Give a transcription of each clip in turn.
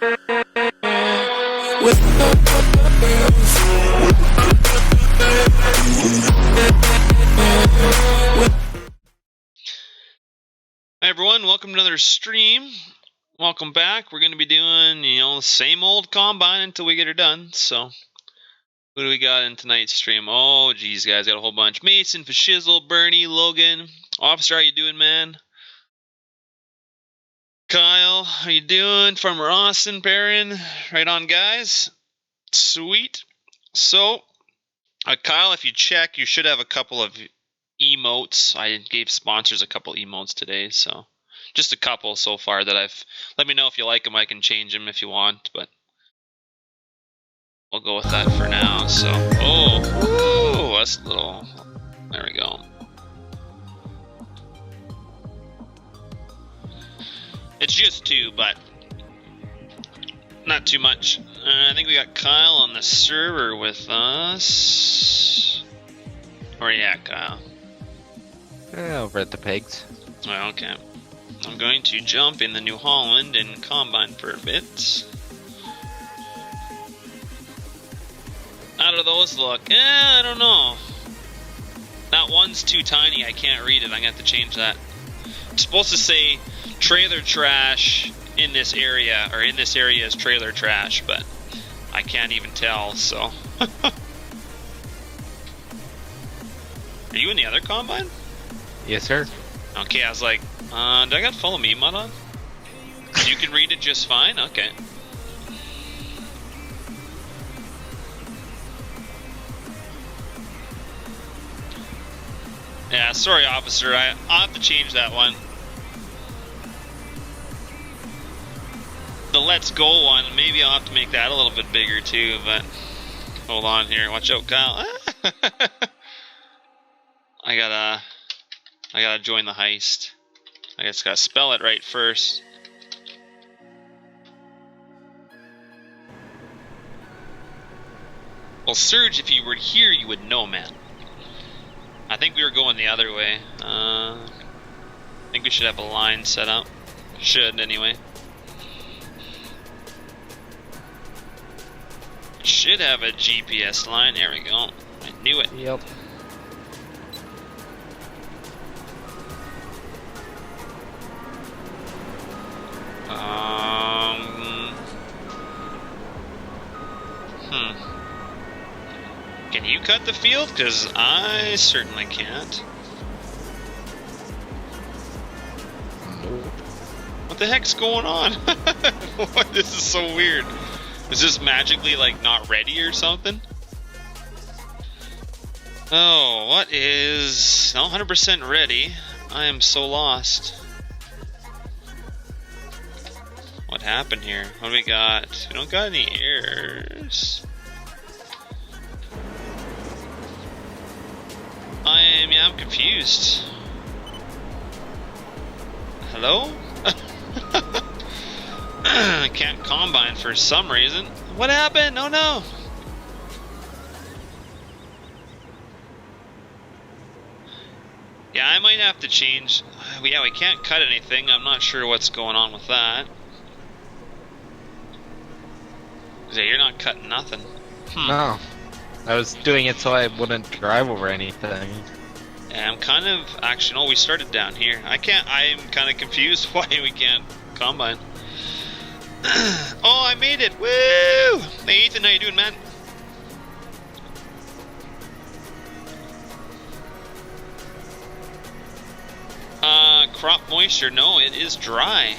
Hi everyone, welcome to another stream. Welcome back. We're going to be doing, the same old combine until we get her done. So, who do we got in tonight's stream? Oh, geez, guys, got a whole bunch. Mason, Fashizzle, Bernie, Logan. Officer, how you doing, man? Kyle, how you doing? Farmer Austin, Perrin. Right on, guys. Sweet. So, Kyle, if you check, you should have a couple of emotes. I gave sponsors a couple emotes today, so just a couple so far that I've. Let me know if you like them. I can change them if you want, but we'll go with that for now. So, oh, that's a little. There we go. It's just two, but not too much. I think we got Kyle on the server with us. Or yeah, Kyle. Over at the pigs. Well, okay. I'm going to jump in the New Holland and combine for a bit. How do those look? I don't know. That one's too tiny. I can't read it. I'm going to have to change that. It's supposed to say trailer trash in this area, or in this area is trailer trash, but I can't even tell, so. Are you in the other combine? Yes, sir. Okay, I was like, do I got follow me mod on? You can read it just fine? Okay. Yeah, sorry, officer. I'll have to change that one. The let's go one, maybe I'll have to make that a little bit bigger too, but hold on here. Watch out, Kyle. I gotta join the heist. I just gotta spell it right first. Well, Surge, if you were here, you would know, man. I think we were going the other way. I think we should have a line set up. Should, anyway. Should have a GPS line. There we go. I knew it. Yep. Can you cut the field? Because I certainly can't. Nope. What the heck's going on? What? This is so weird. Is this magically, like, not ready or something? Oh, what is... not 100% ready. I am so lost. What happened here? What do we got? We don't got any errors. I'm confused. Hello? I can't combine for some reason. What happened? Oh no! Yeah, I might have to change. Yeah, we can't cut anything. I'm not sure what's going on with that. Yeah, you're not cutting nothing. No. I was doing it so I wouldn't drive over anything. Yeah, I'm kind of... actually, no, we started down here. I'm kind of confused why we can't combine. Oh, I made it! Woo! Hey, Ethan, how you doing, man? Crop moisture. No, it is dry.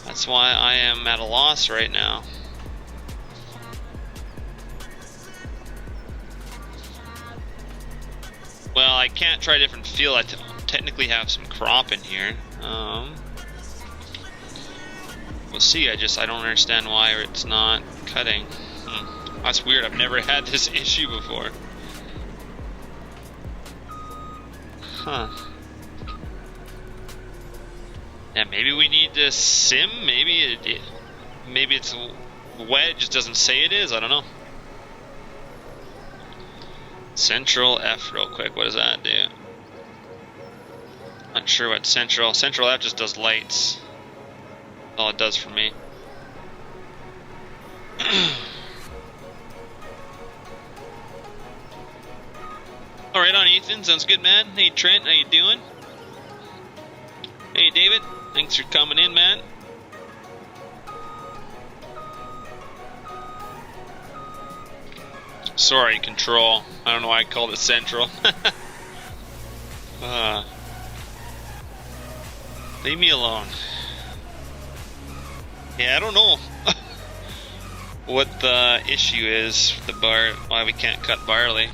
That's why I am at a loss right now. Well, I can't try a different field. I technically have some crop in here. We'll see. I don't understand why it's not cutting. That's weird. I've never had this issue before. Huh. Yeah, maybe we need to sim. Maybe it's wet. It just doesn't say it is. I don't know. Central F real quick. What does that do? Not sure what Central F just does lights. All it does for me. Alright on, Ethan. Sounds good, man. Hey, Trent. How you doing? Hey, David. Thanks for coming in, man. Sorry, Control. I don't know why I called it Central. Leave me alone. Yeah, I don't know what the issue is with the why we can't cut barley.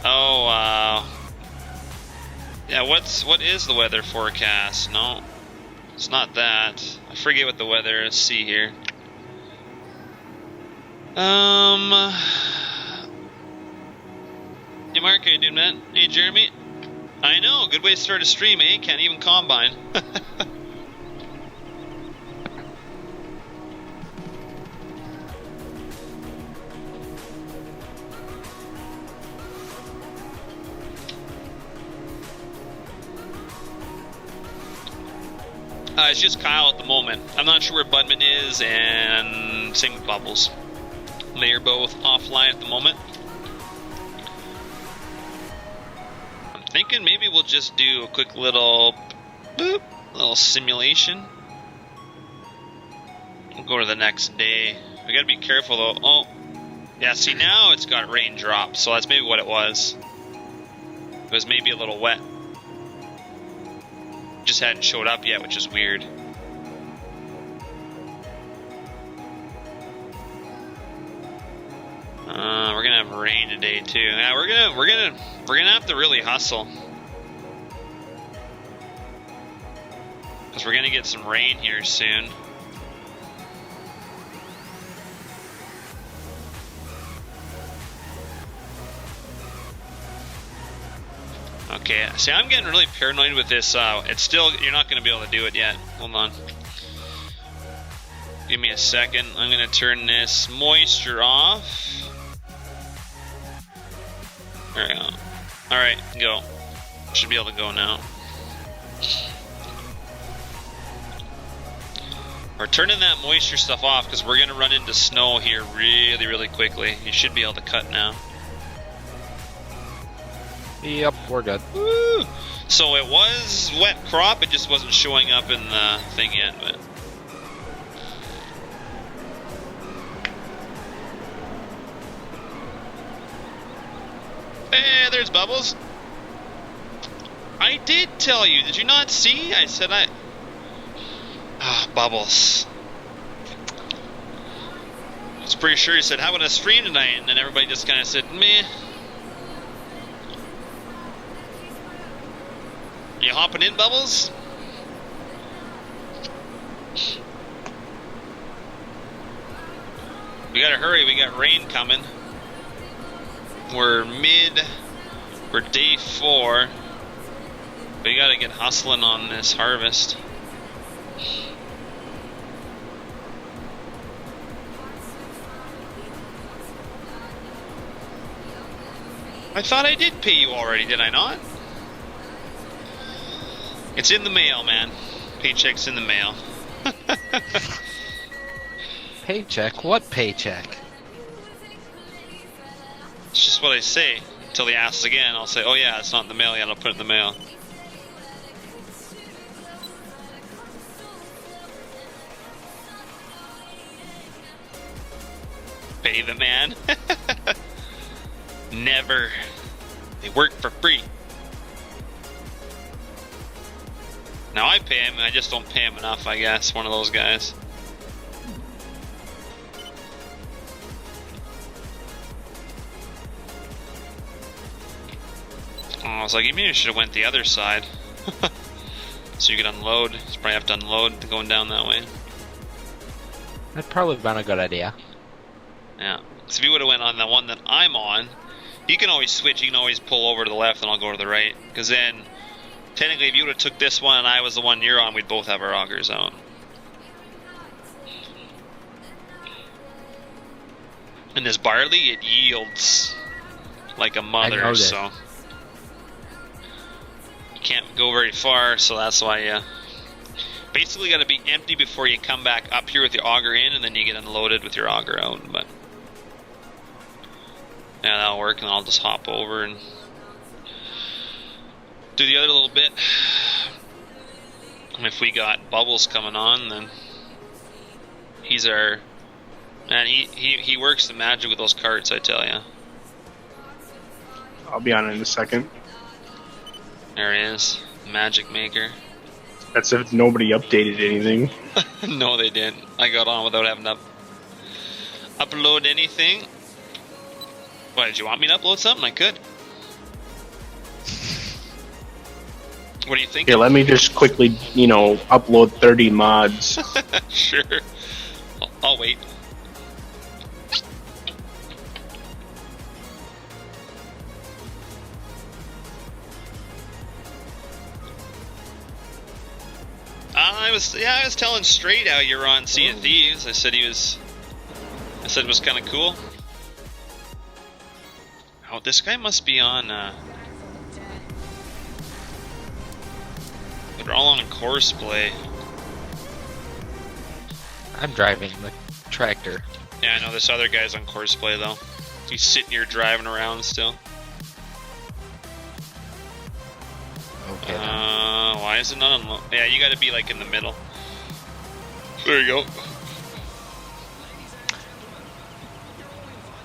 Oh, yeah, what is the weather forecast? No, it's not that. I forget what the weather is. See here. Hey Mark, how you doing, man? Hey Jeremy. I know, good way to start a stream, eh? Can't even combine. It's just Kyle at the moment. I'm not sure where Budman is, and same with Bubbles. They are both offline at the moment. I'm thinking maybe we'll just do a quick little boop, little simulation. We'll go to the next day. We gotta be careful though. Oh, yeah, see now it's got raindrops, so that's maybe what it was. It was maybe a little wet. Just hadn't showed up yet, which is weird. We're gonna have rain today too. Yeah, we're gonna have to really hustle, because we're gonna get some rain here soon. Okay, see, I'm getting really paranoid with this. It's still, you're not going to be able to do it yet. Hold on. Give me a second. I'm going to turn this moisture off. There we go. Alright, go. Should be able to go now. We're turning that moisture stuff off because we're going to run into snow here really, really quickly. You should be able to cut now. Yep, we're good. Woo! So it was wet crop, it just wasn't showing up in the thing yet, but... Hey, there's Bubbles. I did tell you, did you not see? I said Bubbles. I was pretty sure he said, how about a stream tonight? And then everybody just kind of said, meh. You hopping in, Bubbles? We gotta hurry, we got rain coming. We're day 4. We gotta get hustling on this harvest. I thought I did pay you already, did I not? It's in the mail, man. Paycheck's in the mail. Paycheck? What paycheck? It's just what I say. Until he asks again, I'll say, oh yeah, it's not in the mail yet, I'll put it in the mail. Pay the man. Never. They work for free. Now I pay him, I just don't pay him enough, I guess. One of those guys. Oh, I was like, maybe I should have went the other side. So you could unload. You probably have to unload going down that way. That'd probably been a good idea. Yeah. So if you would have went on the one that I'm on, you can always switch. You can always pull over to the left and I'll go to the right. Because then, technically, if you would have took this one and I was the one you're on, we'd both have our augers out. And this barley, it yields like a mother, so you can't go very far, so that's why basically got to be empty before you come back up here with your auger in, and then you get unloaded with your auger out. But yeah, that'll work, and I'll just hop over and do the other little bit. And if we got Bubbles coming on, then he's our man. He works the magic with those carts, I tell ya. I'll be on in a second. There he is, the magic maker. That's if nobody updated anything. No, they didn't. I got on without having to upload anything. Why, did you want me to upload something? I could. What do you think? Here, let me just quickly, upload 30 mods. Sure. I'll wait. I was telling Straight how you were on Sea of Thieves. I said it was kind of cool. Oh, this guy must be on. They're all on course play. I'm driving the tractor. Yeah, I know this other guy's on course play though. He's sitting here driving around still. Okay. Why is it not on? Yeah, you got to be like in the middle. There you go.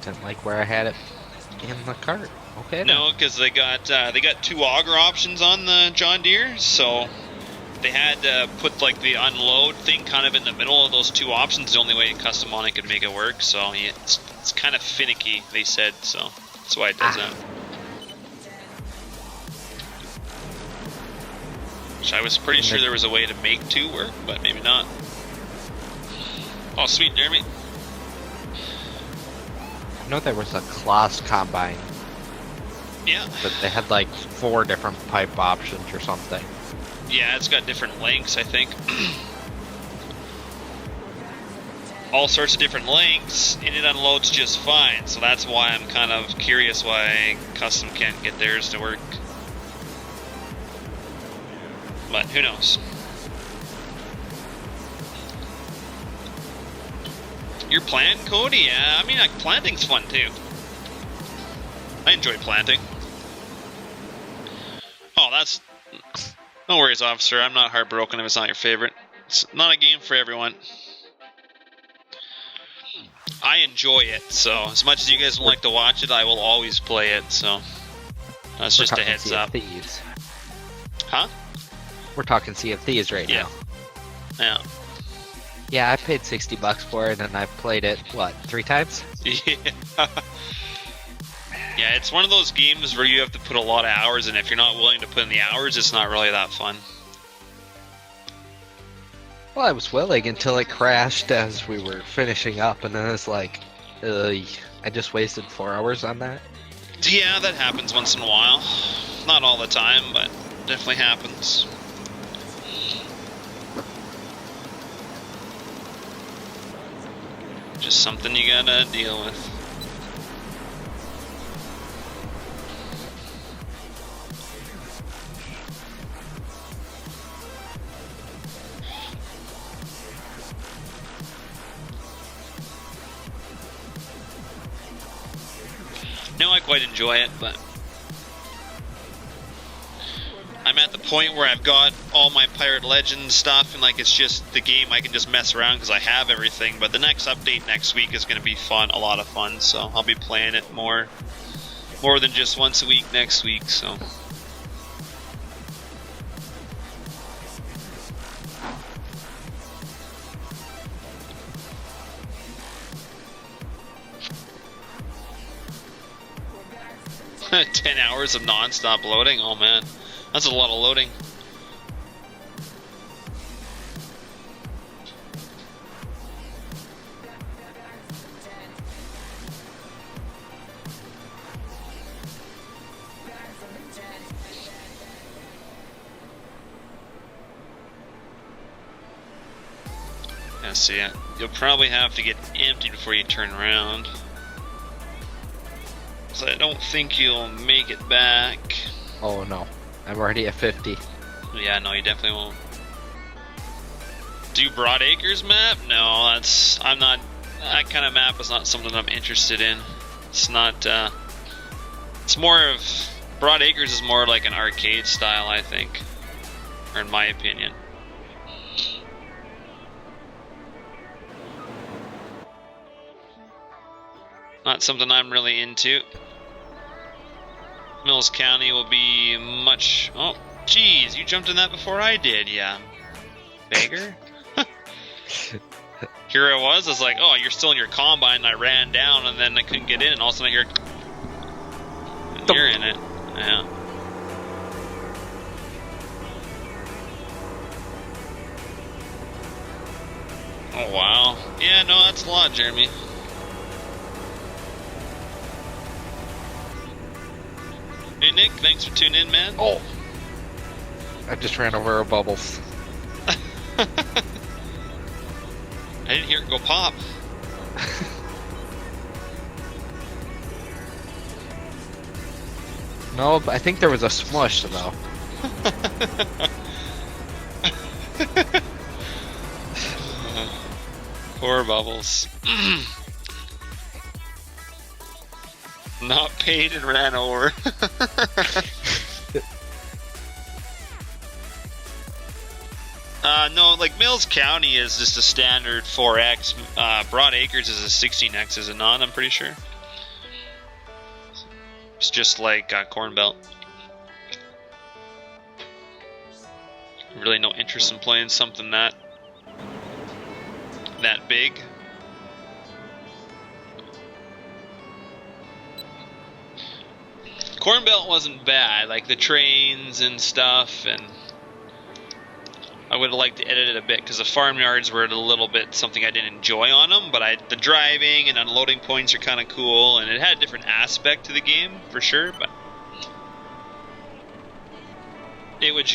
Didn't like where I had it in the cart. Okay. No, because they got 2 auger options on the John Deere, so they had to put like the unload thing kind of in the middle of those 2 options. The only way custom on it could make it work. So yeah, it's kind of finicky. They said so. That's why it does that. Which I was pretty sure there was a way to make 2 work, but maybe not. Oh, sweet, Jeremy. I know there was a Kloss combine. Yeah. But they had like 4 different pipe options or something. Yeah, it's got different lengths, I think. All sorts of different lengths, and it unloads just fine. So that's why I'm kind of curious why custom can't get theirs to work. But who knows? You're planting, Cody? Yeah, I mean, like, planting's fun too. I enjoy planting. Oh, that's... No worries, officer. I'm not heartbroken if it's not your favorite. It's not a game for everyone. I enjoy it, so as much as you guys don't like to watch it, I will always play it, so... That's just a heads up. Thieves. Huh? We're talking Sea of Thieves right now. Yeah. Yeah, I paid $60 for it, and I've played it, what, 3 times? Yeah. Yeah, it's one of those games where you have to put a lot of hours in. If you're not willing to put in the hours, it's not really that fun. Well, I was willing until it crashed as we were finishing up, and then it's like, I just wasted 4 hours on that. Yeah, that happens once in a while. Not all the time, but definitely happens. Just something you gotta deal with. No, I quite enjoy it, but I'm at the point where I've got all my Pirate Legends stuff, and like it's just the game I can just mess around because I have everything. But the next update next week is going to be fun, a lot of fun. So I'll be playing it more than just once a week next week. So. $10 hours of non-stop loading? Oh man, that's a lot of loading. Yeah, see, you'll probably have to get empty before you turn around. So I don't think you'll make it back. Oh no, I'm already at 50. Yeah, no, you definitely won't. Do Broad Acres map? No, that kind of map is not something I'm interested in. It's not, it's more of, Broad Acres is more like an arcade style, I think, or in my opinion. Not something I'm really into. Mills County will be much... Oh, geez, you jumped in that before I did, yeah. Beggar? Here I was like, oh, you're still in your combine, and I ran down, and then I couldn't get in, and all of a sudden I hear... And you're in it, yeah. Oh, wow. Yeah, no, that's a lot, Jeremy. Hey, Nick, thanks for tuning in, man. Oh! I just ran over a bubbles. I didn't hear it go pop. No, but I think there was a smush, though. Poor bubbles. Not paid and ran over. No, like Mills County is just a standard 4X. Broad Acres is a 16X, is it not? I'm pretty sure. It's just like Corn Belt. Really no interest in playing something that big. Corn Belt wasn't bad, like the trains and stuff, and I would have liked to edit it a bit because the farmyards were a little bit something I didn't enjoy on them, but the driving and unloading points are kind of cool, and it had a different aspect to the game for sure. But it would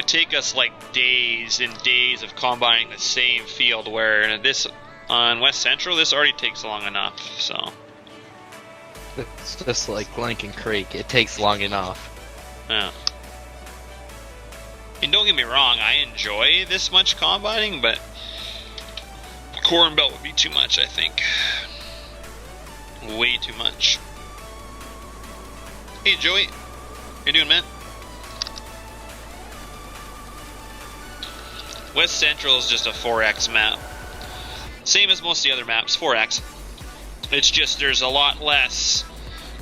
take us like days and days of combining the same field, where this on West Central this already takes long enough. So it's just like Lincoln Creek, it takes long enough. Yeah. And don't get me wrong, I enjoy this much combining, but Corn Belt would be too much, I think. Way too much. Hey Joey, how you doing, man? West Central is just a 4X map. Same as most of the other maps, 4X. It's just there's a lot less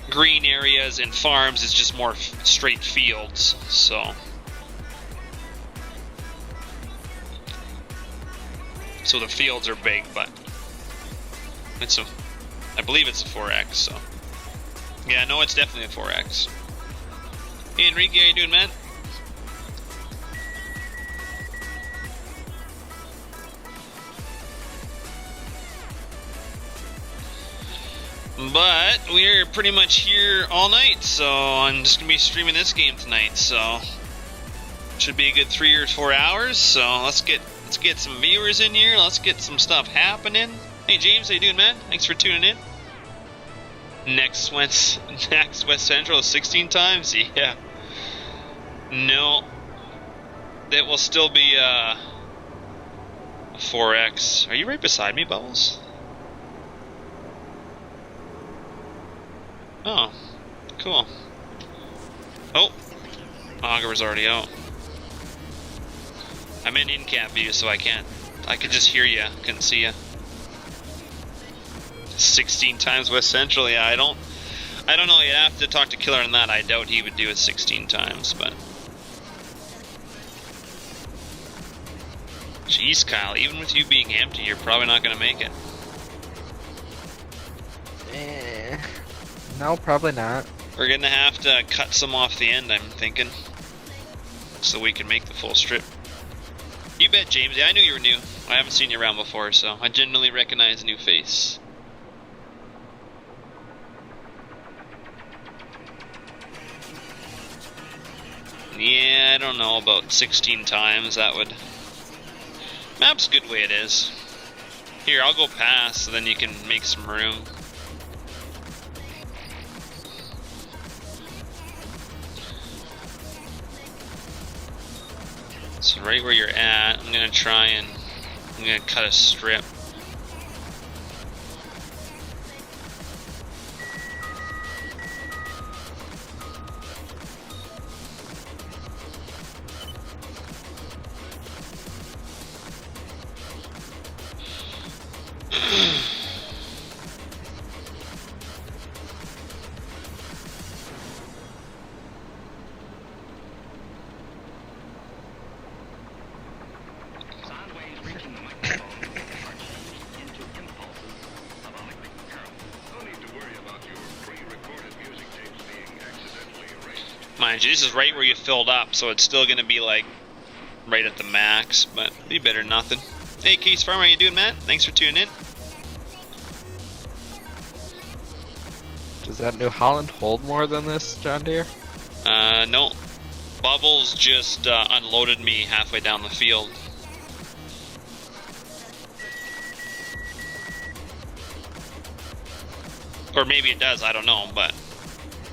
green areas and farms. It's just more straight fields. So the fields are big, but I believe it's a 4X. So yeah, no, it's definitely a 4X. Hey Enrique, how you doing, man? But we're pretty much here all night, so I'm just gonna be streaming this game tonight. So should be a good 3 or 4 hours. So let's get some viewers in here. Let's get some stuff happening. Hey James, how you doing, man? Thanks for tuning in. Next West Central is 16 times. Yeah. No, that will still be a 4X. Are you right beside me, Bubbles? Oh, cool. Oh, Auger's already out. I'm in in-cap view, so I could just hear you, couldn't see you. 16 times West Central, yeah, I don't know, you'd have to talk to Killer on that. I doubt he would do it 16 times, but... Jeez, Kyle, even with you being empty, you're probably not gonna make it. No, probably not. We're gonna have to cut some off the end, I'm thinking, so we can make the full strip. You bet, James. Yeah, I knew you were new. I haven't seen you around before, so I genuinely recognize a new face. Yeah, I don't know, about 16 times that would... Map's good way it is. Here, I'll go past, so then you can make some room. So right where you're at, I'm gonna cut a strip. Mind you, this is right where you filled up, so it's still gonna be like right at the max, but be better than nothing. Hey, Case Farmer, how you doing, man? Thanks for tuning in. Does that New Holland hold more than this, John Deere? No. Bubbles just unloaded me halfway down the field. Or maybe it does, I don't know, but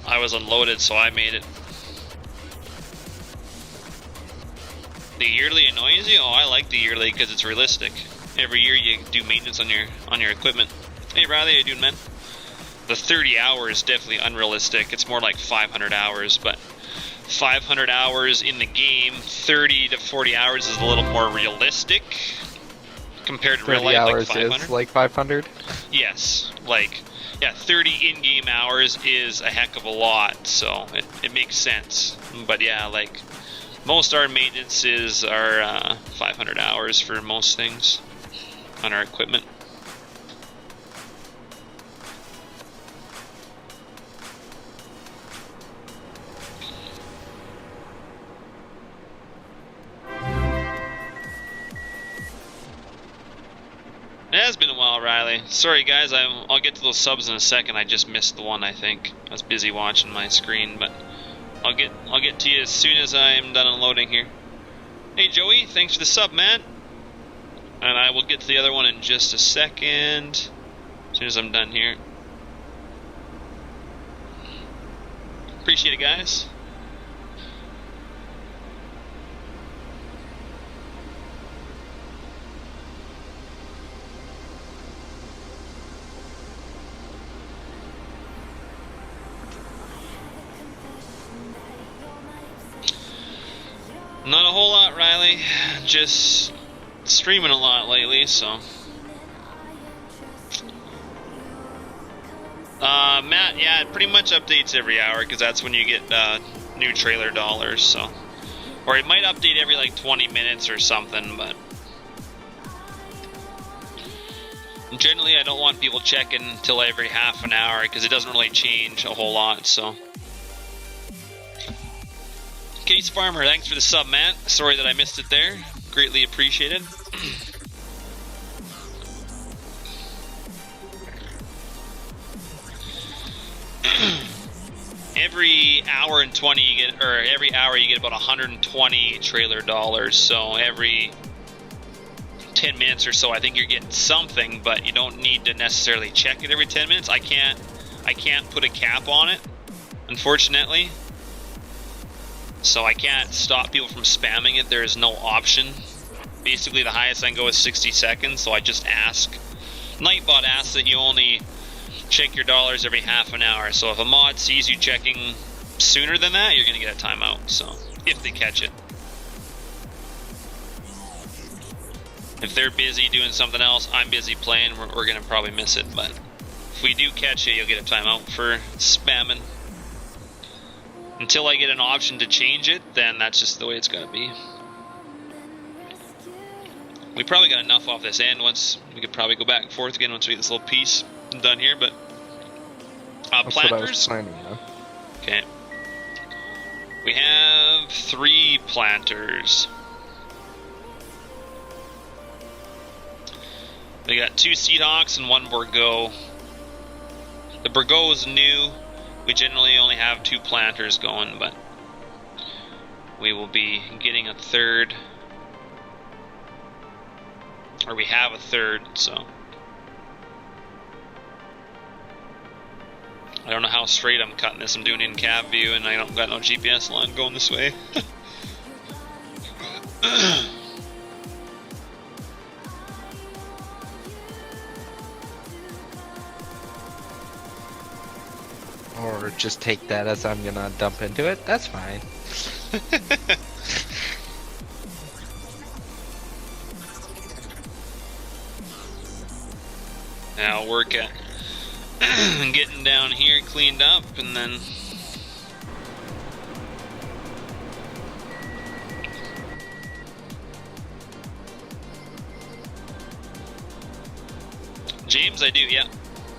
I was unloaded, so I made it. The yearly annoys you? Oh, I like the yearly because it's realistic. Every year you do maintenance on your equipment. Hey Riley, how you doing, man? The 30 hours is definitely unrealistic. It's more like 500 hours, but 500 hours in the game, 30 to 40 hours is a little more realistic compared to real life. 30 hours like 500. is like 500? Yes, like, yeah, 30 in-game hours is a heck of a lot, so it makes sense. But yeah, like, most our maintenances are 500 hours for most things on our equipment. It has been a while, Riley. Sorry guys, I'll get to those subs in a second. I just missed the one, I think. I was busy watching my screen, but I'll get to you as soon as I'm done unloading here. Hey Joey, thanks for the sub, man. And I will get to the other one in just a second, as soon as I'm done here. Appreciate it, guys. Not a whole lot, Riley. Just streaming a lot lately, so. Matt, yeah, it pretty much updates every hour because that's when you get new trailer dollars, so. Or it might update every like 20 minutes or something, but. Generally, I don't want people checking until every half an hour because it doesn't really change a whole lot, so. Case Farmer, thanks for the sub, man. Sorry that I missed it there. Greatly appreciated. Every hour and 20 you get, or every hour you get about 120 trailer dollars. So every 10 minutes or so, I think you're getting something, but you don't need to necessarily check it every 10 minutes. I can't put a cap on it, unfortunately. So I can't stop people from spamming it. There is no option. Basically, the highest I can go is 60 seconds, so I just ask. Nightbot asks that you only check your dollars every half an hour. So if a mod sees you checking sooner than that, you're going to get a timeout, so if they catch it. If they're busy doing something else, I'm busy playing, we're going to probably miss it. But if we do catch it, you'll get a timeout for spamming. Until I get an option to change it, then that's just the way it's going to be. We probably got enough off this end. Once we could probably go back and forth again once we get this little piece done here. But That's planters. what I was planning on. Okay. We have 3 planters. We got 2 Seedhawks and 1 Bourgeau. The Bourgeau is new. We generally only have 2 planters going, but we will be getting a 3rd. Or we have a 3rd, so. I don't know how straight I'm cutting this. I'm doing in cab view and I don't got no GPS line going this way. Or just take that as I'm gonna dump into it. That's fine. Now I'll work at getting down here cleaned up, and then James, I do, yeah.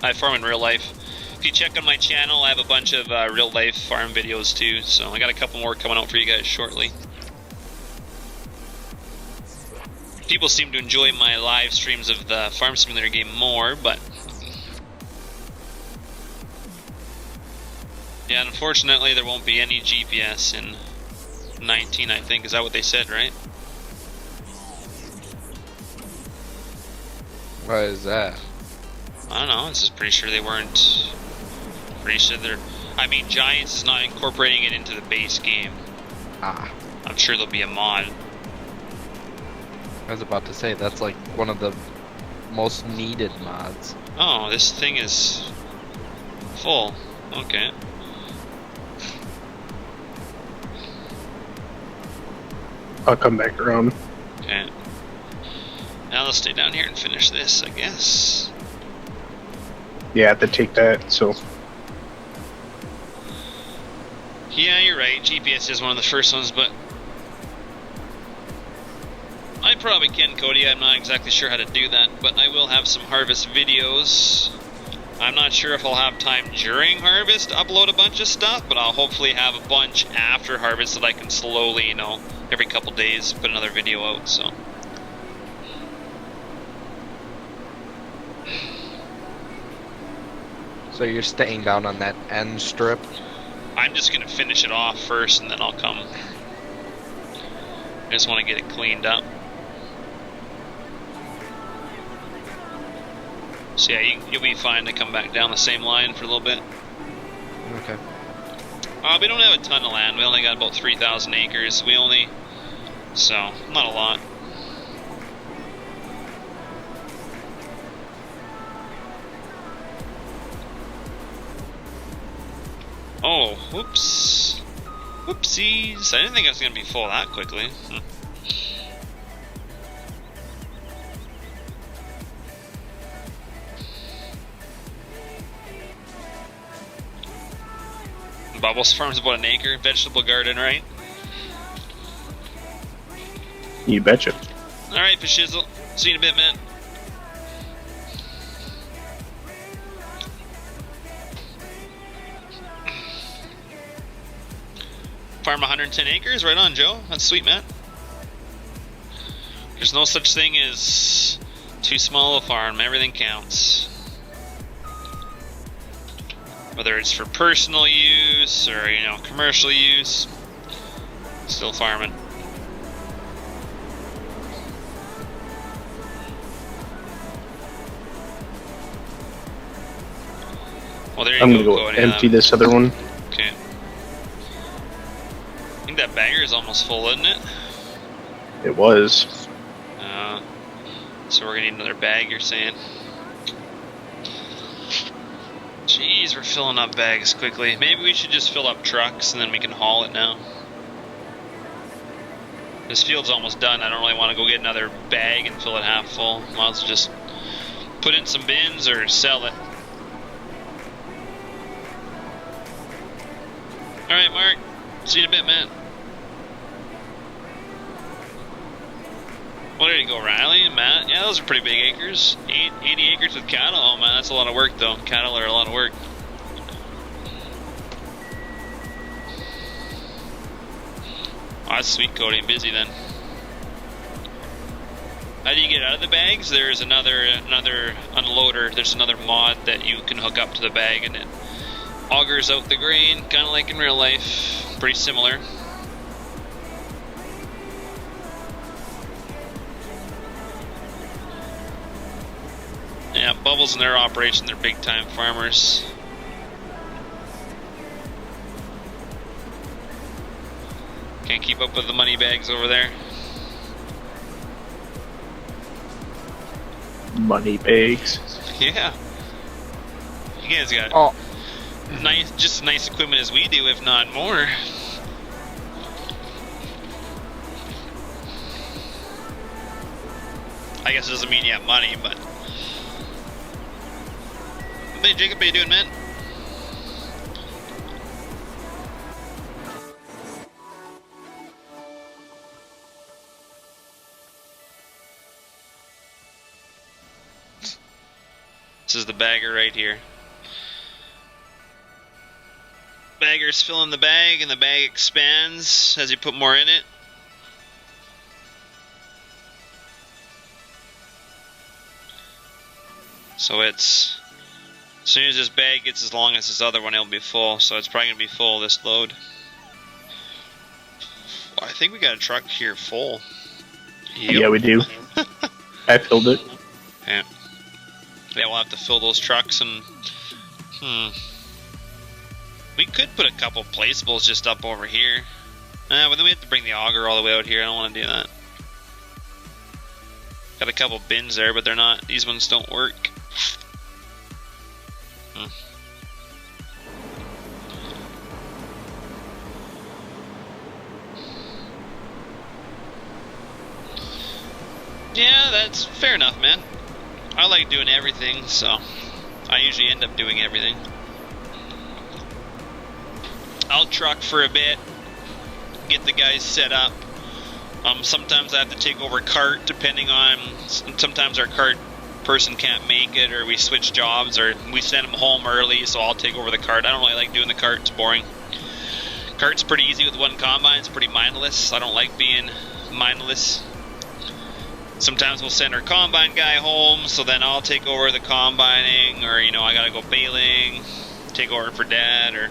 I farm in real life. If you check on my channel, I have a bunch of real life farm videos too, so I got a couple more coming out for you guys shortly. People seem to enjoy my live streams of the Farm Simulator game more, but yeah, unfortunately there won't be any GPS in 19, I think. Is that what they said, right? What is that? I don't know, I'm just pretty sure they weren't. Pretty sure they're. I mean, Giants is not incorporating it into the base game. Ah. I'm sure there'll be a mod. I was about to say, that's like one of the most needed mods. Oh, this thing is full. Okay. I'll come back around. Okay. Now let's stay down here and finish this, I guess. Yeah, I have to take that, so. Yeah, you're right. GPS is one of the first ones, but I probably can, Cody. I'm not exactly sure how to do that, but I will have some harvest videos. I'm not sure if I'll have time during harvest to upload a bunch of stuff, but I'll hopefully have a bunch after harvest that I can slowly, you know, every couple days put another video out, so. So you're staying down on that end strip? I'm just going to finish it off first and then I'll come. I just want to get it cleaned up. So yeah, you'll be fine to come back down the same line for a little bit. Okay. We don't have a ton of land. We only got about 3,000 acres. So, not a lot. Oh, whoops. Whoopsies. I didn't think I was going to be full that quickly. Bubbles Farm's about an acre. Vegetable garden, right? You betcha. Alright, Fishizzle. See you in a bit, man. Farm 110 acres, right on, Joe. That's sweet, man. There's no such thing as too small a farm. Everything counts. Whether it's for personal use or, you know, commercial use, still farming. Well, there you I'm go. gonna go empty this other one. Okay. I think that bagger is almost full, isn't it? It was. So we're gonna need another bag, you're saying? Jeez, we're filling up bags quickly. Maybe we should just fill up trucks and then we can haul it now. This field's almost done. I don't really want to go get another bag and fill it half full. Might as well just put in some bins or sell it. Alright, Mark. See you in a bit, man. Well, there you go, Riley and Matt. Yeah, those are pretty big acres. 80 acres with cattle. Oh, man, that's a lot of work, though. Cattle are a lot of work. Oh, that's sweet, Cody. I'm busy, then. How do you get out of the bags? There's another unloader. There's another mod that you can hook up to the bag, and it augers out the grain, kind of like in real life. Pretty similar. Yeah, Bubbles and their operation, they're big time farmers. Can't keep up with the money bags over there. money bags. Yeah. You guys got Oh, just as nice equipment as we do, if not more. I guess it doesn't mean you have money, but... Hey, Jacob, how you doing, man? This is the bagger right here. Bagger's filling the bag, and the bag expands as you put more in it. So it's... As soon as this bag gets as long as this other one, it'll be full. So it's probably going to be full, this load. I think we got a truck here full. Yep. Yeah, we do. I filled it. Yeah. Yeah, we'll have to fill those trucks and... We could put a couple placeables just up over here. But then we have to bring the auger all the way out here. I don't want to do that. Got a couple bins there, but they're not... These ones don't work. Yeah, that's fair enough, man. I like doing everything, so I usually end up doing everything. I'll truck for a bit, get the guys set up. Sometimes I have to take over cart, depending on... Sometimes our cart person can't make it, or we switch jobs, or we send them home early, so I'll take over the cart. I don't really like doing the cart, it's boring. Cart's pretty easy with one combine, it's pretty mindless. I don't like being mindless. Sometimes we'll send our combine guy home, so then I'll take over the combining, or, you know, I gotta go baling, take over for Dad, or...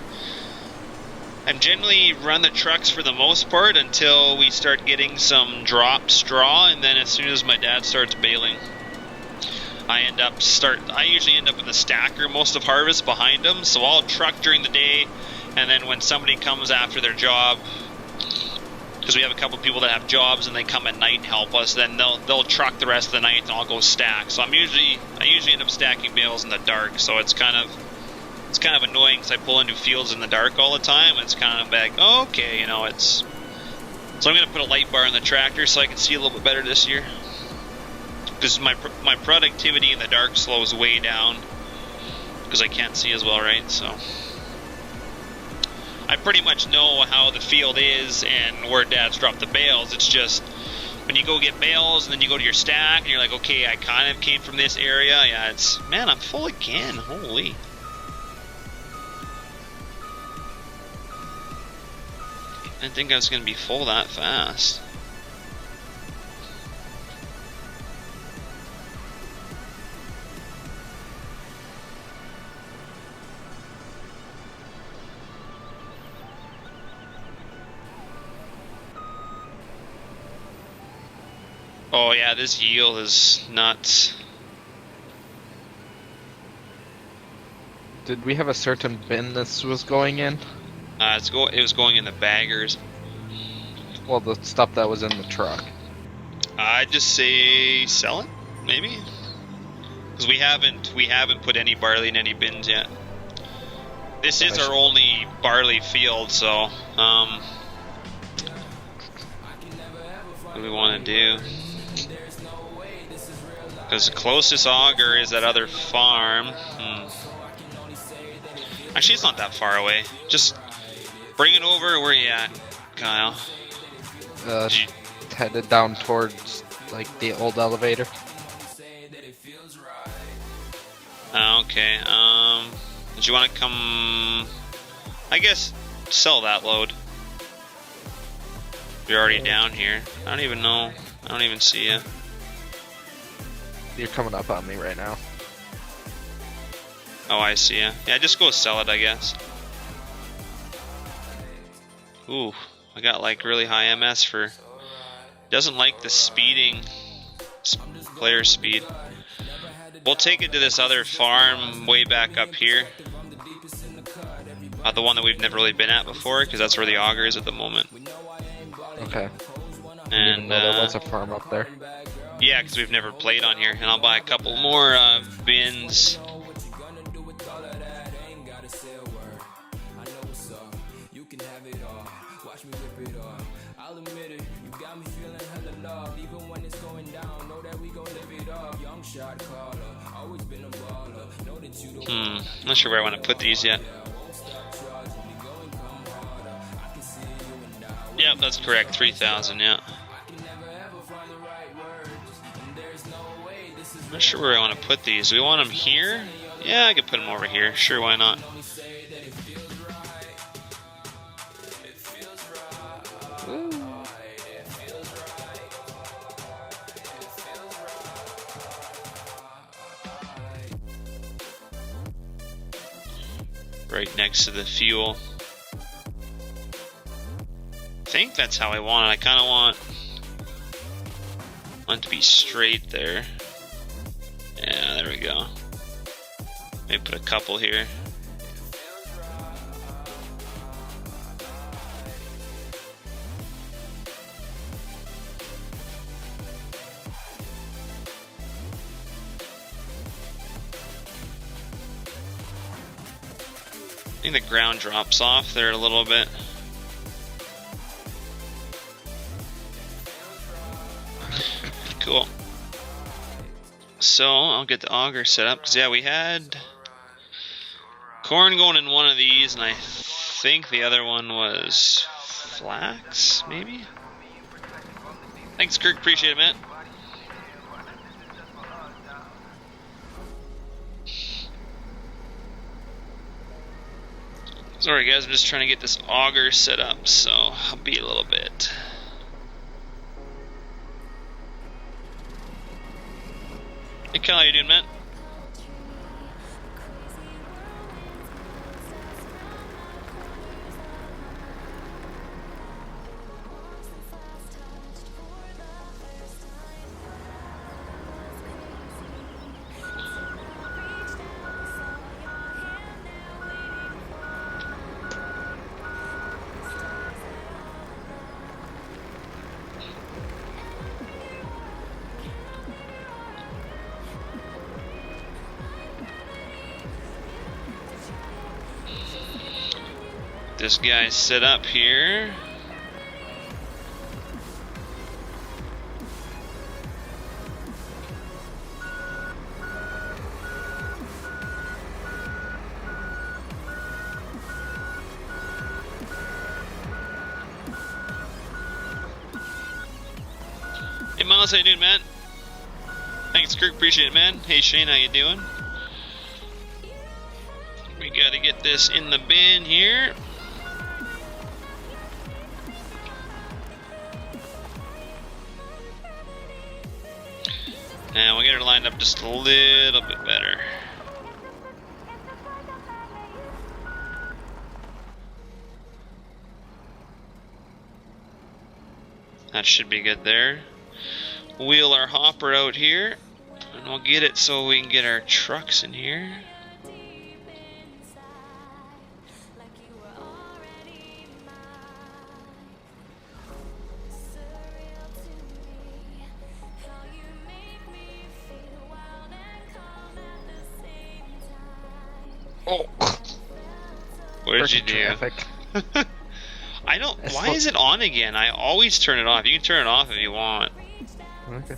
I generally run the trucks for the most part until we start getting some drop straw, and then as soon as my dad starts baling, I usually end up with a stacker most of harvest behind them, so I'll truck during the day, and then when somebody comes after their job, because we have a couple people that have jobs and they come at night and help us, then they'll truck the rest of the night and I'll go stack. So I usually end up stacking bales in the dark, so it's kind of annoying because I pull into fields in the dark all the time. And it's kind of like, oh, okay, you know, it's... So I'm going to put a light bar in the tractor so I can see a little bit better this year. Because my productivity in the dark slows way down because I can't see as well, right? So I pretty much know how the field is and where Dad's dropped the bales. It's just when you go get bales and then you go to your stack and you're like, okay, I kind of came from this area. Yeah, it's... Man, I'm full again. Holy... I didn't think I was going to be full that fast. Oh yeah, this yield is nuts. did we have a certain bin this was going in? It was going in the baggers. Well, the stuff that was in the truck. I'd just say sell it, maybe, because we haven't put any barley in any bins yet. This is our only barley field, so what do we want to do? Because the closest auger is that other farm. Actually, it's not that far away. Just bring it over. Where you at, Kyle? Headed down towards like the old elevator. Okay. Did you want to come? I guess sell that load. You're already down here. I don't even know. I don't even see you. You're coming up on me right now. Oh, I see ya. Yeah, just go sell it, I guess. Ooh, I got like really high MS for... Doesn't like the speeding. Player speed. We'll take it to this other farm way back up here. The one that we've never really been at before, because that's where the auger is at the moment. Okay. And there was a farm up there. Yeah, because we've never played on here. And I'll buy a couple more bins. Not sure where I want to put these yet. Yep, that's correct. 3,000, yeah. Not sure where I want to put these. Do we want them here? Yeah, I could put them over here. Sure, why not? Right next to the fuel. I think that's how I want it. I kind of want it to be straight there. Yeah, there we go. Maybe put a couple here. I think the ground drops off there a little bit. Cool. So I'll get the auger set up because yeah, we had corn going in one of these, and I think the other one was flax, maybe. Thanks, Kirk. Appreciate it, man. Sorry guys, I'm just trying to get this auger set up, so I'll be a little bit. Hey Kyle, how you doing, man? This guy's set up here. Hey Miles, how you doing, man? Thanks, Kirk. Appreciate it, man. Hey Shane, how you doing? We gotta get this in the bin here. And we'll get her lined up just a little bit better. That should be good there. Wheel our hopper out here, and we'll get it so we can get our trucks in here. Oh. What did you do? I don't. Why is it on again? I always turn it off. You can turn it off if you want. Okay.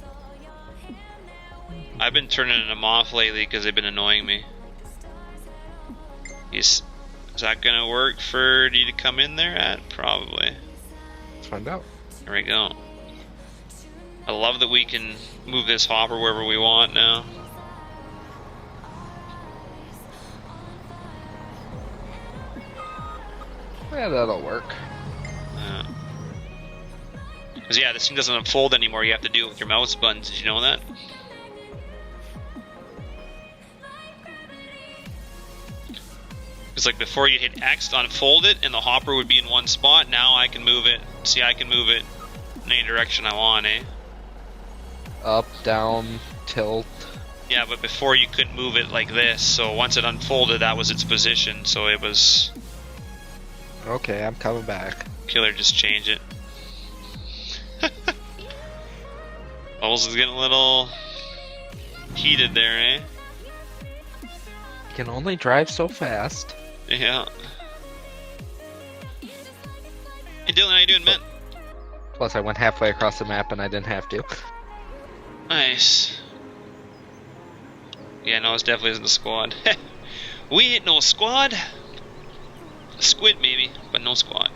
I've been turning them off lately because they've been annoying me. Is that gonna work for you to come in there at? Probably. Let's find out. There we go. I love that we can move this hopper wherever we want now. Yeah, that'll work. Because yeah, this thing doesn't unfold anymore. You have to do it with your mouse buttons. Did you know that? Because like before you hit X to unfold it and the hopper would be in one spot. Now I can move it. See, I can move it in any direction I want, eh? Up, down, tilt. Yeah, but before you couldn't move it like this. So once it unfolded, that was its position. So it was... Okay, I'm coming back. Killer, just change it. Bubbles is getting a little heated there, eh? You can only drive so fast. Yeah. Hey Dylan, how you doing, man? Plus, I went halfway across the map and I didn't have to. Nice. Yeah, no, it definitely isn't a squad. We ain't no squad. A squid maybe, but no squad.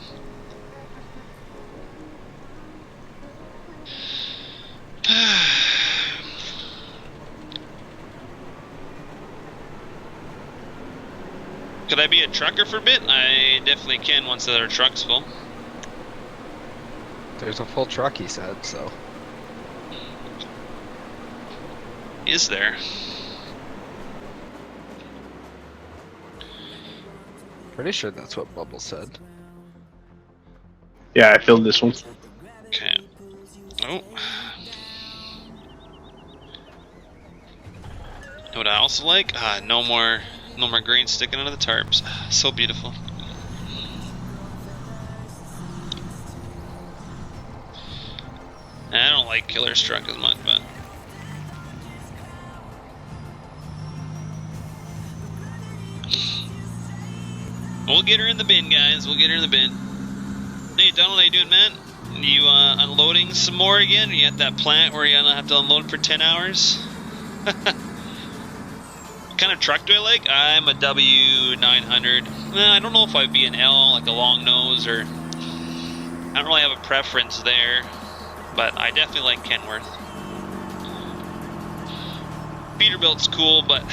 Could I be a trucker for a bit? I definitely can once the other truck's full. There's a full truck, he said, so. Is there? Pretty sure that's what Bubble said. Yeah, I filled this one. Okay. Oh. Know what I also like? No more grain sticking out of the tarps. So beautiful. I don't like Killer's truck as much, but we'll get her in the bin, guys. We'll get her in the bin. Hey, Donald, how you doing, man? You unloading some more again? Are you at that plant where you're gonna have to unload for 10 hours? What kind of truck do I like? I'm a W900. I don't know if I'd be an L, like a long nose, or I don't really have a preference there, but I definitely like Kenworth. Peterbilt's cool, but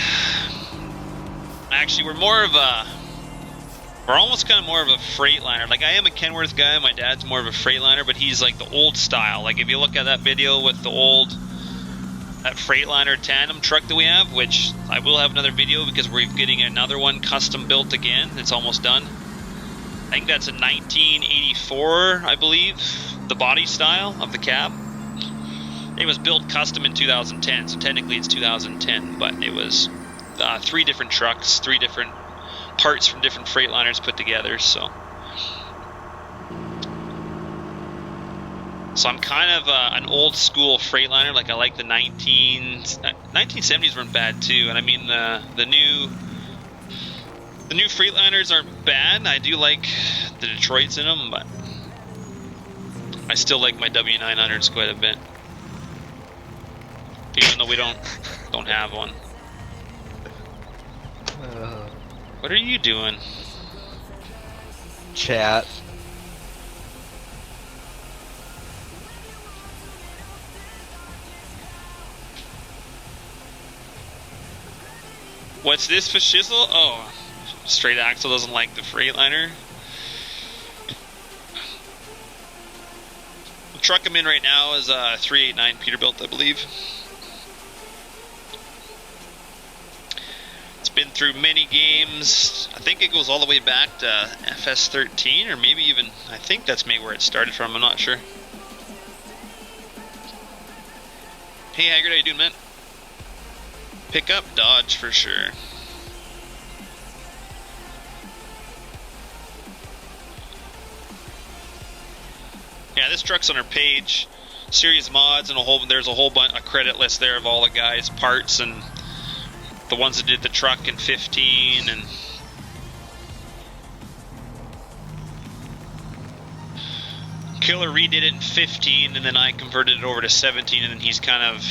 actually we're almost kind of more of a Freightliner. Like, I am a Kenworth guy, my dad's more of a Freightliner, but he's like the old style. Like, if you look at that video with that Freightliner tandem truck that we have, which I will have another video because we're getting another one custom built again. It's almost done. I think that's a 1984, I believe, the body style of the cab. It was built custom in 2010, so technically it's 2010, but it was 3 different trucks, 3 different parts from different Freightliners put together, so I'm kind of an old school Freightliner. Like, I like the 1970s weren't bad too, and I mean the new Freightliners aren't bad. I do like the Detroits in them, but I still like my W900s quite a bit, even though we don't have one. What are you doing? Chat. What's this for shizzle? Oh, Straight Axle doesn't like the Freightliner. The truck I'm in right now is a 389 Peterbilt, I believe. It's been through many games. I think it goes all the way back to FS13, or maybe even, I think that's maybe where it started from, I'm not sure. Hey Haggard, how you doing, man? Pick up Dodge for sure. Yeah, this truck's on our page, series mods, and there's a whole bunch, a credit list there of all the guys' parts and the ones that did the truck in 15, and Killer redid it in 15, and then I converted it over to 17, and then he's kind of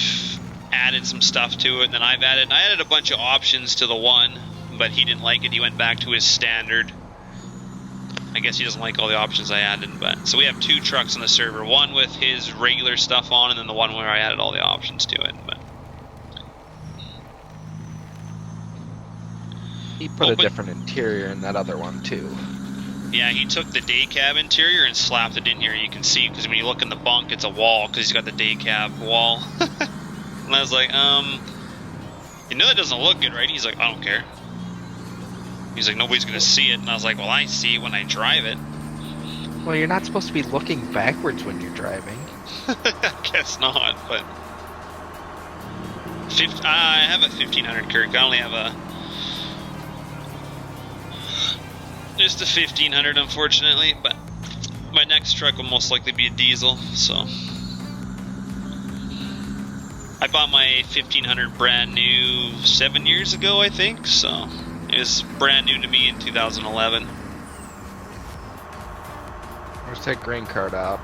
added some stuff to it, and then I added a bunch of options to the one, but he didn't like it. He went back to his standard. I guess he doesn't like all the options I added, but so we have 2 trucks on the server, one with his regular stuff on, and then the one where I added all the options to it. But he put a different interior in that other one too. Yeah, he took the day cab interior and slapped it in here. You can see, because when you look in the bunk, it's a wall, because he's got the day cab wall. And I was like, you know that doesn't look good, right? He's like, I don't care. He's like, nobody's going to see it. And I was like, well, I see it when I drive it. Well, you're not supposed to be looking backwards when you're driving. I guess not, but I have a 1500 Kirk. I only have just a 1500, unfortunately, but my next truck will most likely be a diesel, so I bought my 1500 brand new 7 years ago, I think, so it was brand new to me in 2011. Where's that green card up?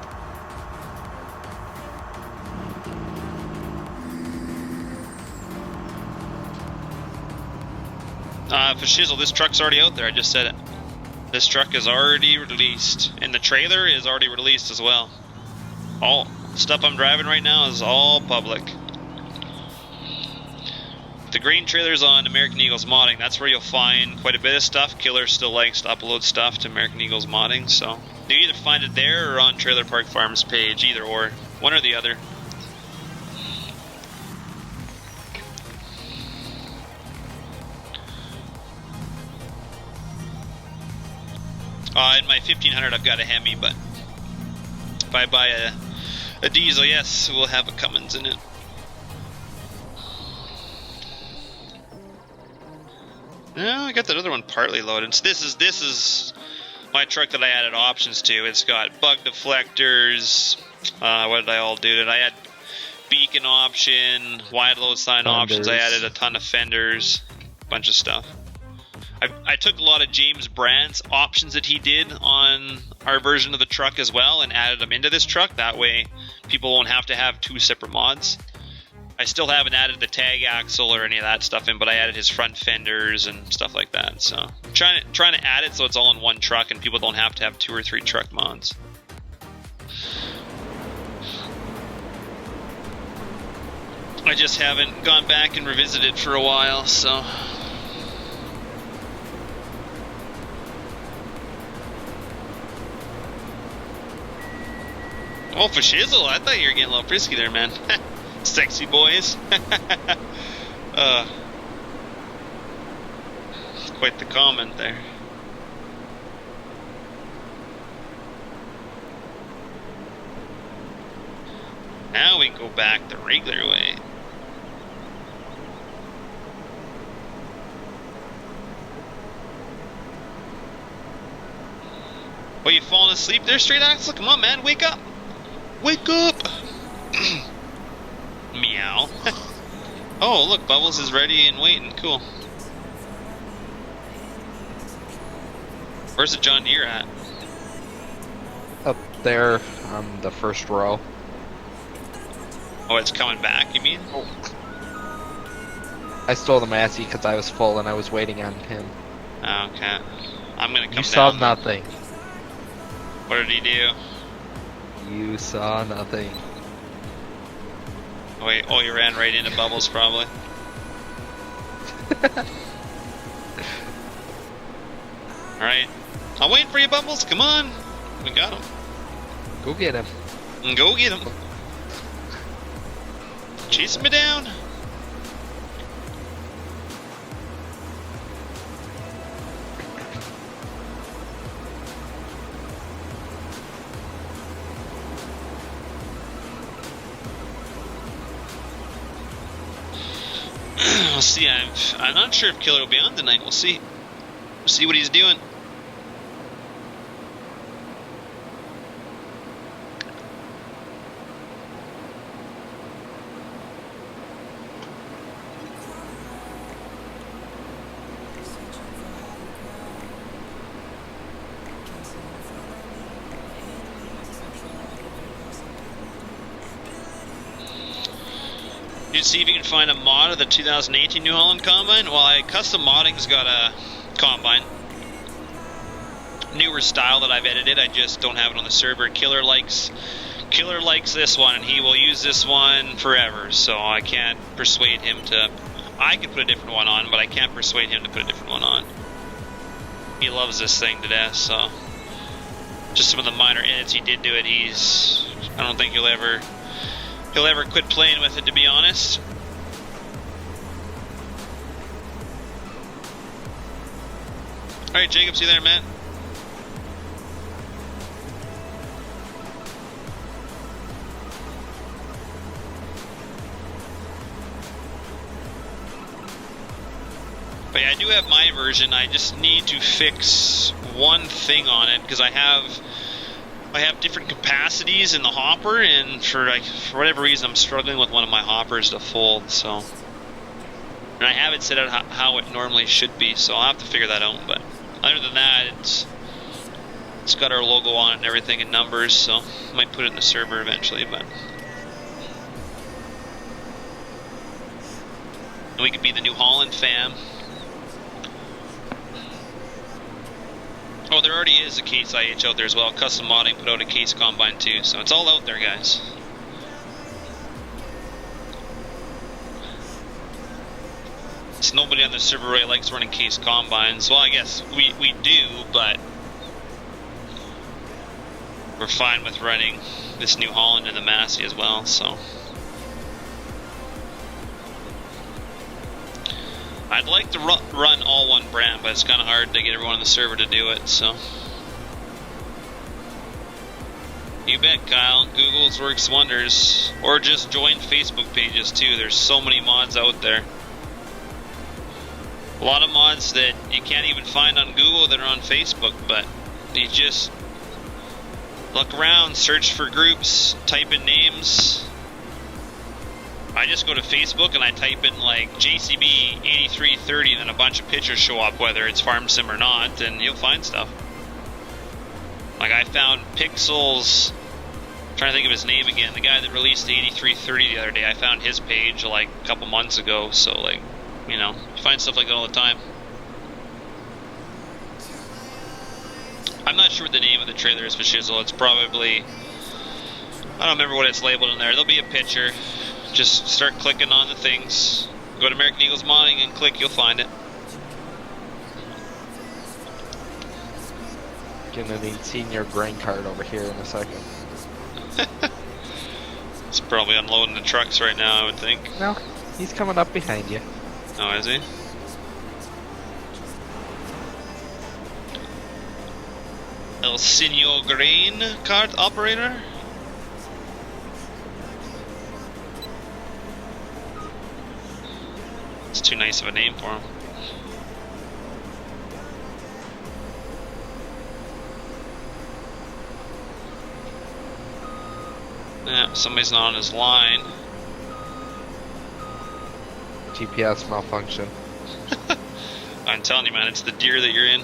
For shizzle, this truck's already out there, I just said it. This truck is already released, and the trailer is already released as well. All stuff I'm driving right now is all public. The green trailer's on American Eagles Modding. That's where you'll find quite a bit of stuff. Killer still likes to upload stuff to American Eagles Modding, so you either find it there or on Trailer Park Farms page, either or, one or the other. In my 1500 I've got a Hemi, but if I buy a diesel, yes, we'll have a Cummins in it. No, I got that other one partly loaded. So this is my truck that I added options to. It's got bug deflectors. What did I all do? I had beacon option, wide load sign options. I added a ton of fenders, bunch of stuff. I took a lot of James Brand's options that he did on our version of the truck as well and added them into this truck. That way people won't have to have two separate mods. I still haven't added the tag axle or any of that stuff in, but I added his front fenders and stuff like that. So I'm trying to add it so it's all in one truck and people don't have to have 2 or 3 truck mods. I just haven't gone back and revisited for a while, so... Oh, for shizzle, I thought you were getting a little frisky there, man. Sexy boys. Quite the comment there. Now we can go back the regular way. Oh, you falling asleep there, Straight Axle? Come on, man, wake up! Wake up! Meow. Oh, look, Bubbles is ready and waiting. Cool. Where's the John Deere at? Up there on the first row. Oh, it's coming back, you mean? Oh. I stole the Massey because I was full and I was waiting on him. Okay. I'm gonna come down. You saw nothing. What did he do? You saw nothing. Wait, oh, you ran right into Bubbles, probably. Alright. I'm waiting for you, Bubbles. Come on. We got him. Go get him. Go get him. Chasing me down. We'll see. I'm not sure if Killer will be on tonight. We'll see. We'll see what he's doing. You see if you can find a mod of the 2018 New Holland Combine. Well, Custom Modding's got a Combine. Newer style that I've edited. I just don't have it on the server. Killer likes this one, and he will use this one forever. So I can't persuade him to... I could put a different one on, but I can't persuade him to put a different one on. He loves this thing to death, so... Just some of the minor edits he did to it, I don't think he'll ever quit playing with it, to be honest. Alright, Jacob, see you there, man. But yeah, I do have my version. I just need to fix one thing on it, because I have I have different capacities in the hopper, and for whatever reason, I'm struggling with one of my hoppers to fold. So, and I have it set out how it normally should be. So I'll have to figure that out. But other than that, it's got our logo on it and everything and numbers. So I might put it in the server eventually. But and we could be the New Holland fam. Oh, there already is a case IH out there as well. Custom Modding put out a case combine too, so it's all out there, guys. It's nobody on the server really likes running case combines. Well, I guess we do, but we're fine with running this New Holland and the Massey as well, so. I'd like to run all one brand, but it's kind of hard to get everyone on the server to do it, so. You bet, Kyle. Google's works wonders. Or just join Facebook pages, too. There's so many mods out there. A lot of mods that you can't even find on Google that are on Facebook, but you just look around, search for groups, type in names. I just go to Facebook and I type in like JCB 8330 and then a bunch of pictures show up, whether it's farm sim or not, and you'll find stuff. Like I found Pixels, I'm trying to think of his name again, the guy that released the 8330 the other day. I found his page like a couple months ago, so like, you know, you find stuff like that all the time. I'm not sure what the name of the trailer is for Shizzle. It's probably, I don't remember what it's labeled in there. There'll be a picture. Just start clicking on the things. Go to American Eagles Modding and click, you'll find it. Gonna need senior grain card over here in a second. He's probably unloading the trucks right now, I would think. No, he's coming up behind you. Oh, is he? El Senor Grain Card Operator? It's too nice of a name for him. Yeah, somebody's not on his line. GPS malfunction. I'm telling you, man, it's the deer that you're in.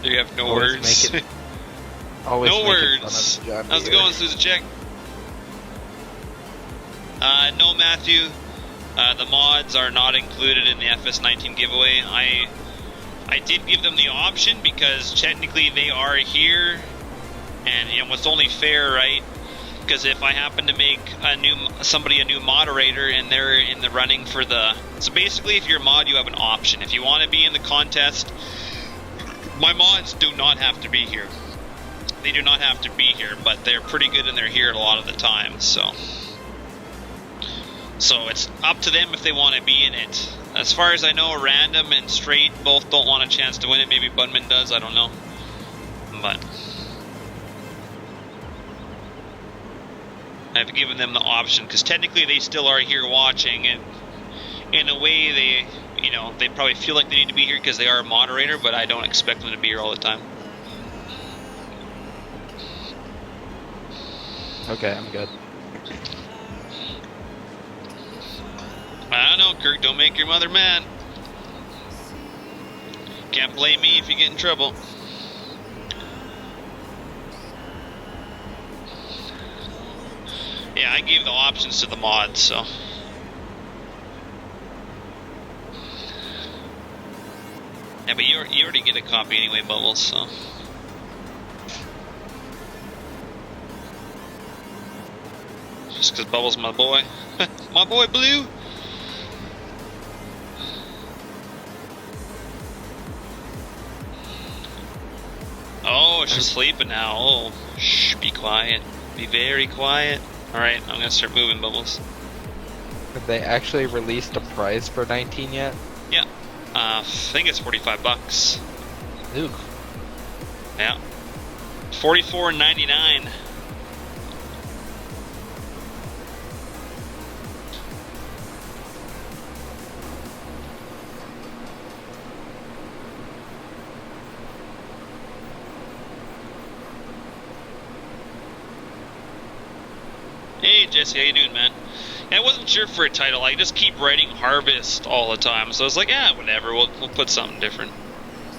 You have no words. Always no words. How's it going, Susan? Check. No, Matthew. The mods are not included in the FS19 giveaway. I did give them the option because technically they are here, and you know it's only fair, right? Because if I happen to make somebody a new moderator and they're in the running for the, so basically if you're a mod you have an option. If you want to be in the contest, my mods do not have to be here. They do not have to be here, but they're pretty good and they're here a lot of the time, so it's up to them if they want to be in it. As far as I know, Random and Straight both don't want a chance to win it. Maybe Budman does, I don't know. But I've given them the option because technically they still are here watching, and in a way they, you know, they probably feel like they need to be here because they are a moderator, but I don't expect them to be here all the time. Okay, I'm good. I don't know, Kirk, don't make your mother mad. Can't blame me if you get in trouble. Yeah, I gave the options to the mods, so. Yeah, but you already get a copy anyway, Bubbles, so. Just because Bubbles my boy. My boy Blue. Oh, she's sleeping now. Oh, shh, be quiet. Be very quiet. Alright, I'm gonna start moving, Bubbles. Have they actually released a price for 19 yet? Yeah. I think it's $45. Ooh. Yeah. $44.99. Jesse, how you doing, man? And I wasn't sure for a title. I just keep writing Harvest all the time, so I was like, yeah, whatever. We'll put something different.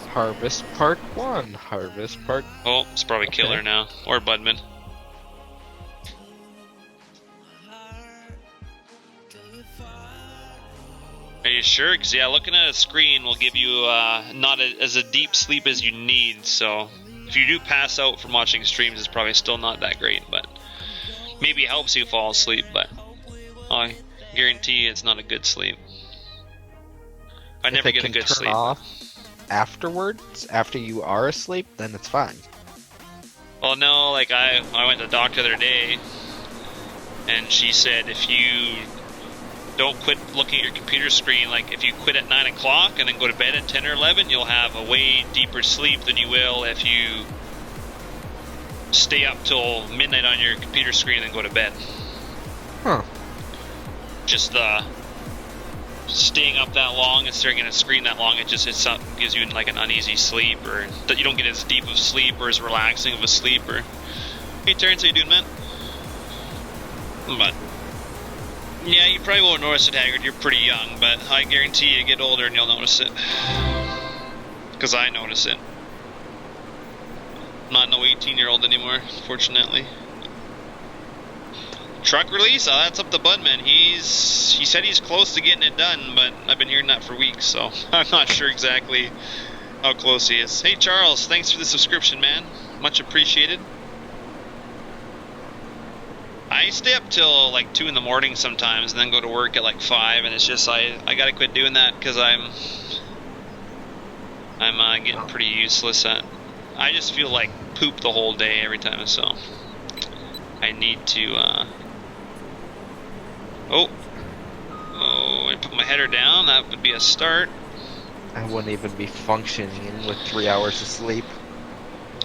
Harvest Part 1. Harvest Part... Oh, it's probably Okay. Killer now. Or Budman. Are you sure? Because, yeah, looking at a screen will give you not as a deep sleep as you need, so if you do pass out from watching streams, it's probably still not that great, but maybe it helps you fall asleep, but I guarantee it's not a good sleep. I never get a good sleep. If it can turn off afterwards, after you are asleep, then it's fine. Well, no, like I went to the doctor the other day, and she said if you don't quit looking at your computer screen, like if you quit at 9 o'clock and then go to bed at 10 or 11, you'll have a way deeper sleep than you will if you stay up till midnight on your computer screen and then go to bed. Huh. Just staying up that long and staring at a screen that long, it gives you like an uneasy sleep, or that you don't get as deep of sleep or as relaxing of a sleep. Or hey Terrence, how you doing, man? But yeah, you probably won't notice it, Haggard. You're pretty young, but I guarantee you get older and you'll notice it. Because I notice it. I'm not no 18-year-old anymore, fortunately. Truck release? Oh, that's up to Budman. He said he's close to getting it done, but I've been hearing that for weeks, so I'm not sure exactly how close he is. Hey Charles, thanks for the subscription, man. Much appreciated. I stay up till like 2 in the morning sometimes, and then go to work at like 5, and it's just I gotta quit doing that because I'm getting pretty useless at. I just feel like poop the whole day every time, so I need to. Oh, I put my header down. That would be a start. I wouldn't even be functioning with 3 hours of sleep.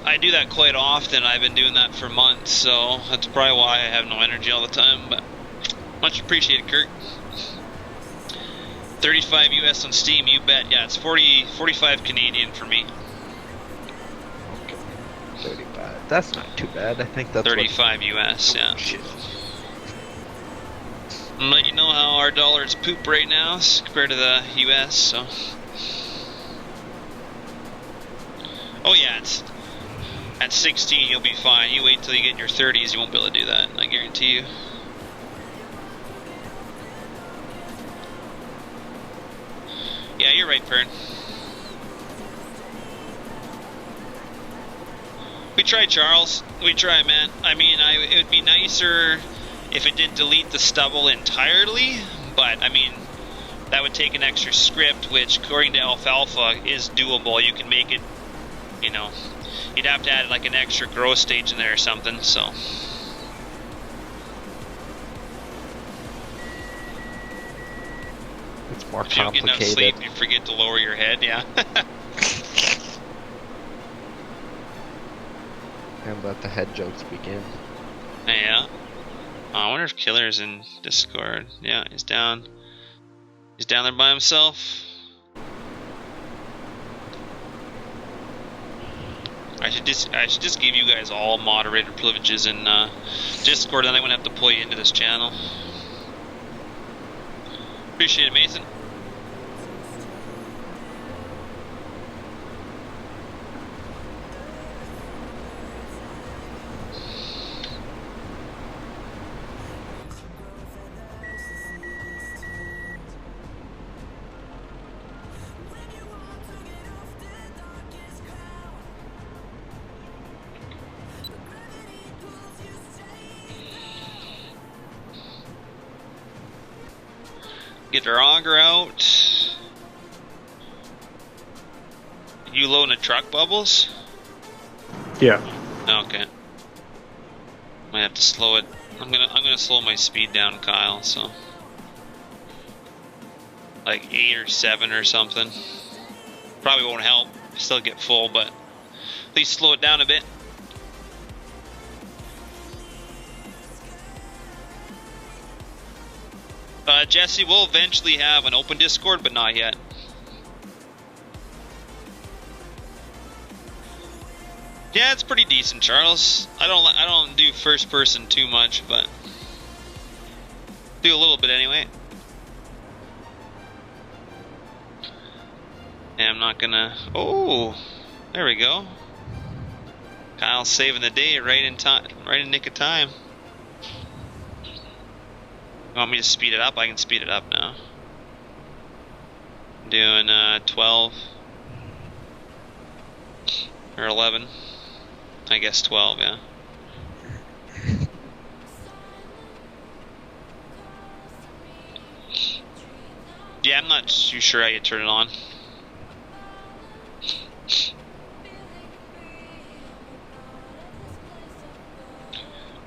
I do that quite often. I've been doing that for months, so that's probably why I have no energy all the time, but much appreciated, Kurt. 35 US on Steam, you bet. Yeah, it's 45 Canadian for me. Okay. 35. That's not too bad. I think that's 35 US, yeah. Shit. I'm letting you know how our dollar is poop right now compared to the US, so. Oh yeah, it's at 16 you'll be fine. You wait till you get in your 30s, you won't be able to do that, I guarantee you. Yeah, you're right, Fern. We try, Charles. We try, man. I mean, it would be nicer if it didn't delete the stubble entirely, but I mean, that would take an extra script, which according to Alfalfa is doable. You can make it, you know, you'd have to add like an extra growth stage in there or something, so. It's more if you don't get enough complicated. sleep, you forget to lower your head, yeah. And let the head jokes begin. Yeah. Oh, I wonder if Killer's in Discord. Yeah, he's down. He's down there by himself. I should just give you guys all moderator privileges in Discord, then I wouldn't have to pull you into this channel. Appreciate it, Mason. Get our auger out. You loading a truck, Bubbles? Yeah. Okay. Might have to slow it. I'm gonna slow my speed down, Kyle. So like 8 or 7 or something. Probably won't help. Still get full, but at least slow it down a bit. Jesse, we'll eventually have an open Discord, but not yet. Yeah, it's pretty decent, Charles. I don't do first person too much, but Do a little bit anyway. And I'm not gonna... Oh! There we go. Kyle's saving the day right in time, right in nick of time. You want me to speed it up? I can speed it up now. I'm doing 12 or 11. I guess 12, yeah. Yeah, I'm not too sure how you turn it on.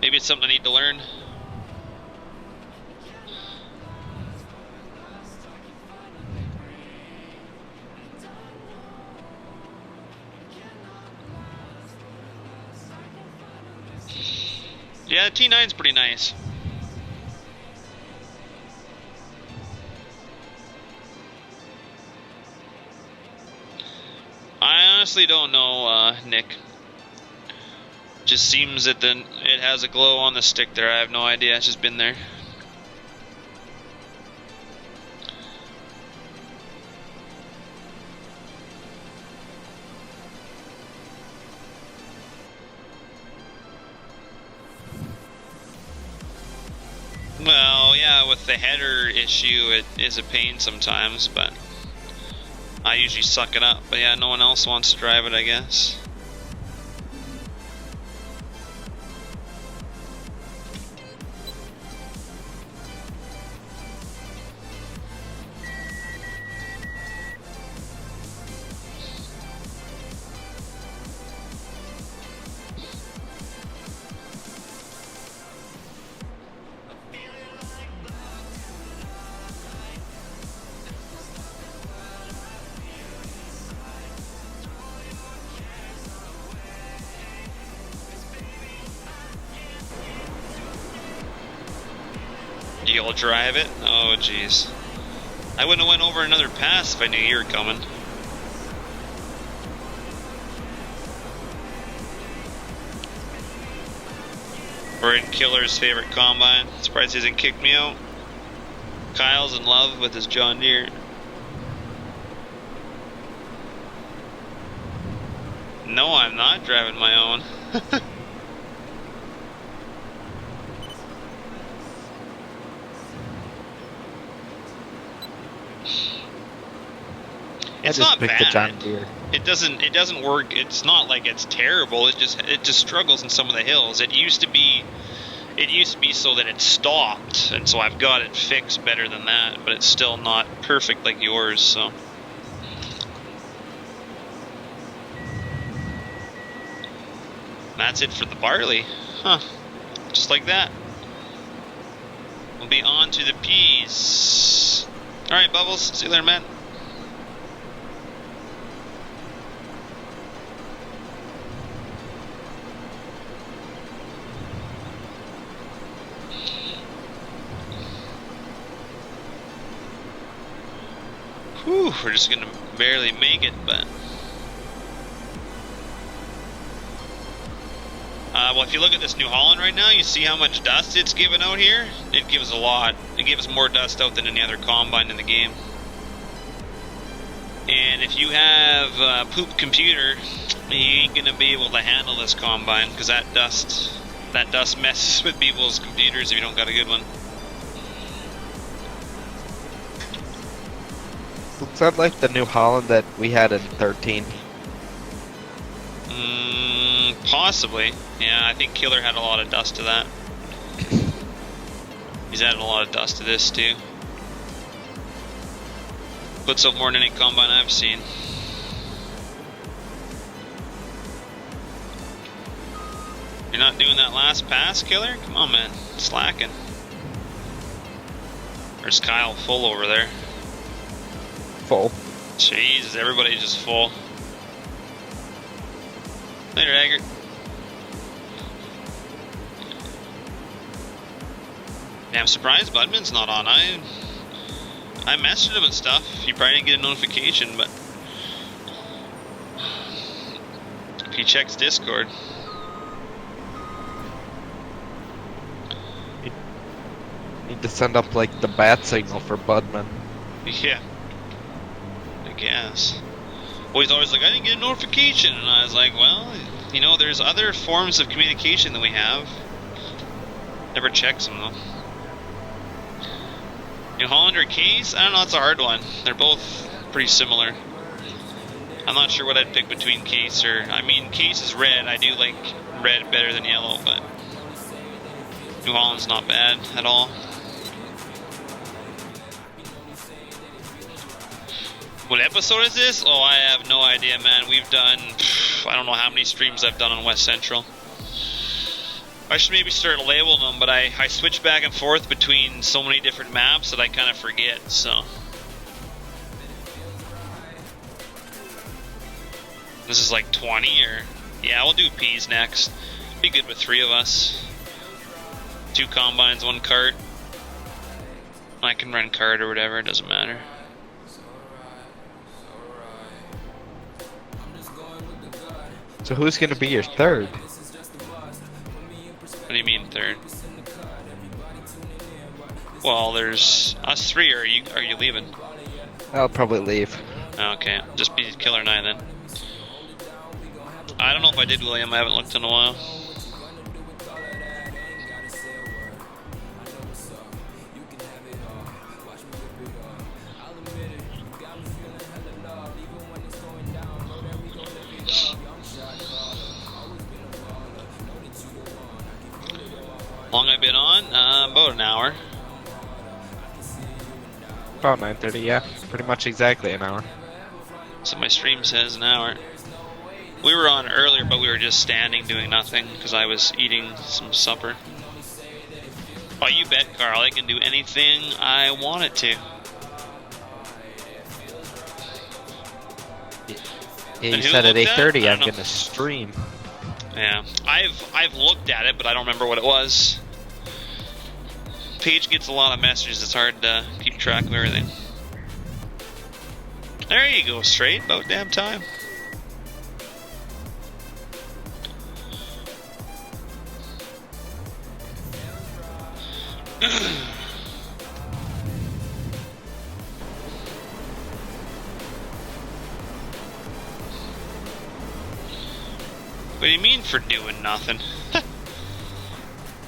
Maybe it's something I need to learn. Yeah, the T9's pretty nice. I honestly don't know, Nick. Just seems that it has a glow on the stick there. I have no idea. It's just been there. Well, yeah, with the header issue, it is a pain sometimes, but I usually suck it up. But yeah, no one else wants to drive it, I guess. You'll drive it? Oh, jeez. I wouldn't have went over another pass if I knew you were coming. We're in Killer's favorite combine. Surprised he hasn't kicked me out. Kyle's in love with his John Deere. No, I'm not driving my own. It's not bad. The John Deere. It doesn't work. It's not like it's terrible. It just struggles in some of the hills. It used to be so that it stopped, and so I've got it fixed better than that, but it's still not perfect like yours, so. That's it for the barley. Huh. Just like that. We'll be on to the peas. Alright, Bubbles. See you later, man. Whew, we're just gonna barely make it, but... well, if you look at this New Holland right now, you see how much dust it's giving out here? It gives a lot. It gives more dust out than any other combine in the game. And if you have a poop computer, you ain't gonna be able to handle this combine, because that dust messes with people's computers if you don't got a good one. Looks like the New Holland that we had in 13. Possibly. Yeah, I think Killer had a lot of dust to that. He's added a lot of dust to this too. Puts up more than any combine I've seen. You're not doing that last pass, Killer? Come on, man. Slacking. There's Kyle full over there. Full. Jesus, everybody's just full. Later, Eggert. Yeah, I'm surprised Budman's not on. I messaged him and stuff. He probably didn't get a notification, but if he checks Discord. He to send up like the bat signal for Budman. Yeah. I guess. Well, he's always like, I didn't get a notification. And I was like, well, you know, there's other forms of communication that we have. Never checks them, though. New Holland or Case? I don't know, it's a hard one. They're both pretty similar. I'm not sure what I'd pick between Case or... I mean, Case is red. I do like red better than yellow, but... New Holland's not bad at all. What episode is this? Oh, I have no idea, man. We've done... I don't know how many streams I've done on West Central. I should maybe start labeling them, but I switch back and forth between so many different maps that I kind of forget, so... This is like 20, or... Yeah, we'll do P's next. Be good with 3 of us. 2 combines, 1 cart. I can run cart or whatever, it doesn't matter. So who's gonna be your third? What do you mean third? Well, there's us 3. Are you leaving? I'll probably leave. Okay, just be Killer and I then. I don't know if I did, William. I haven't looked in a while. How long I've been on? About an hour. About 9:30, yeah. Pretty much exactly an hour. So my stream says an hour. We were on earlier, but we were just standing doing nothing because I was eating some supper. Oh, you bet, Carl. I can do anything I want it to. Yeah, you said at 8:30 I'm gonna stream. Yeah, I've looked at it, but I don't remember what it was. Page gets a lot of messages. It's hard to keep track of everything. There you go, straight. About damn time. What do you mean for doing nothing?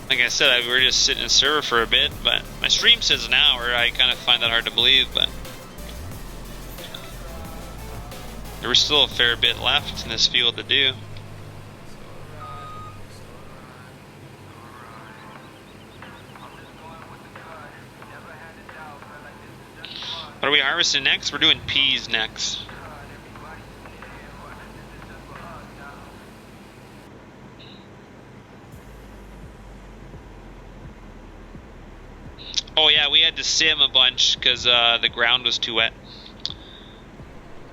Like I said, we were just sitting in server for a bit, but my stream says an hour. I kind of find that hard to believe, but there was still a fair bit left in this field to do. What are we harvesting next? We're doing peas next. Oh yeah, we had to sim a bunch because the ground was too wet.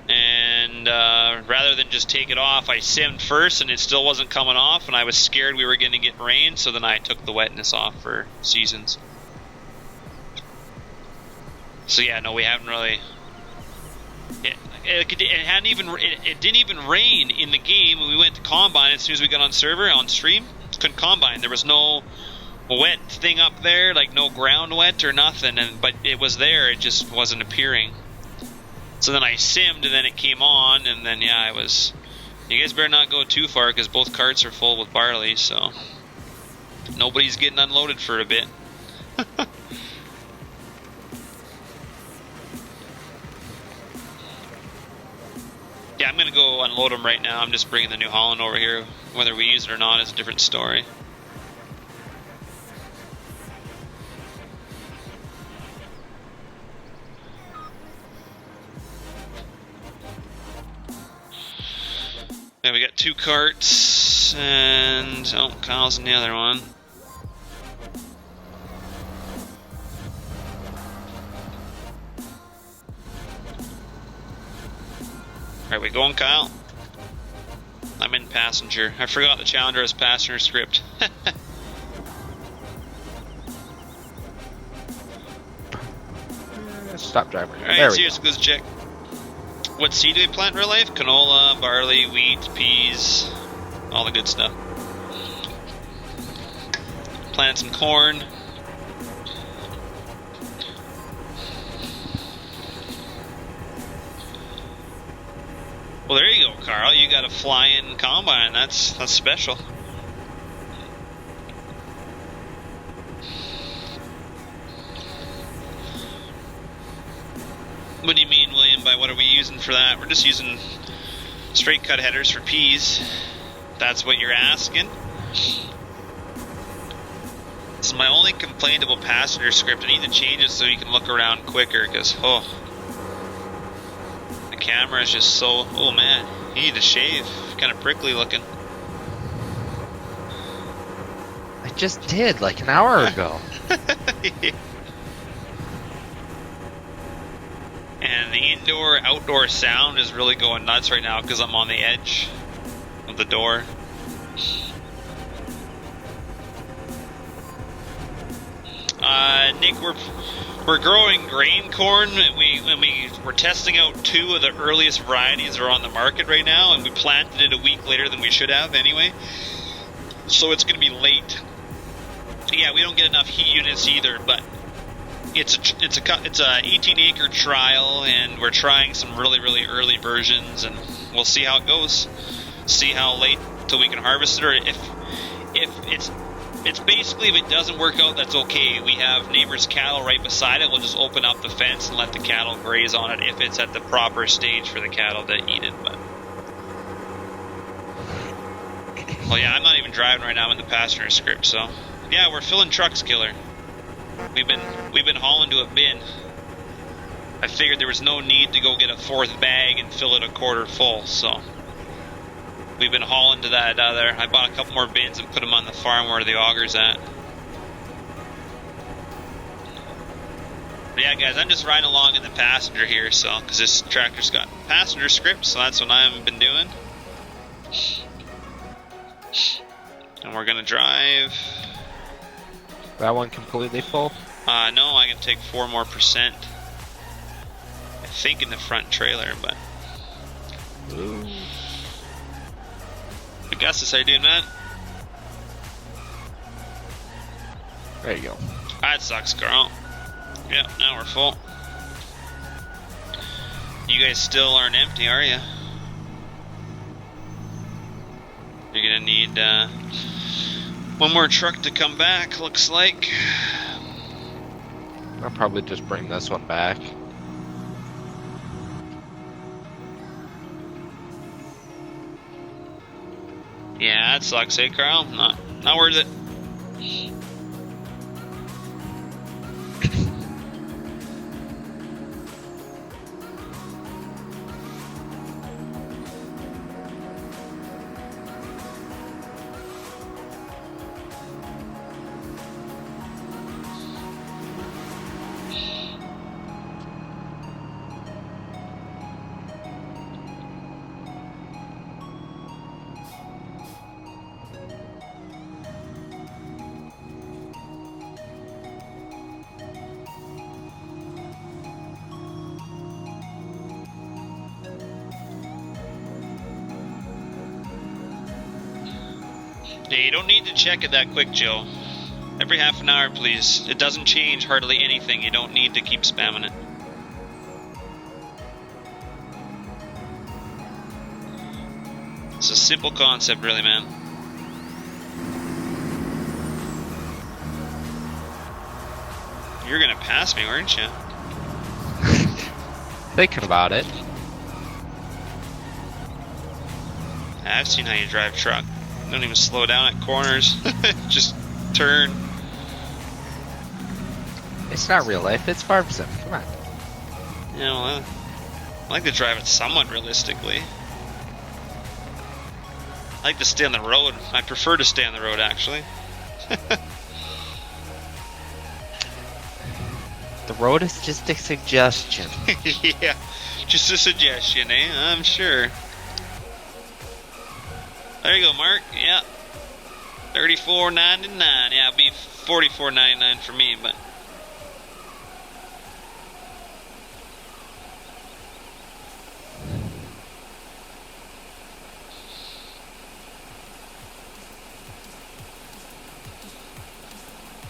And rather than just take it off, I simmed first and it still wasn't coming off, and I was scared we were going to get rain, so then I took the wetness off for seasons. So yeah, no, we haven't really... It didn't even rain in the game when we went to Combine. As soon as we got on server, on stream, couldn't Combine. There was no wet thing up there, like no ground wet or nothing, but it was there, it just wasn't appearing. So then I simmed and then it came on, and then yeah, it was... You guys better not go too far because both carts are full with barley, so nobody's getting unloaded for a bit. Yeah, I'm gonna go unload them right now. I'm just bringing the New Holland over here. Whether we use it or not is a different story. Yeah, we got 2 carts, and oh, Kyle's in the other one. Alright, we going, Kyle? I'm in passenger. I forgot the Challenger has passenger script. Stop driving. Alright, serious, let's check. What seed do we plant in real life? Canola, barley, wheat, peas, all the good stuff. Plant some corn. Well, there you go, Carl. You got a fly-in combine. That's special. What do you mean, William, by what are we using for that? We're just using straight cut headers for peas. That's what you're asking. This is my only complaint about passenger script. I need to change it so you can look around quicker, because, oh, the camera is just so, oh man, you need to shave. Kind of prickly looking. I just did, like an hour ago. And the indoor-outdoor sound is really going nuts right now because I'm on the edge of the door. Nick, we're growing grain corn. We're testing out 2 of the earliest varieties that are on the market right now, and we planted it a week later than we should have anyway. So it's going to be late. Yeah, we don't get enough heat units either, but it's a 18-acre trial, and we're trying some really early versions, and we'll see how it goes. See how late till we can harvest it, or if it's basically, if it doesn't work out, that's okay. We have neighbors' cattle right beside it. We'll just open up the fence and let the cattle graze on it if it's at the proper stage for the cattle to eat it. But well, yeah, I'm not even driving right now. I'm in the passenger script, so yeah, we're filling trucks, killer. We've been hauling to a bin. I figured there was no need to go get a 4th bag and fill it a quarter full, so we've been hauling to that other. I bought a couple more bins and put them on the farm where the auger's at. But yeah, guys, I'm just riding along in the passenger here, so because this tractor's got passenger script, so that's what I've been doing. And we're gonna drive. That one completely full? No, I can take 4% more. I think in the front trailer, but. Ooh. Augustus, how you doing, man? There you go. That sucks, Carl. Yep, now we're full. You guys still aren't empty, are you? You're gonna need one more truck to come back, looks like. I'll probably just bring this one back. Yeah, that sucks, hey Carl? Not worth it. Yeah, you don't need to check it that quick, Joe. Every half an hour, please. It doesn't change hardly anything. You don't need to keep spamming it. It's a simple concept, really, man. You're gonna pass me, weren't you? Thinking about it. I've seen how you drive truck. Don't even slow down at corners. Just turn. It's not real life, it's farm sim. Come on. Yeah, well, I like to drive it somewhat realistically. I like to stay on the road. I prefer to stay on the road, actually. The road is just a suggestion. Yeah, just a suggestion, eh? I'm sure. There you go, Mark. Yeah, $34.99. Yeah, it'll be $44.99 for me, but.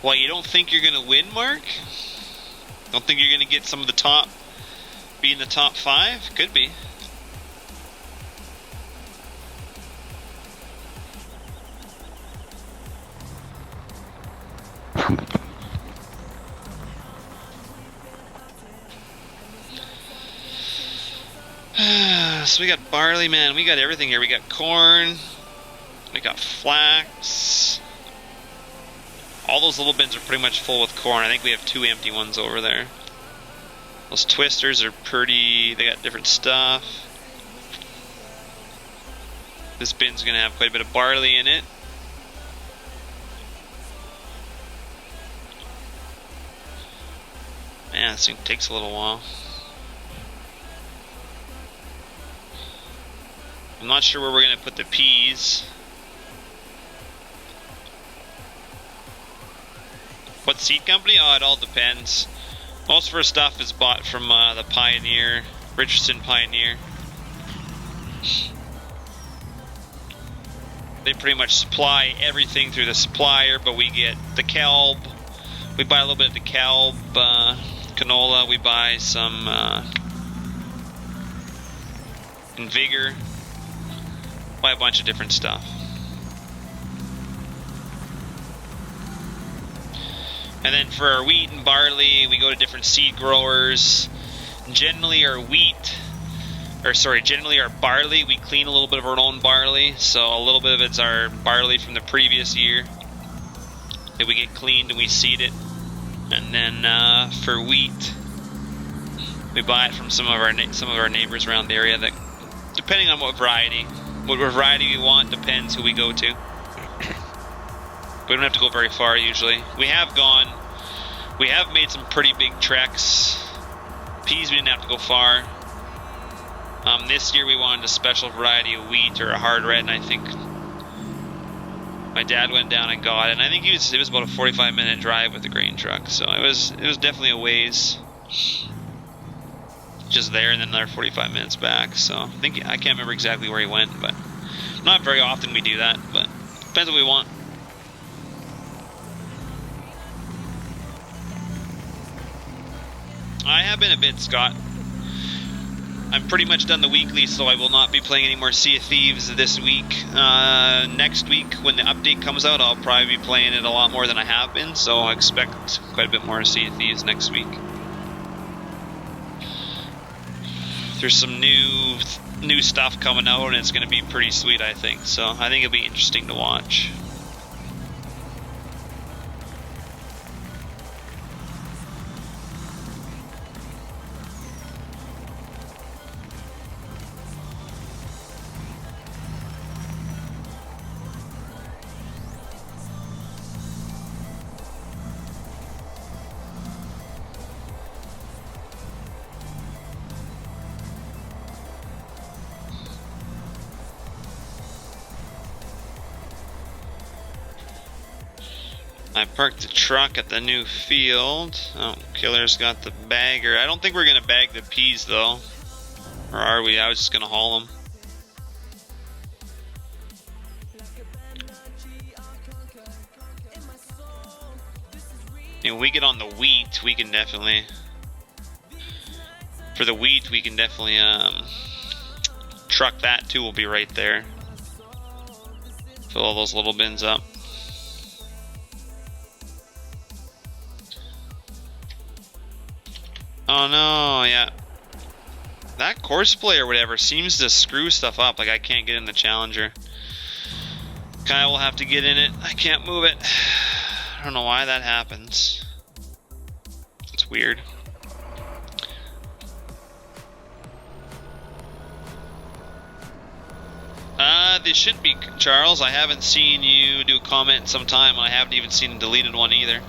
Well, you don't think you're gonna win, Mark? Don't think you're gonna get some of the top, be in the top 5? Could be. So we got barley, man. We got everything here. We got corn. We got flax. All those little bins are pretty much full with corn. I think we have 2 empty ones over there. Those twisters are pretty... They got different stuff. This bin's gonna have quite a bit of barley in it. Man, this thing takes a little while. I'm not sure where we're gonna put the peas. What seed company? Oh, it all depends. Most of our stuff is bought from the Pioneer, Richardson Pioneer. They pretty much supply everything through the supplier, but we get the kelb. We buy a little bit of the kelb, canola. We buy some Vigor. Buy a bunch of different stuff. And then for our wheat and barley, we go to different seed growers. Generally our barley, we clean a little bit of our own barley. So a little bit of it's our barley from the previous year that we get cleaned and we seed it. And then for wheat, we buy it from some of our neighbors around the area. That, depending on what variety we want, depends who we go to. We don't have to go very far usually. We have made some pretty big treks. Peas we didn't have to go far. This year we wanted a special variety of wheat or a hard red, and I think my dad went down and got it. And I think it was about a 45-minute drive with the grain truck, so it was definitely a ways. Just there and then another 45 minutes back. So I can't remember exactly where he went, but not very often we do that. But depends what we want. I have been a bit, Scott. I'm pretty much done the weekly, so I will not be playing any more Sea of Thieves this week. Next week, when the update comes out, I'll probably be playing it a lot more than I have been, so I expect quite a bit more Sea of Thieves next week. There's some new stuff coming out, and it's going to be pretty sweet, I think. So I think it'll be interesting to watch. I parked the truck at the new field. Oh, Killer's got the bagger. I don't think we're going to bag the peas, though. Or are we? I was just going to haul them. When we get on the wheat, we can definitely... For the wheat, we can definitely truck that, too. Will be right there. Fill all those little bins up. Oh no, yeah. That courseplay or whatever seems to screw stuff up. Like I can't get in the Challenger. Kyle will have to get in it. I can't move it. I don't know why that happens. It's weird. This shouldn't be, Charles. I haven't seen you do a comment in some time. I haven't even seen a deleted one either.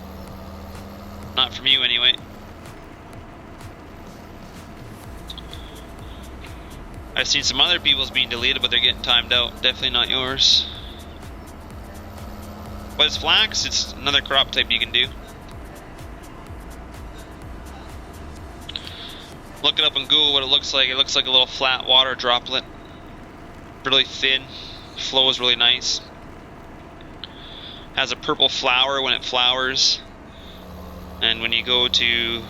Not from you anyway. I've seen some other people's being deleted, but they're getting timed out. Definitely not yours. But it's flax. It's another crop type you can do. Look it up on Google what it looks like. It looks like a little flat water droplet. Really thin. Flows really nice. Has a purple flower when it flowers. And when you go to...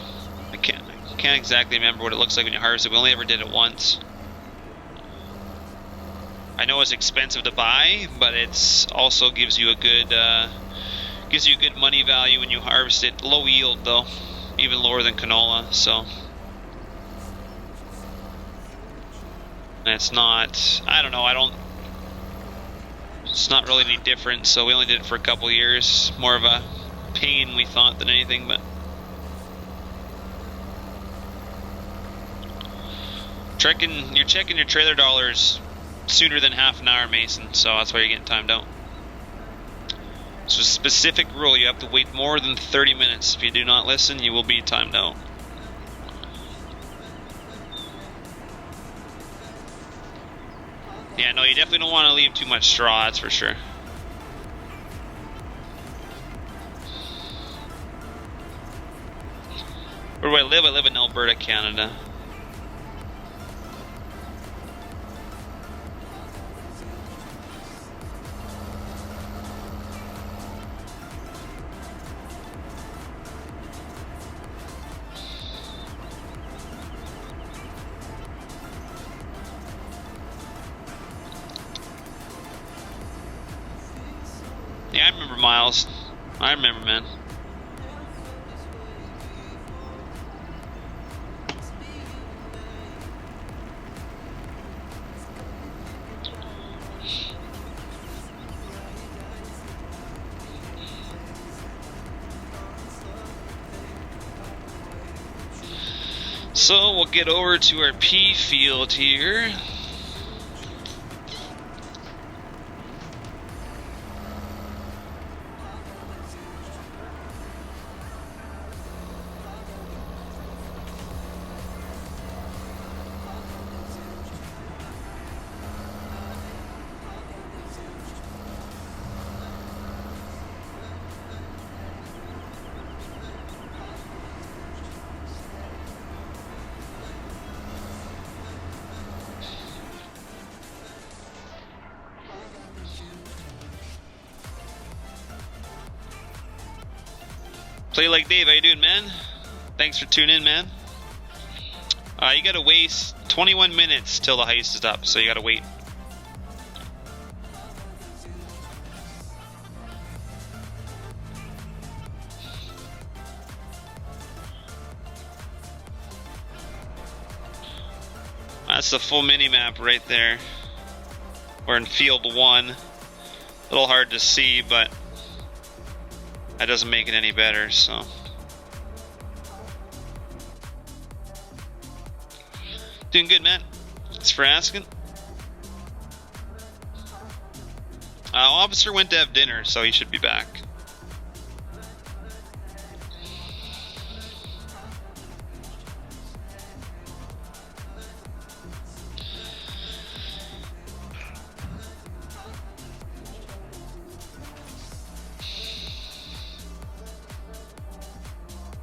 I can't exactly remember what it looks like when you harvest it. We only ever did it once. I know it's expensive to buy, but it's also gives you a good money value when you harvest it. Low yield though, even lower than canola. So And it's not, I don't know, it's not really any different, so we only did it for a couple years. More of a pain, we thought, than anything, but... You're checking your trailer dollars sooner than half an hour, Mason, so that's why you're getting timed out. It's a specific rule, you have to wait more than 30 minutes. If you do not listen, you will be timed out. Yeah, no, you definitely don't want to leave too much straw, that's for sure. Where do I live? I live in Alberta, Canada. Yeah, I remember Miles. I remember, man. So we'll get over to our P field here. Play like Dave, how you doing, man? Thanks for tuning in, man. You gotta waste 21 minutes till the heist is up, so you gotta wait. That's the full mini-map right there. We're in field 1. A little hard to see, but that doesn't make it any better, so. Doing good, man. Thanks for asking. Officer went to have dinner, so he should be back.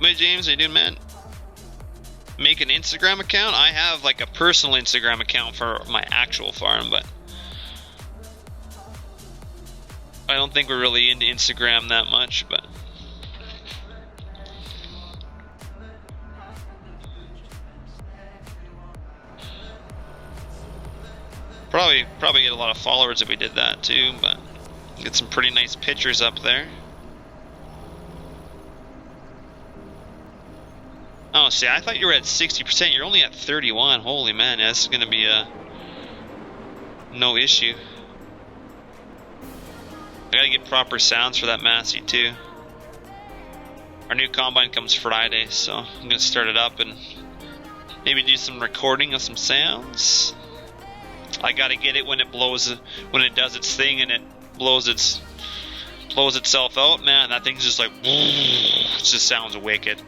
Hey James, how you doing, man? Make an Instagram account? I have like a personal Instagram account for my actual farm, but I don't think we're really into Instagram that much, but probably get a lot of followers if we did that too, but get some pretty nice pictures up there. Oh, see, I thought you were at 60%. You're only at 31. Holy man, this is gonna be no issue. I gotta get proper sounds for that Massey too. Our new combine comes Friday, so I'm gonna start it up and maybe do some recording of some sounds. I gotta get it when it blows, when it does its thing and it blows itself out. Man, that thing's just like, it just sounds wicked.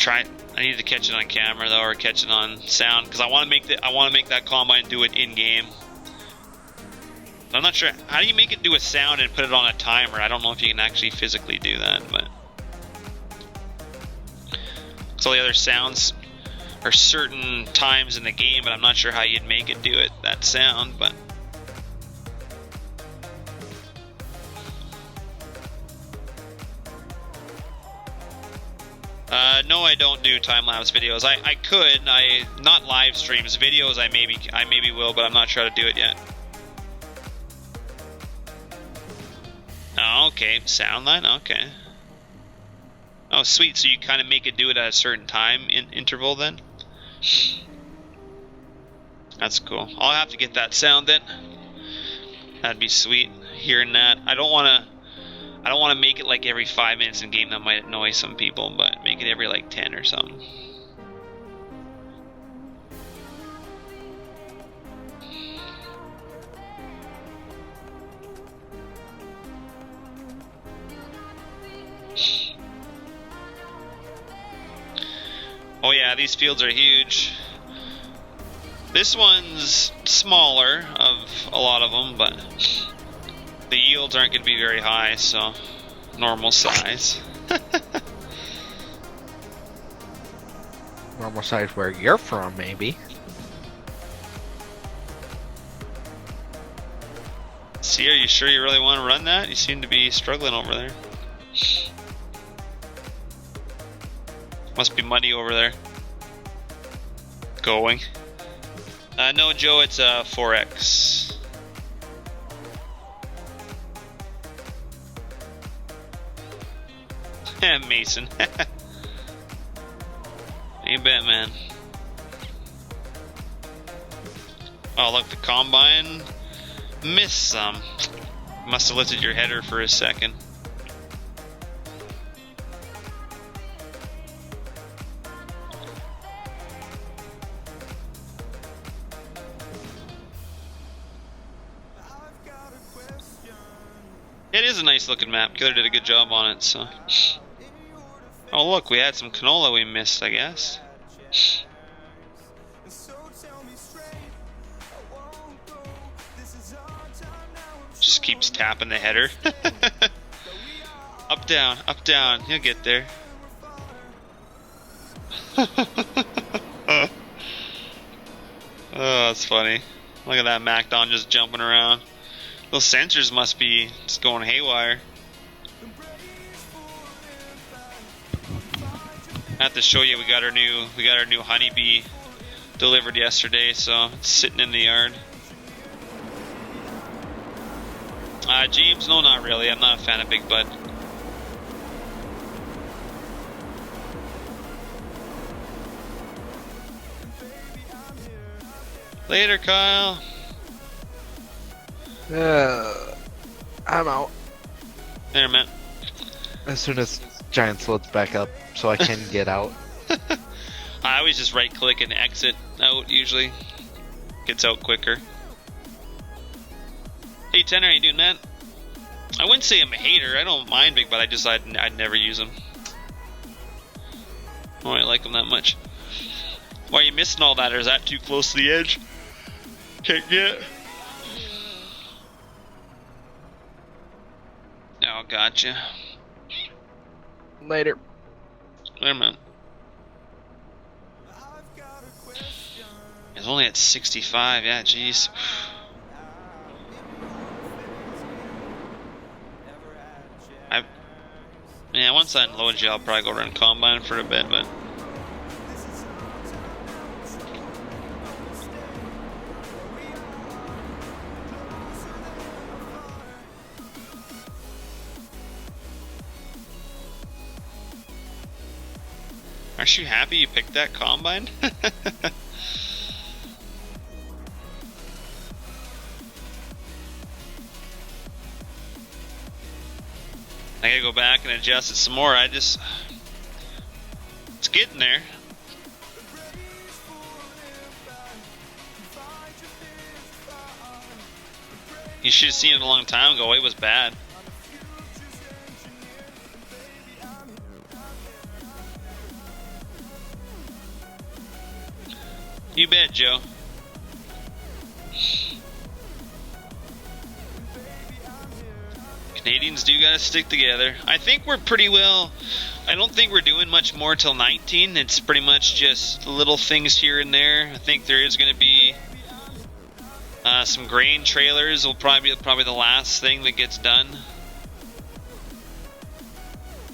I need to catch it on camera though, or catch it on sound, because I want to make that combine do it in game. I'm not sure how do you make it do a sound and put it on a timer. I don't know if you can actually physically do that, but so the other sounds are certain times in the game, but I'm not sure how you'd make it do it that sound, but. No, I don't do time-lapse videos. I could, not live streams. Videos I maybe will, but I'm not sure how to do it yet. Oh, okay, sound line, okay. Oh, sweet, so you kind of make it do it at a certain time interval then? That's cool. I'll have to get that sound then. That'd be sweet. Hearing that. I don't want to make it like every 5 minutes in game. That might annoy some people, but make it every like 10 or something. Oh yeah, these fields are huge. This one's smaller of a lot of them, but the yields aren't going to be very high, so normal size. Normal size where you're from, maybe. See, are you sure you really want to run that? You seem to be struggling over there. Must be muddy over there. Going. No, Joe, it's 4X. Mason. You bet, man. Oh, look, the combine missed some. Must have lifted your header for a second. It is a nice looking map. Killer did a good job on it, so. Oh look, we had some canola we missed, I guess. Just keeps tapping the header. Up, down, he'll get there. Oh, that's funny. Look at that MacDon just jumping around. Those sensors must be just going haywire. I have to show you, we got our new honeybee delivered yesterday, so it's sitting in the yard. James, no, not really. I'm not a fan of Big Bud. Later, Kyle. I'm out. There, man. As soon as Giants loads back up, so I can get out. I always just right click and exit out, usually. Gets out quicker. Hey, Tanner, how you doing, man? I wouldn't say I'm a hater. I don't mind Big, but I'd never use them. I don't really like them that much. Why are you missing all that, or is that too close to the edge? Can't get. Oh, gotcha. Later. Wait a minute. It's only at 65, yeah, jeez. Yeah, once I unload you, I'll probably go run combine for a bit, but. Aren't you happy you picked that combine? I gotta go back and adjust it some more. It's getting there. You should have seen it a long time ago. It was bad. You bet, Joe. Canadians do gotta stick together. I think we're pretty well. I don't think we're doing much more till 19. It's pretty much just little things here and there. I think there is gonna be some grain trailers. Will probably the last thing that gets done.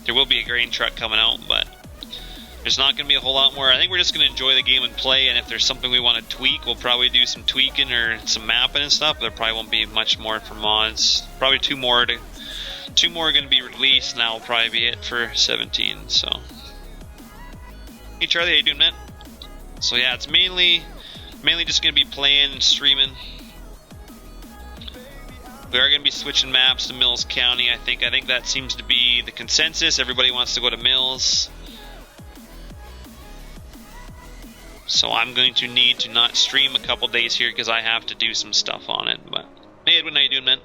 There will be a grain truck coming out, but there's not going to be a whole lot more. I think we're just going to enjoy the game and play, and if there's something we want to tweak, we'll probably do some tweaking or some mapping and stuff, but there probably won't be much more for mods. Probably two more are going to be released, and that will probably be it for 17, so. Hey Charlie, how you doing, man? So yeah, it's mainly Mainly just going to be playing and streaming. We are going to be switching maps to Mills County, I think. I think that seems to be the consensus. Everybody wants to go to Mills. So I'm going to need to not stream a couple days here because I have to do some stuff on it. But hey Edwin, how you doing, man?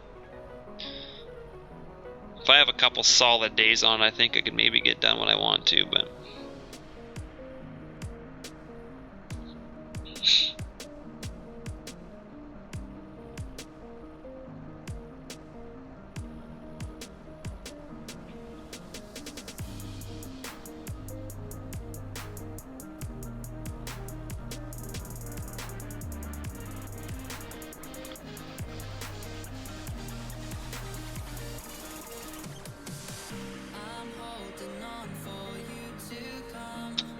If I have a couple solid days on, I think I could maybe get done what I want to, but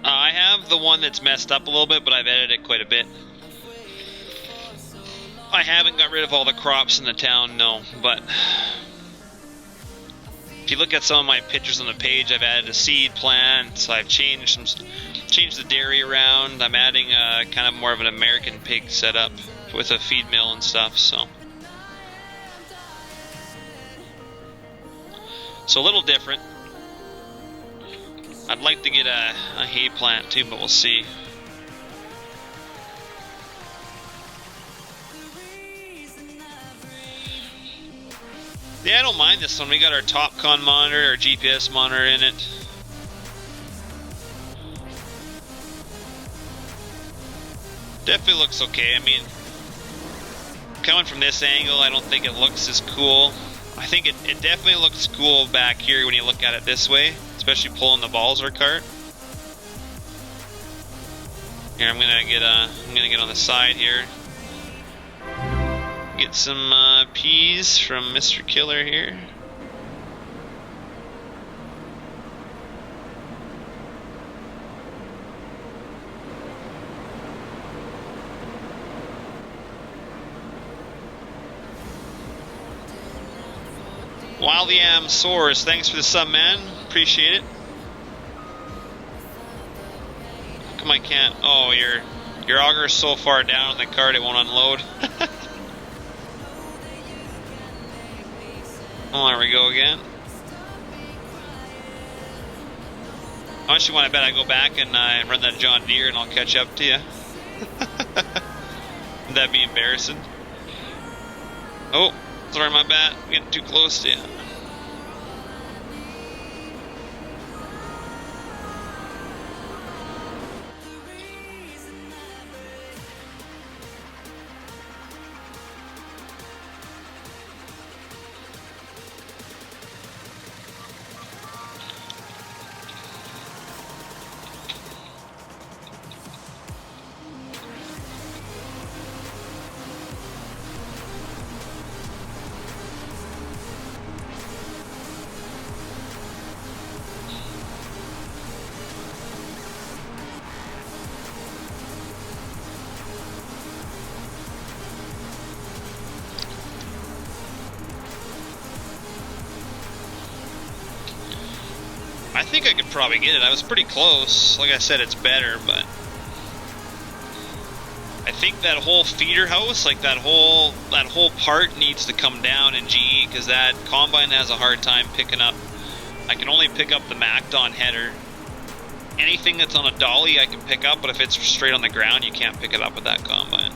I have the one that's messed up a little bit, but I've edited it quite a bit. I haven't got rid of all the crops in the town, no, but if you look at some of my pictures on the page, I've added a seed plant, I've changed the dairy around, I'm adding kind of more of an American pig setup with a feed mill and stuff, so a little different. I'd like to get a hay plant too, but we'll see. Yeah, I don't mind this one. We got our TopCon monitor, our GPS monitor in it. Definitely looks okay. I mean, coming from this angle, I don't think it looks as cool. I think it definitely looks cool back here when you look at it this way, especially pulling the Balzer cart. Here, I'm gonna get on the side here. Get some peas from Mr. Killer here. While the Am soars, thanks for the sub, man. Appreciate it. How come I can't? Oh, your auger is so far down on the cart it won't unload. Oh, there we go again. How much you want to bet I go back and run that John Deere and I'll catch up to you? Would that be embarrassing? Oh, sorry, my bad. I'm getting too close to you. I think I could probably get it. I was pretty close. Like I said, it's better, but I think that whole feeder house, like that whole part needs to come down in GE because that combine has a hard time picking up. I can only pick up the MacDon header. Anything that's on a dolly I can pick up, but if it's straight on the ground, you can't pick it up with that combine.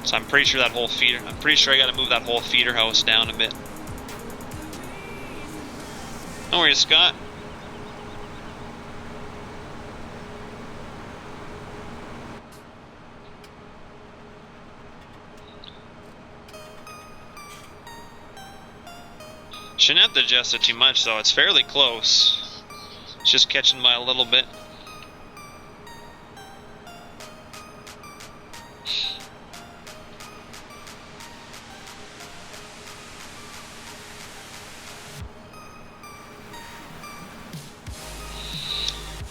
So I'm pretty sure that whole feeder, I'm pretty sure I got to move that whole feeder house down a bit. No worries, Scott. Shouldn't have to adjust it too much though, it's fairly close. It's just catching by a little bit.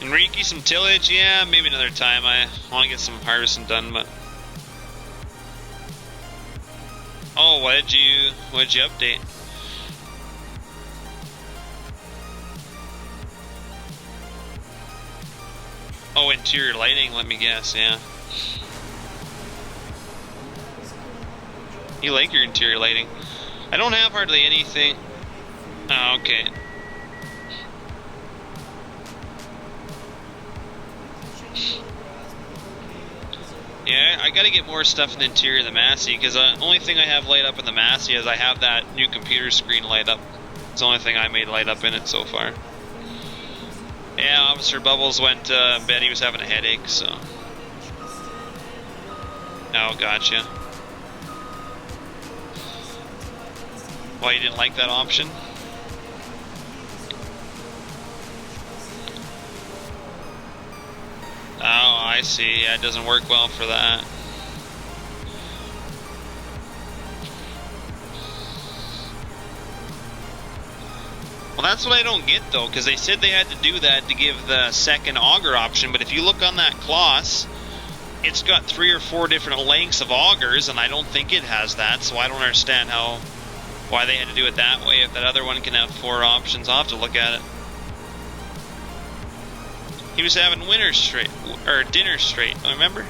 Enrique, some tillage, yeah, maybe another time. I want to get some harvesting done, but oh, what did you update? Oh, interior lighting, let me guess, yeah. You like your interior lighting. I don't have hardly anything. Oh, okay. Yeah, I gotta get more stuff in the interior of the Massey, because the only thing I have light up in the Massey is I have that new computer screen light up. It's the only thing I made light up in it so far. Yeah, Officer Bubbles went to bed, he was having a headache, so... Oh, gotcha. Why, you didn't like that option? Oh, I see. Yeah, it doesn't work well for that. Well, that's what I don't get, though, because they said they had to do that to give the second auger option, but if you look on that Kloss, it's got 3 or 4 different lengths of augers, and I don't think it has that, so I don't understand why they had to do it that way if that other one can have 4 options. I'll have to look at it. He was having dinner straight, remember?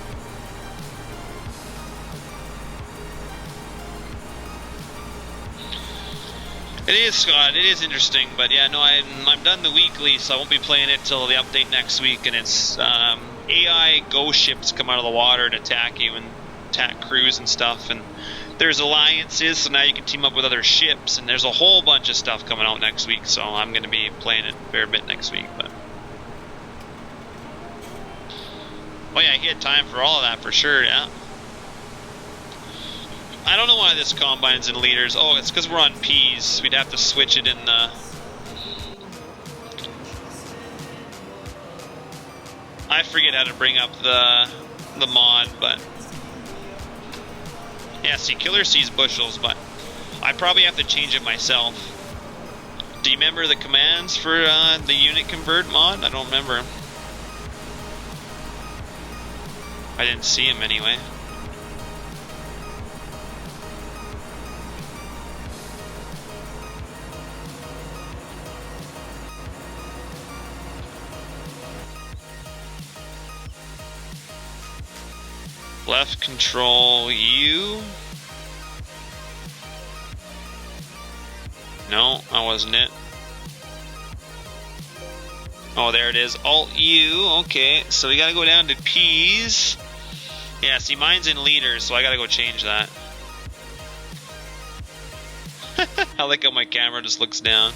It is, Scott, it is interesting, but yeah, no, I'm done the weekly, so I won't be playing it till the update next week, and it's AI ghost ships come out of the water and attack you and attack crews and stuff, and there's alliances, so now you can team up with other ships, and there's a whole bunch of stuff coming out next week, so I'm going to be playing it a fair bit next week, but... Oh yeah, he had time for all of that for sure, yeah. I don't know why this combine's in liters. Oh, it's because we're on P's. We'd have to switch it in the... I forget how to bring up the mod, but... Yeah, see, Killer sees bushels, but I probably have to change it myself. Do you remember the commands for the unit convert mod? I don't remember. I didn't see him anyway. Left control U. No, that wasn't it. Oh, there it is. Alt U. Okay, so we gotta go down to P's. Yeah, see, mine's in liters, so I gotta go change that. I like how my camera just looks down.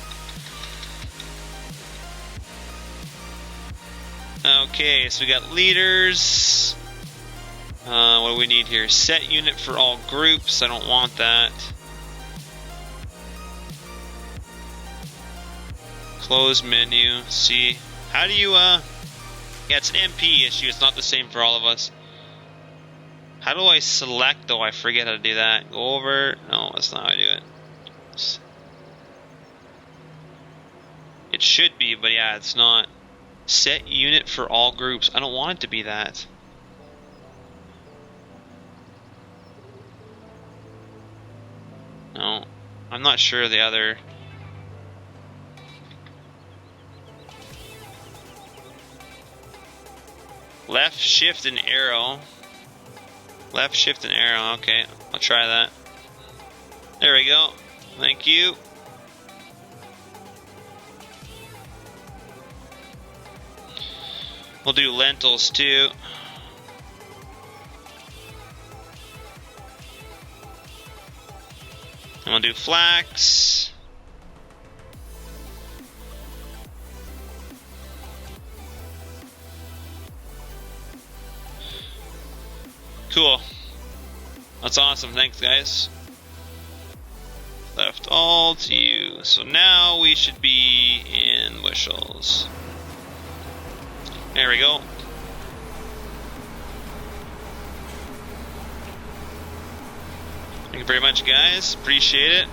Okay, so we got liters. What do we need here? Set unit for all groups. I don't want that. Close menu. See, how do you, yeah, it's an MP issue. It's not the same for all of us. How do I select, though? I forget how to do that. Go over. No, that's not how I do it. It should be, but yeah, it's not. Set unit for all groups. I don't want it to be that. No, I'm not sure the other. Left shift and arrow. Left shift and arrow. Okay, I'll try that. There we go. Thank you. We'll do lentils too. And we'll do flax. Cool. That's awesome. Thanks, guys. Left alt U. So now we should be in bushels. There we go. Thank you very much, guys. Appreciate it.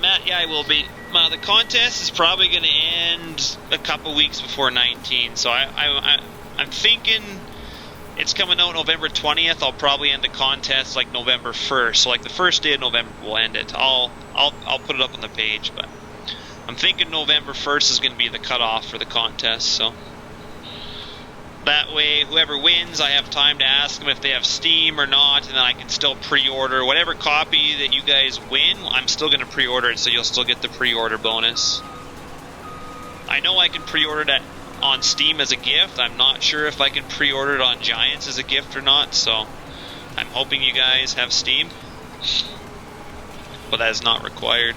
Matt, yeah, I will be. The contest is probably going to end a couple weeks before 19, so I'm thinking It's coming out November 20th. I'll probably end the contest like November 1st. So like the first day of November we'll end it. I'll put it up on the page, but I'm thinking November 1st is going to be the cutoff for the contest. So that way, whoever wins, I have time to ask them if they have Steam or not, and then I can still pre-order whatever copy that you guys win. I'm still going to pre-order it, so you'll still get the pre-order bonus. I know I can pre-order that on Steam as a gift. I'm not sure if I can pre-order it on Giants as a gift or not, so I'm hoping you guys have Steam, but that is not required.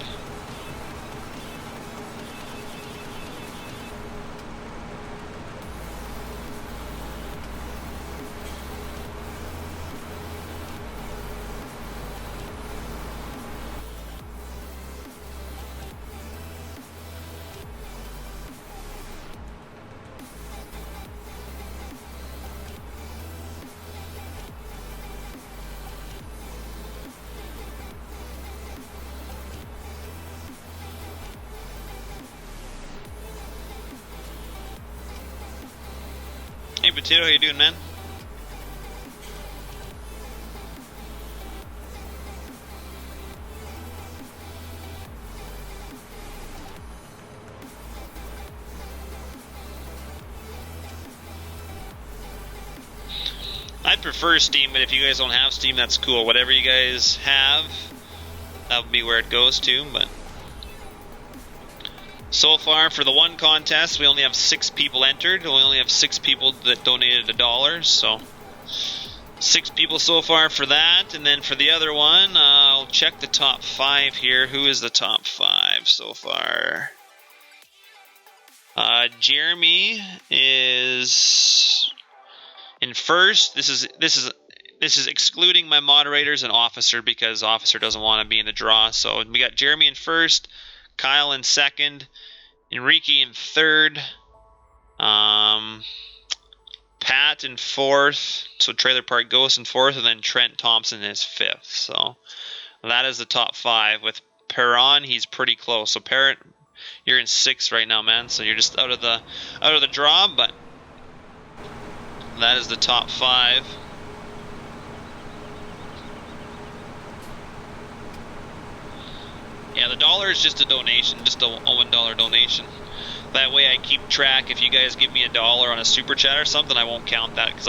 Hey Potato, how you doing, man? I'd prefer Steam, but if you guys don't have Steam, that's cool. Whatever you guys have, that'll be where it goes to, but so far, for the one contest, we only have 6 people entered. We only have 6 people that donated $1, so 6 people so far for that. And then for the other one, I'll check the top 5 here. Who is the top 5 so far? Jeremy is in first. This is excluding my moderators and Officer, because Officer doesn't want to be in the draw. So we got Jeremy in first, Kyle in second, Enrique in third, Pat in fourth, so Trailer Park Ghost in fourth, and then Trent Thompson is fifth. So that is the top 5. With Perron, he's pretty close. So Parrot, you're in sixth right now, man. So you're just out of the draw, but that is the top 5. Yeah, the $1 is just a donation, just a $1 donation. That way I keep track. If you guys give me $1 on a super chat or something, I won't count that, because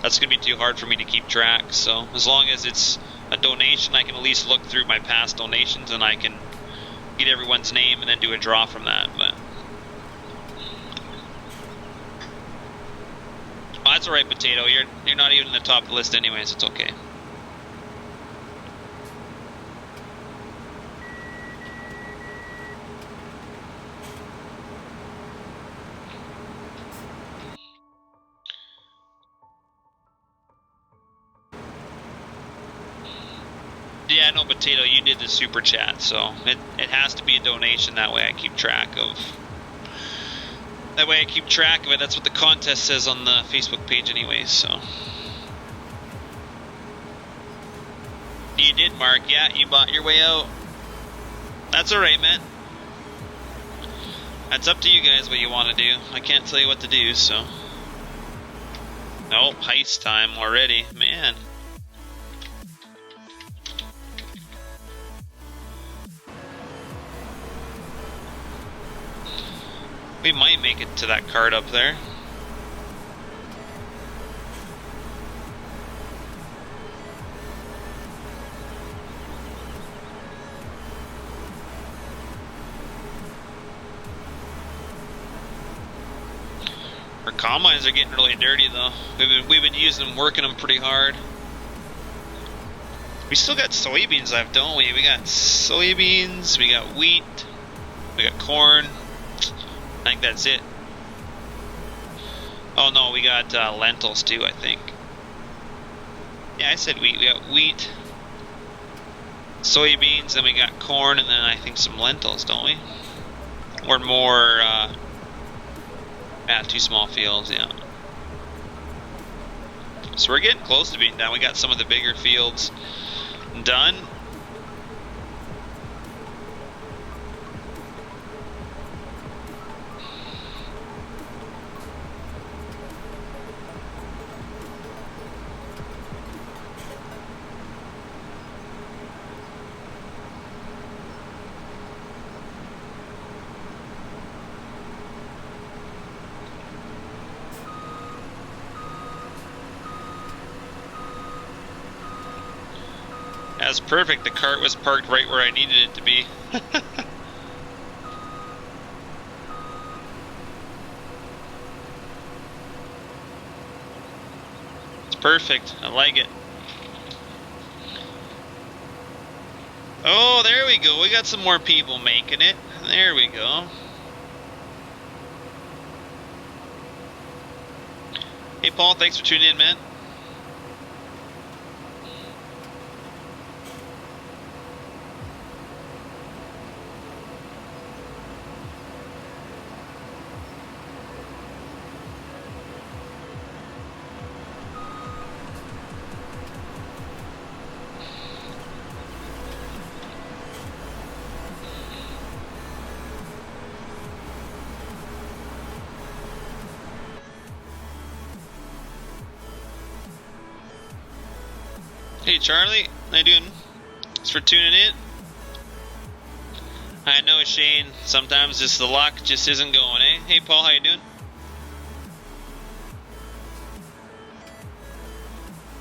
that's going to be too hard for me to keep track. So as long as it's a donation, I can at least look through my past donations and I can get everyone's name and then do a draw from that. But oh, that's alright, Potato. You're not even in the top of the list anyways. It's okay. Yeah, no, Potato, you did the super chat, so it has to be a donation. That way I keep track of. That way I keep track of it. That's what the contest says on the Facebook page, anyways. So you did, Mark. Yeah, you bought your way out. That's all right, man. That's up to you guys what you want to do. I can't tell you what to do. So nope, heist time already, man. We might make it to that card up there. Our combines are getting really dirty though. We've been using them, working them pretty hard. We still got soybeans left, don't we? We got soybeans, we got wheat, we got corn. I think that's it. Oh no, we got lentils too, I think. Yeah, I said wheat. We got wheat, soybeans, then we got corn, and then I think some lentils, don't we? Or more, two small fields, yeah. So we're getting close to being done. We got some of the bigger fields done. That's perfect. The cart was parked right where I needed it to be. It's perfect. I like it. Oh, there we go. We got some more people making it. There we go. Hey, Paul. Thanks for tuning in, man. Hey Charlie, how you doing? Thanks for tuning in. I know Shane, sometimes just the luck just isn't going, eh? Hey Paul, how you doing?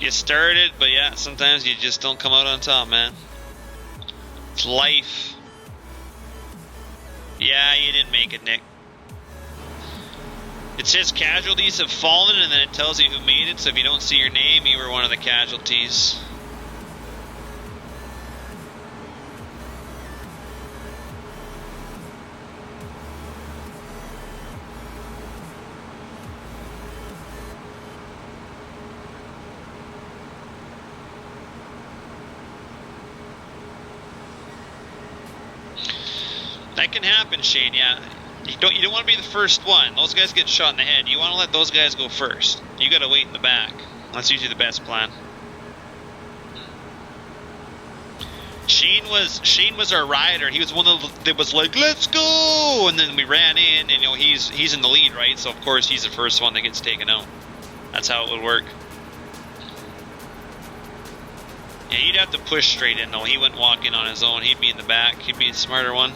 You started, but yeah, sometimes you just don't come out on top, man. It's life. Yeah, you didn't make it, Nick. It says casualties have fallen, and then it tells you who made it, so if you don't see your name, you were one of the casualties. That can happen, Shane, yeah. You don't want to be the first one. Those guys get shot in the head. You want to let those guys go first. You got to wait in the back. That's usually the best plan. Shane was our rider. He was one that was like, "Let's go!" And then we ran in, and he's in the lead, right? So of course he's the first one that gets taken out. That's how it would work. Yeah, you'd have to push straight in though. He wouldn't walk in on his own. He'd be in the back. He'd be the smarter one.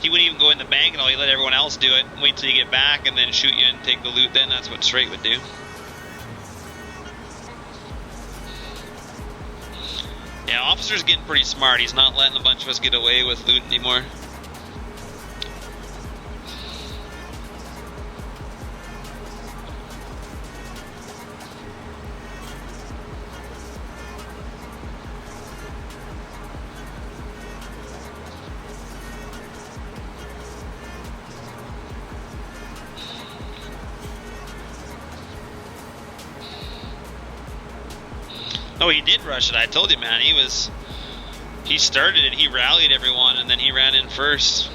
He wouldn't even go in the bank and all. He'd let everyone else do it. Wait till you get back and then shoot you and take the loot. Then that's what Straight would do. Yeah, officer's getting pretty smart. He's not letting a bunch of us get away with loot anymore. Oh, he did rush it. I told you, man. He started it. He rallied everyone, and then he ran in first.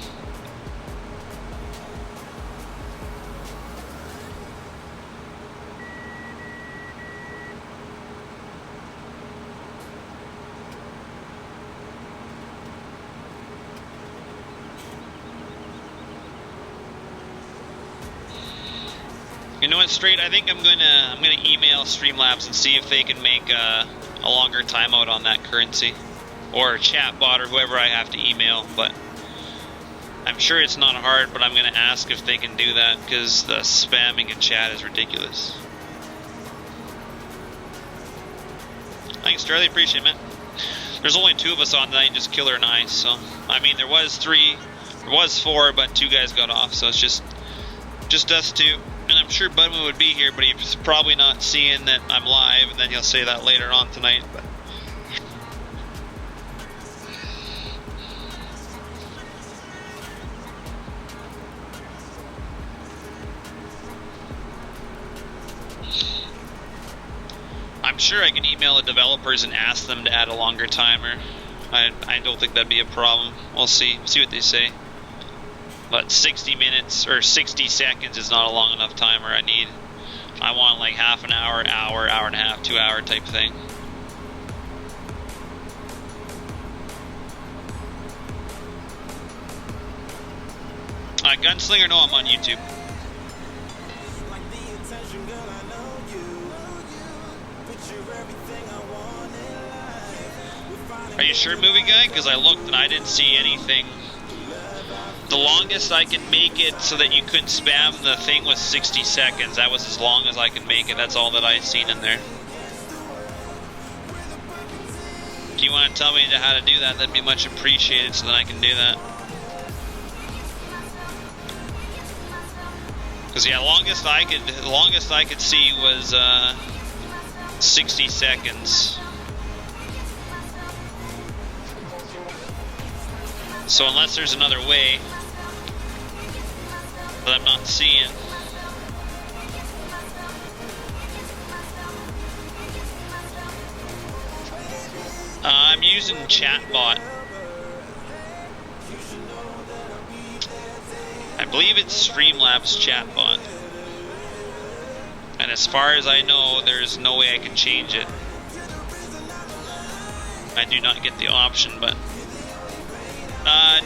You know what, Straight? I think I'm gonna email Streamlabs and see if they can make a longer timeout on that currency, or chatbot, or whoever I have to email. But I'm sure it's not hard. But I'm gonna ask if they can do that because the spamming in chat is ridiculous. Thanks, Charlie. Appreciate it, man. There's only 2 of us on tonight, just Killer and I. So I mean, there was 4, but 2 guys got off. So it's just us 2. And I'm sure Budman would be here, but he's probably not seeing that I'm live, and then he'll say that later on tonight. But I'm sure I can email the developers and ask them to add a longer timer. I don't think that'd be a problem. We'll see what they say. But 60 minutes or 60 seconds is not a long enough timer. I want like half an hour, hour and a half, 2 hour type thing. Gunslinger, no, I'm on YouTube. Are you sure, movie guy? Because I looked and I didn't see anything. The longest I can make it so that you couldn't spam the thing was 60 seconds. That was as long as I could make it. That's all that I've seen in there. you want to tell me how to do that, that'd be much appreciated so that I can do that. Because yeah, the longest I could see was 60 seconds. So unless there's another way that I'm not seeing. I'm using chatbot. I believe it's Streamlabs chatbot. And as far as I know, there's no way I can change it. I do not get the option, but...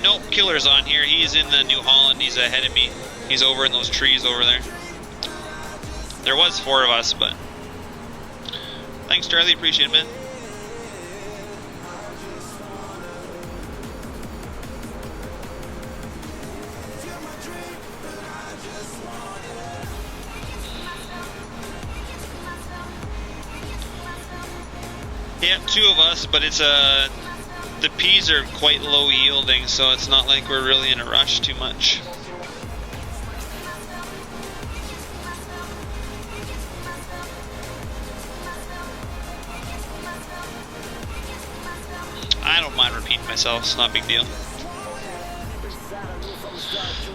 nope, Killer's on here. He's in the New Holland. He's ahead of me. He's over in those trees over there. There was 4 of us, but... Thanks, Charlie. Appreciate it, man. Yeah, 2 of us, but it's the peas are quite low yielding, so it's not like we're really in a rush too much. I don't mind repeating myself, it's not a big deal.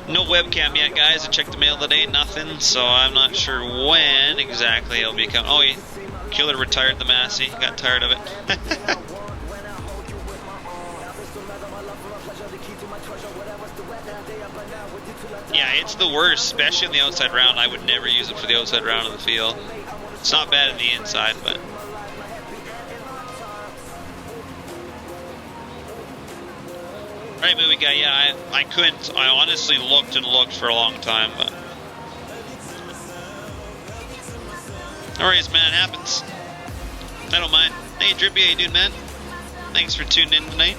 No webcam yet, guys. I checked the mail today, nothing, so I'm not sure when exactly it'll be coming. Oh, yeah. Killer retired the Massey, got tired of it. Yeah, it's the worst, especially in the outside round. I would never use it for the outside round of the field. It's not bad in the inside, but... Alright, movie guy, yeah, I couldn't, I honestly looked and looked for a long time, but... No worries, man, it happens. I don't mind. Hey, Drippy, how you doing, man? Thanks for tuning in tonight.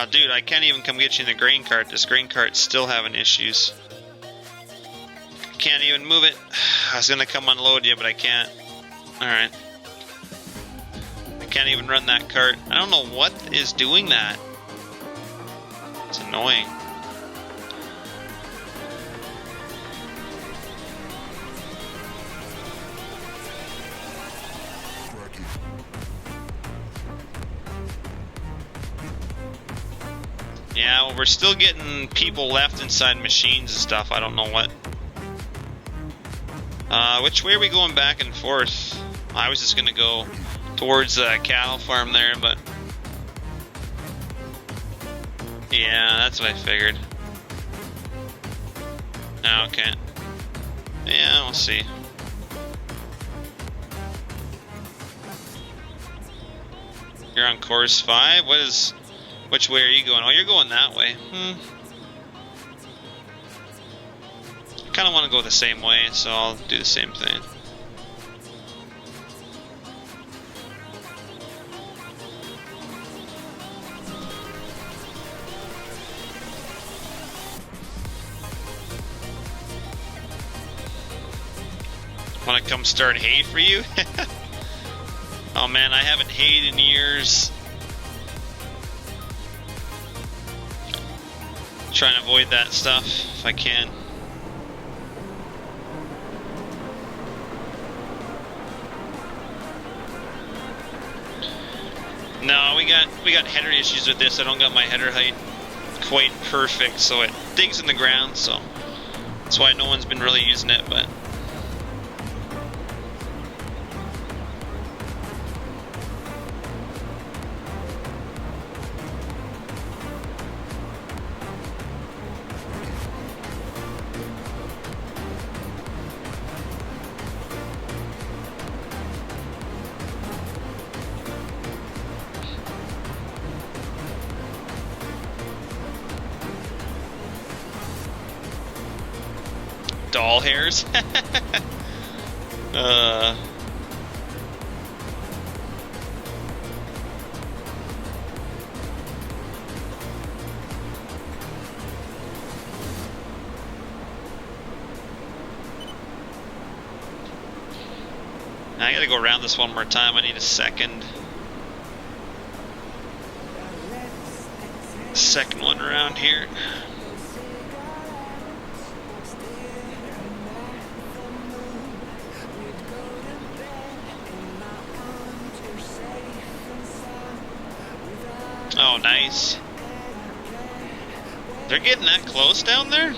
Dude, I can't even come get you in the grain cart. This grain cart's still having issues. Can't even move it. I was gonna come unload you, but I can't. Alright. I can't even run that cart. I don't know what is doing that. It's annoying. Yeah, well, we're still getting people left inside machines and stuff. I don't know what. Which way are we going back and forth? I was just gonna go towards the cattle farm there, but... Yeah, that's what I figured. Okay. Yeah, we'll see. You're on course 5? What is... Which way are you going? Oh, you're going that way. I kind of want to go the same way, so I'll do the same thing. Want to come start hay for you? Oh man, I haven't hayed in years. Trying to avoid that stuff if I can. No, we got header issues with this. I don't got my header height quite perfect, so it digs in the ground, so that's why no one's been really using it, but all hairs. I gotta go around this one more time. I need a second one around here. Oh, nice. They're getting that close down there?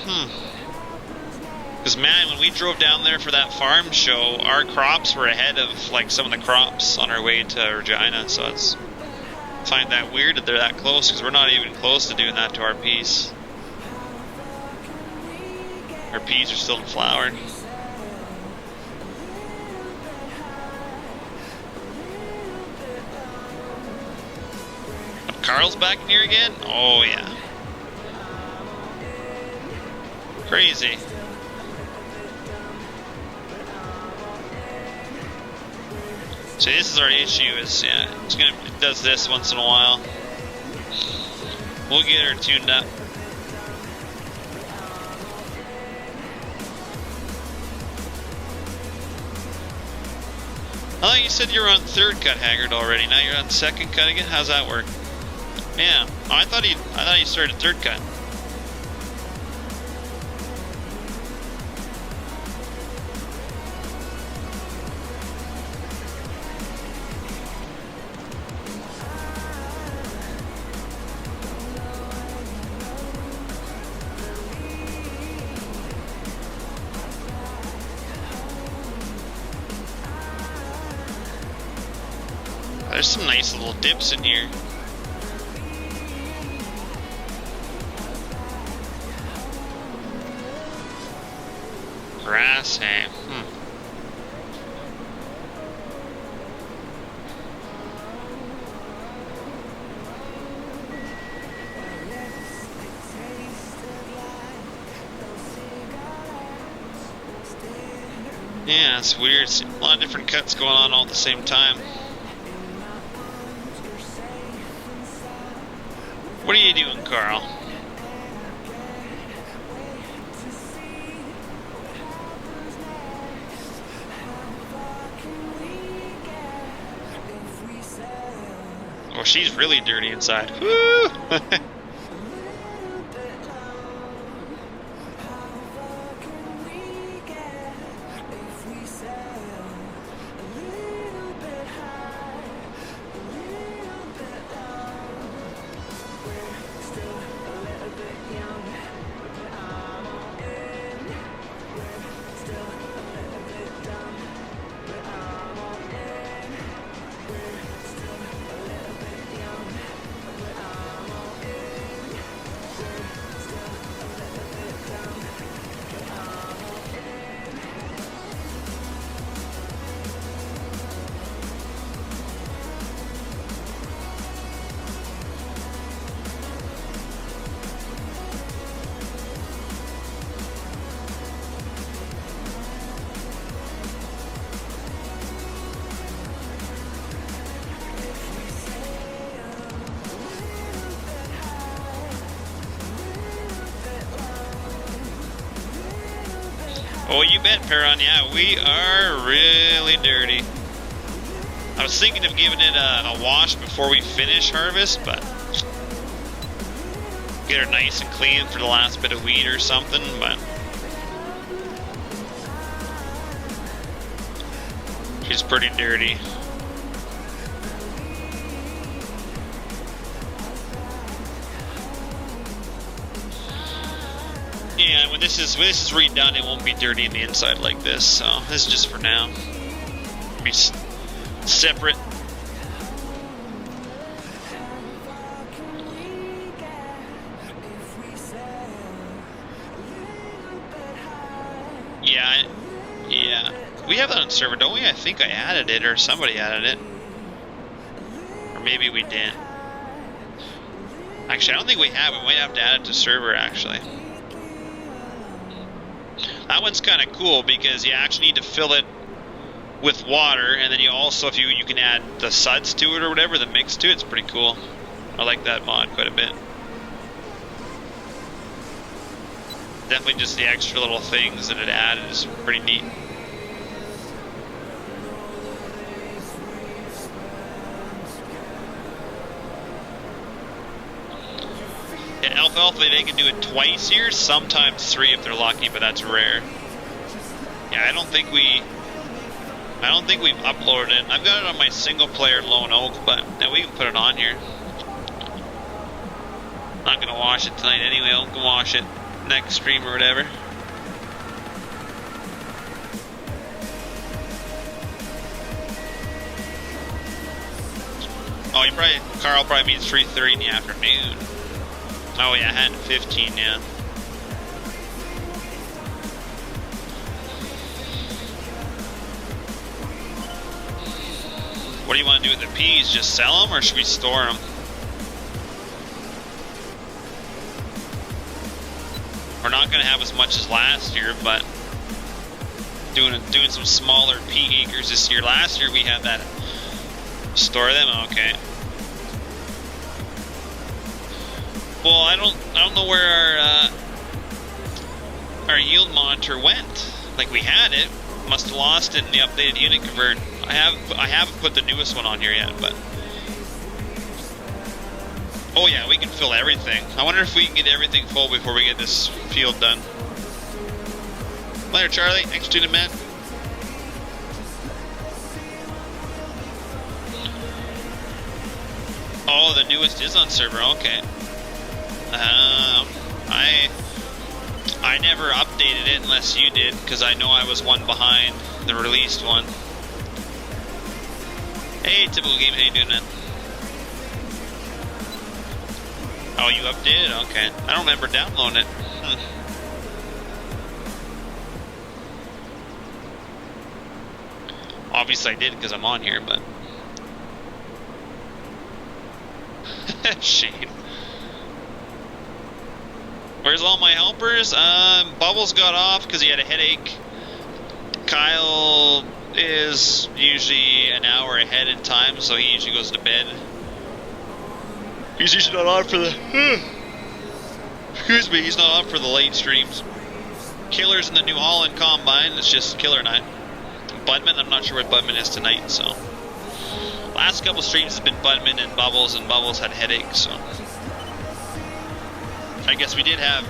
Because, man, when we drove down there for that farm show, our crops were ahead of, like, some of the crops on our way to Regina, so it's... I find that weird that they're that close, because we're not even close to doing that to our peas. Our peas are still flowered. Carl's back in here again? Oh, yeah. Crazy. So this is our issue, is, yeah, it does this once in a while. We'll get her tuned up. I thought you said you were on third cut, Haggard, already. Now you're on second cut again? How's that work? Yeah. Oh, I thought you started third cut. There's some nice little dips in here. Grass, hey. Yeah, it's weird. It's a lot of different cuts going on all at the same time. What are you doing, Carl? Oh, she's really dirty inside. Woo! Oh, you bet, Perron. Yeah, we are really dirty. I was thinking of giving it a wash before we finish harvest, but get her nice and clean for the last bit of wheat or something, but she's pretty dirty. Yeah, when this is redone, it won't be dirty in the inside like this. So this is just for now. Be separate. Yeah. We have that on server, don't we? I think I added it, or somebody added it, or maybe we didn't. Actually, I don't think we have. We might have to add it to server, actually. That one's kind of cool because you actually need to fill it with water, and then you also, if you can add the suds to it or whatever, the mix to it. It's pretty cool. I like that mod quite a bit. Definitely just the extra little things that it added is pretty neat. Yeah, Alpha, they can do it twice here, sometimes 3 if they're lucky, but that's rare. Yeah, I don't think we've uploaded it. I've got it on my single player Lone Oak, but yeah, we can put it on here. Not gonna watch it tonight anyway. I'll go watch it next stream or whatever. Oh, Carl probably means 3:30 in the afternoon. Oh yeah, I had 15, yeah. What do you want to do with the peas? Just sell them, or should we store them? We're not going to have as much as last year, but doing some smaller pea acres this year. Last year we had that. Store them? Okay. Well, I don't know where our yield monitor went. Like, we had it, must have lost it in the updated unit convert. I haven't put the newest one on here yet, but oh yeah, we can fill everything. I wonder if we can get everything full before we get this field done. Later, Charlie. Thanks for tuning in, man. Oh, the newest is on server. Okay. I never updated it unless you did, because I know I was one behind the released one. Hey, Typical Game, how you doing, man? Oh, you updated? Okay. I don't remember downloading it. Obviously I did because I'm on here, but... Shame. Where's all my helpers? Bubbles got off because he had a headache. Kyle is usually an hour ahead in time, so he usually goes to bed. He's usually not on for the... Excuse me, he's not on for the late streams. Killer's in the New Holland Combine, it's just Killer night. Budman, I'm not sure what Budman is tonight, so... Last couple streams has been Budman and Bubbles had headaches, so... I guess we did have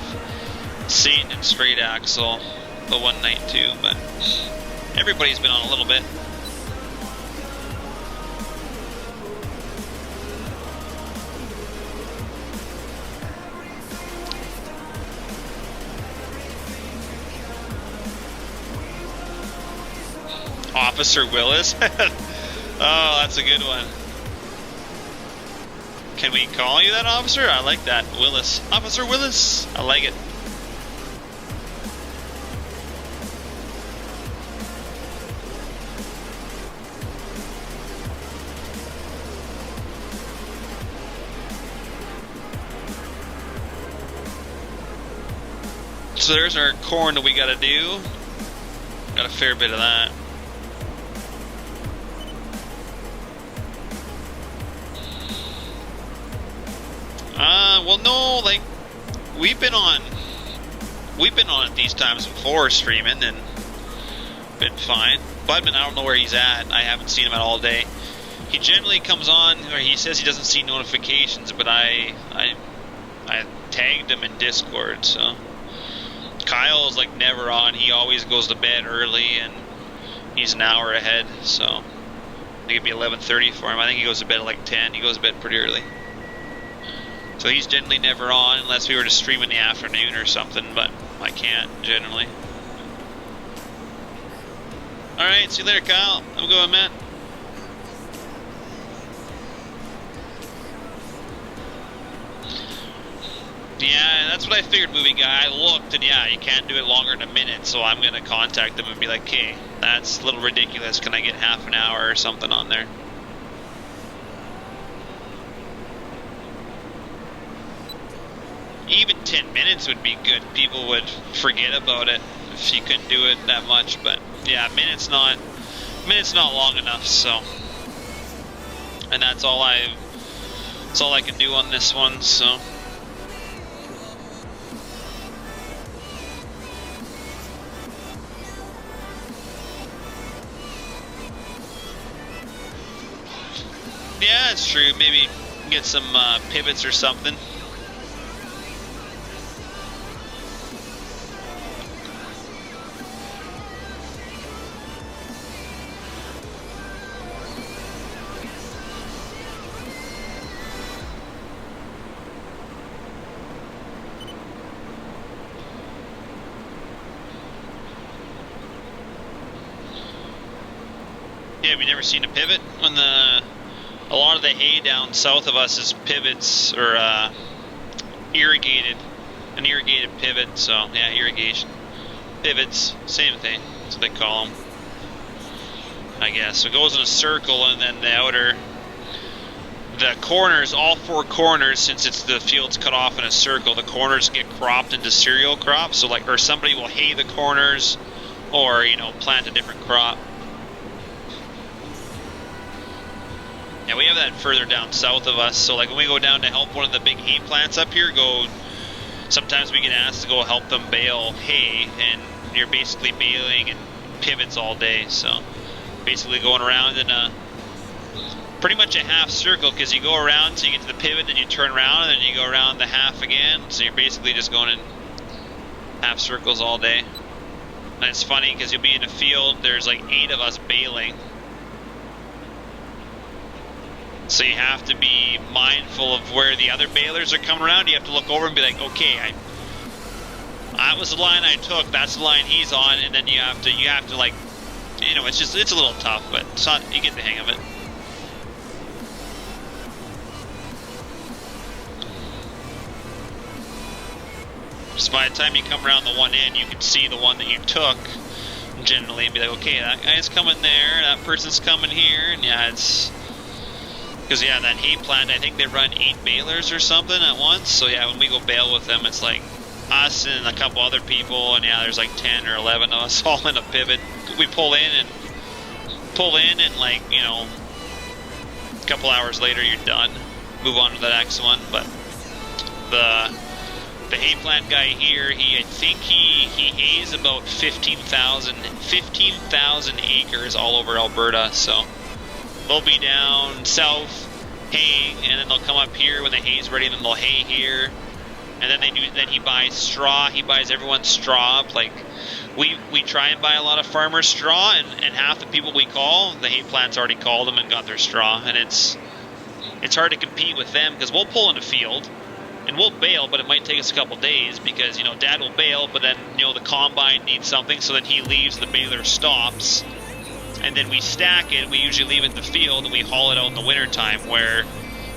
Satan and Straight Axle the one night too, but everybody's been on a little bit. Officer Willis? Oh, that's a good one. Can we call you that, officer? I like that. Willis. Officer Willis. I like it. So there's our corn that we gotta do. Got a fair bit of that. Well, no, like, we've been on it these times before streaming and been fine. Budman, I don't know where he's at. I haven't seen him at all day. He generally comes on, or he says he doesn't see notifications, but I tagged him in Discord, so. Kyle's like never on. He always goes to bed early, and he's an hour ahead, so I think it'd be 11:30 for him. I think he goes to bed at like 10. He goes to bed pretty early. So he's generally never on unless we were to stream in the afternoon or something, but I can't generally. Alright, see you later, Kyle. I'm going, man. Yeah, that's what I figured, movie guy. I looked, and yeah, you can't do it longer than a minute, so I'm going to contact them and be like, hey, that's a little ridiculous. Can I get half an hour or something on there? even 10 minutes would be good. People would forget about it if you couldn't do it that much. But yeah, minutes not long enough. So, and that's all I can do on this one. So. Yeah, it's true. Maybe get some pivots or something. Yeah, we never seen a pivot when a lot of the hay down south of us is pivots or an irrigated pivot. So yeah, irrigation pivots, same thing. That's what they call them, I guess. So it goes in a circle, and then the corners, all four corners, since the field's cut off in a circle, the corners get cropped into cereal crops. So or somebody will hay the corners, or plant a different crop. Yeah, we have that further down south of us. So like when we go down to help one of the big hay plants up here, sometimes we get asked to go help them bale hay, and you're basically baling and pivots all day. So basically going around in pretty much a half circle, because you go around so you get to the pivot, then you turn around, and then you go around the half again. So you're basically just going in half circles all day. And it's funny because you'll be in a field, there's like 8 of us baling. So you have to be mindful of where the other balers are coming around. You have to look over and be like, okay, that was the line I took, that's the line he's on, and then you have to like, it's a little tough, but you get the hang of it. So by the time you come around the one end, you can see the one that you took generally and be like, okay, that guy's coming there, that person's coming here, and yeah, it's... Because yeah, that hay plant, I think they run 8 balers or something at once. So yeah, when we go bale with them, it's like us and a couple other people, and yeah, there's like 10 or 11 of us all in a pivot. We pull in and like, a couple hours later you're done. Move on to the next one. But the hay plant guy here, I think he hays about 15,000 acres all over Alberta. So they'll be down south haying, and then they'll come up here when the hay's ready, and then they'll hay here. And then he buys straw. He buys everyone's straw. Like we try and buy a lot of farmers' straw, and half the people we call, the hay plant's already called them and got their straw. And it's hard to compete with them, because we'll pull in a field and we'll bale, but it might take us a couple days, because Dad will bale, but then the combine needs something, so then he leaves, the baler stops. And then we stack it, we usually leave it in the field, and we haul it out in the wintertime, where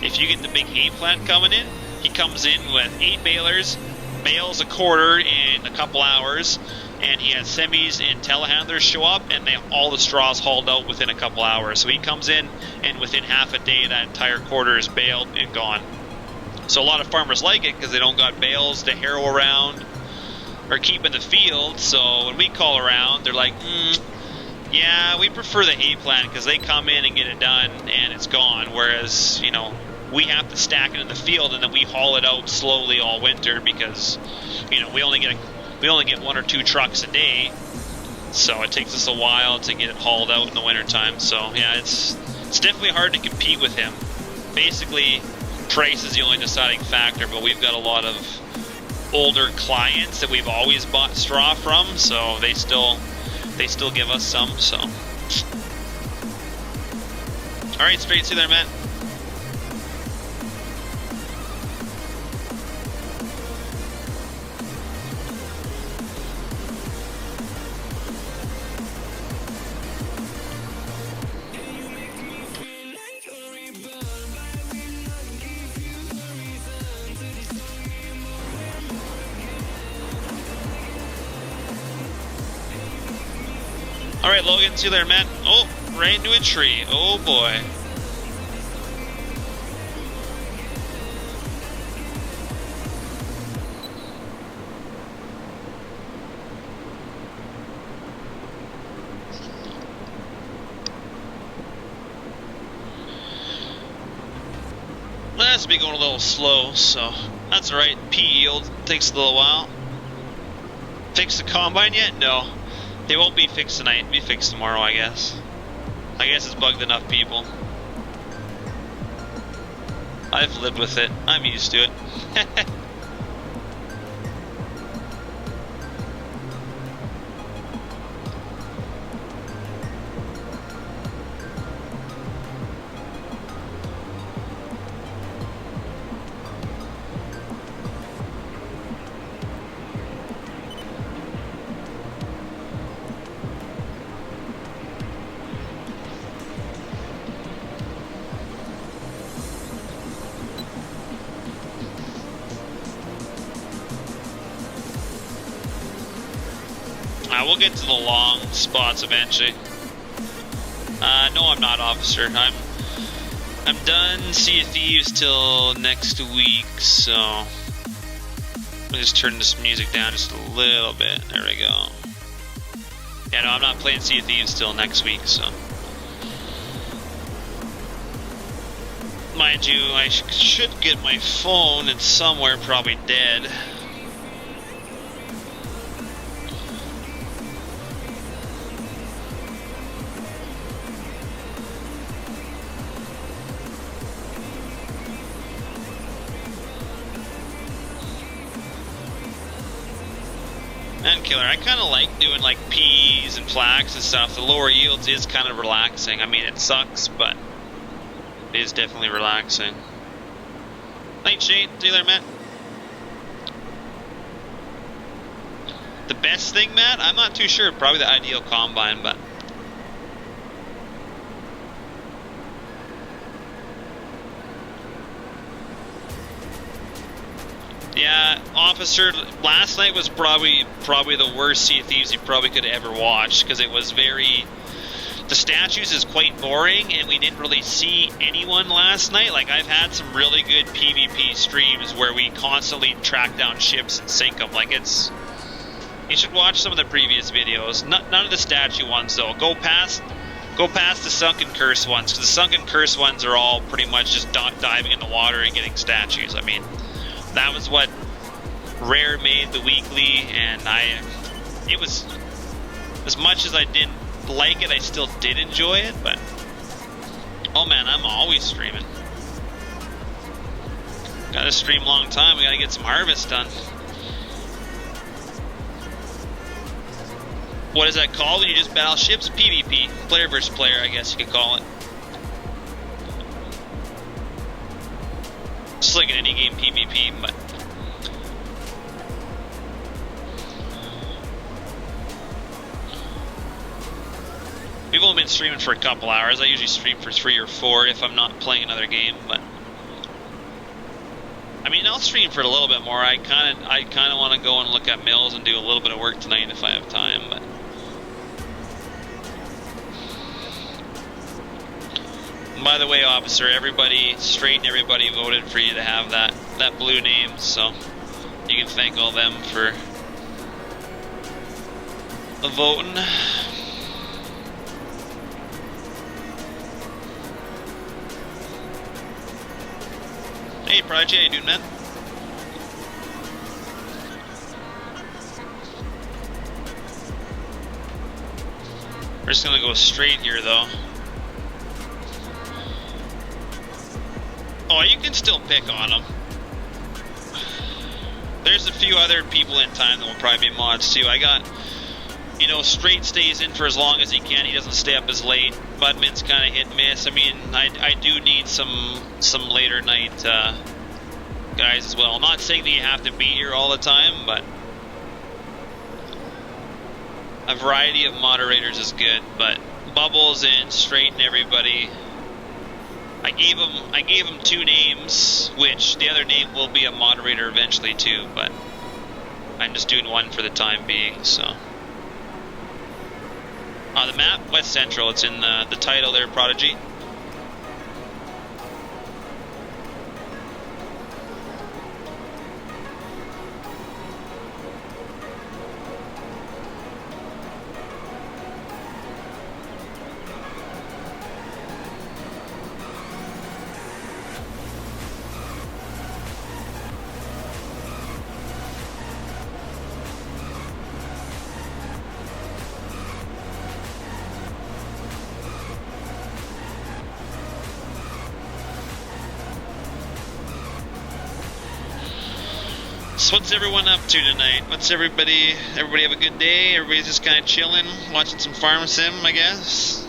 if you get the big hay plant coming in, he comes in with 8 balers, bales a quarter in a couple hours, and he has semis and telehandlers show up, and all the straw's hauled out within a couple hours. So he comes in, and within half a day, that entire quarter is baled and gone. So a lot of farmers like it, because they don't got bales to harrow around or keep in the field. So when we call around, they're like, yeah, we prefer the hay plant, because they come in and get it done and it's gone. Whereas, we have to stack it in the field, and then we haul it out slowly all winter, because, we only get 1 or 2 trucks a day. So it takes us a while to get it hauled out in the wintertime. So yeah, it's definitely hard to compete with him. Basically, price is the only deciding factor, but we've got a lot of older clients that we've always bought straw from, so they still give us some. So alright, straight to there, Matt. Alright, Logan, see you later, man. Oh, right into a tree. Oh boy. has to be going a little slow, so that's alright. P yield takes a little while. Fix the combine yet? No. They won't be fixed tonight. It'll be fixed tomorrow, I guess. I guess it's bugged enough people. I've lived with it. I'm used to it. We'll get to the long spots eventually. No, I'm not, officer. I'm done Sea of Thieves till next week, so I'll just turn this music down just a little bit. There we go. Yeah, no, I'm not playing Sea of Thieves till next week, so. Mind you, I should get my phone. It's somewhere probably dead. And killer, I kind of like doing like P's and flags and stuff. The lower yields is kind of relaxing. I mean, it sucks, but it is definitely relaxing. Night Shane, see you later, Matt. The best thing, Matt? I'm not too sure. Probably the ideal combine, but yeah, officer, last night was probably the worst Sea of Thieves you probably could have ever watched, because it was very, the statues is quite boring, and we didn't really see anyone last night. Like, I've had some really good PvP streams where we constantly track down ships and sink them. Like, it's, you should watch some of the previous videos. None of the statue ones, though. Go past the Sunken Curse ones, because the Sunken Curse ones are all pretty much just diving in the water and getting statues. I mean, that was what Rare made the weekly, and it was, as much as I didn't like it, I still did enjoy it, but oh man, I'm always streaming. Gotta stream a long time, we gotta get some harvest done. What is that called when you just battle ships? PvP, player versus player, I guess you could call it. Just like in any game, PvP, but we've only been streaming for a couple hours. I usually stream for 3 or 4 if I'm not playing another game, but I mean, I'll stream for a little bit more. I kind of want to go and look at mills and do a little bit of work tonight if I have time, but by the way, officer, everybody, Straight and everybody voted for you to have that blue name, so you can thank all them for the voting. Hey, Prodigy, how you doing, man? We're just gonna go straight here, though. Oh, you can still pick on them. There's a few other people in time that will probably be mods too. I got, you know, Straight stays in for as long as he can. He doesn't stay up as late. Budman's kind of hit and miss. I mean, I do need some later night guys as well. I'm not saying that you have to be here all the time, but a variety of moderators is good. But Bubbles and Straight and everybody, I gave him 2 names, which the other name will be a moderator eventually too, but I'm just doing one for the time being, so. The map, West Central, it's in the title there, Prodigy. So what's everyone up to tonight? What's everybody have a good day? Everybody's just kind of chilling, watching some Farm Sim, I guess.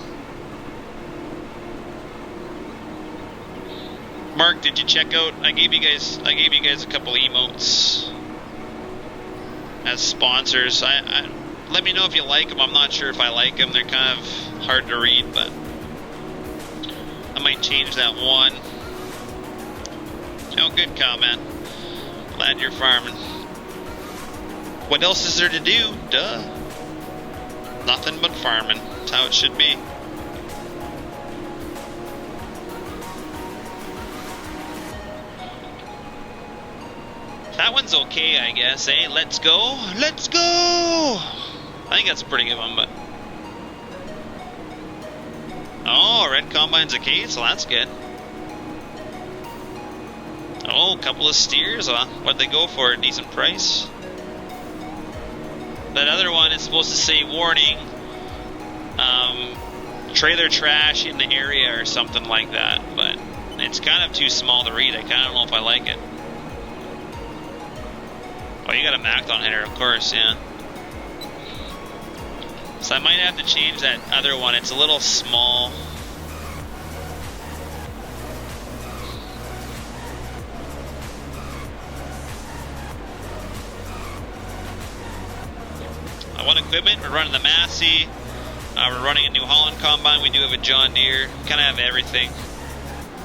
Mark, did you check out? I gave you guys a couple emotes as sponsors. Let me know if you like them. I'm not sure if I like them. They're kind of hard to read, but I might change that one. Oh, good comment. Glad you're farming. What else is there to do? Duh. Nothing but farming. That's how it should be. That one's okay, I guess, eh? Let's go. Let's go! I think that's a pretty good one, but... Oh, red combine's okay, so that's good. Oh, a couple of steers, huh? What'd they go for? A decent price? That other one is supposed to say, warning, trailer trash in the area or something like that, but it's kind of too small to read. I kind of don't know if I like it. Oh, you got a Macdon header, of course, yeah. So I might have to change that other one. It's a little small. I want equipment. We're running the Massey. We're running a New Holland combine. We do have a John Deere. Kind of have everything.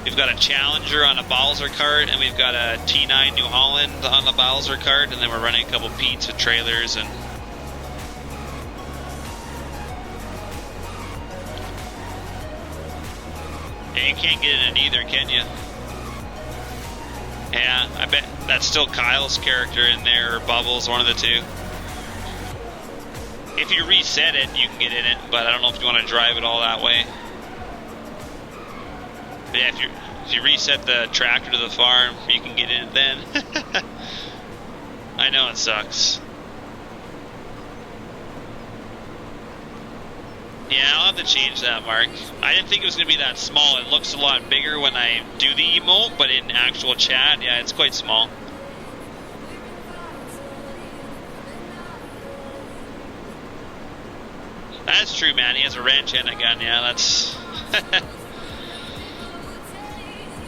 We've got a Challenger on a Balzer cart, and we've got a T9 New Holland on the Balzer cart, and then we're running a couple Pete's with trailers. And yeah, you can't get in it either, can you? Yeah, I bet that's still Kyle's character in there, or Bubbles, one of the two. If you reset it, you can get in it, but I don't know if you want to drive it all that way. But yeah, if you reset the tractor to the farm, you can get in it then. I know it sucks. Yeah, I'll have to change that, Mark. I didn't think it was going to be that small. It looks a lot bigger when I do the emote, but in actual chat, yeah, it's quite small. That's true, man. He has a wrench and a gun. Yeah, that's...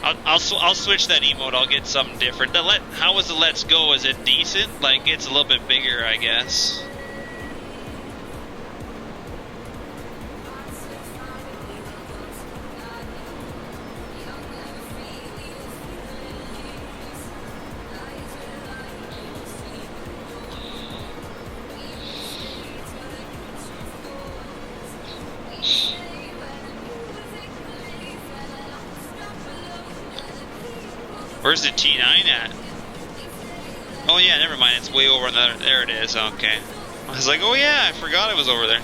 I'll switch that emote. I'll get something different. How was the Let's Go? Is it decent? Like, it's a little bit bigger, I guess. Where's the T9 at? Oh yeah, never mind. It's way over there. There it is. Okay. I was like, oh yeah, I forgot it was over there.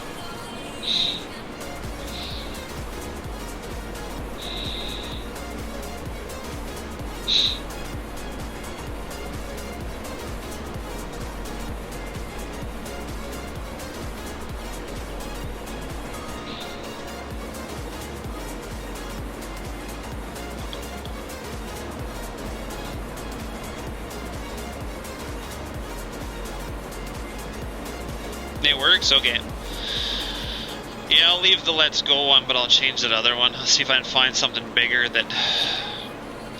It works? Okay. Yeah, I'll leave the Let's Go one, but I'll change that other one. I'll see if I can find something bigger that...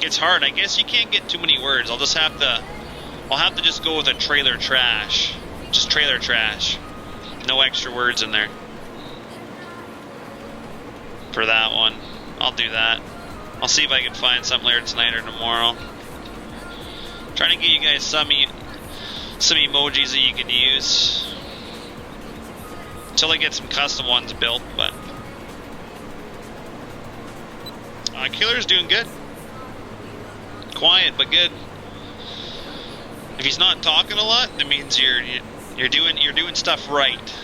It's hard. I guess you can't get too many words. I'll have to just go with a trailer trash. Just trailer trash. No extra words in there. For that one. I'll do that. I'll see if I can find something later tonight or tomorrow. Trying to get you guys some emojis that you can use. Until I get some custom ones built, but Killer's doing good. Quiet but good. If he's not talking a lot, that means you're doing stuff right.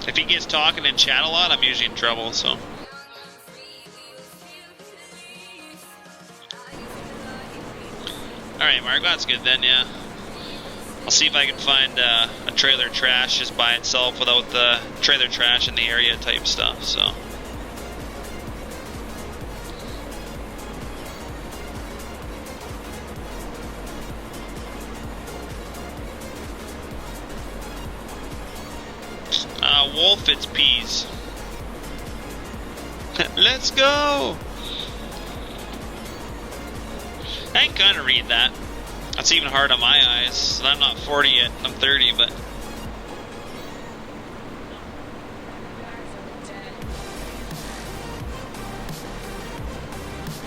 If he gets talking and chat a lot, I'm usually in trouble. So. Alright, Mark, that's good then, yeah. I'll see if I can find a trailer trash just by itself without the trailer trash in the area type stuff, so. wolf, it's peas. Let's go! I can kind of read that. That's even hard on my eyes. And I'm not 40 yet, I'm 30, but...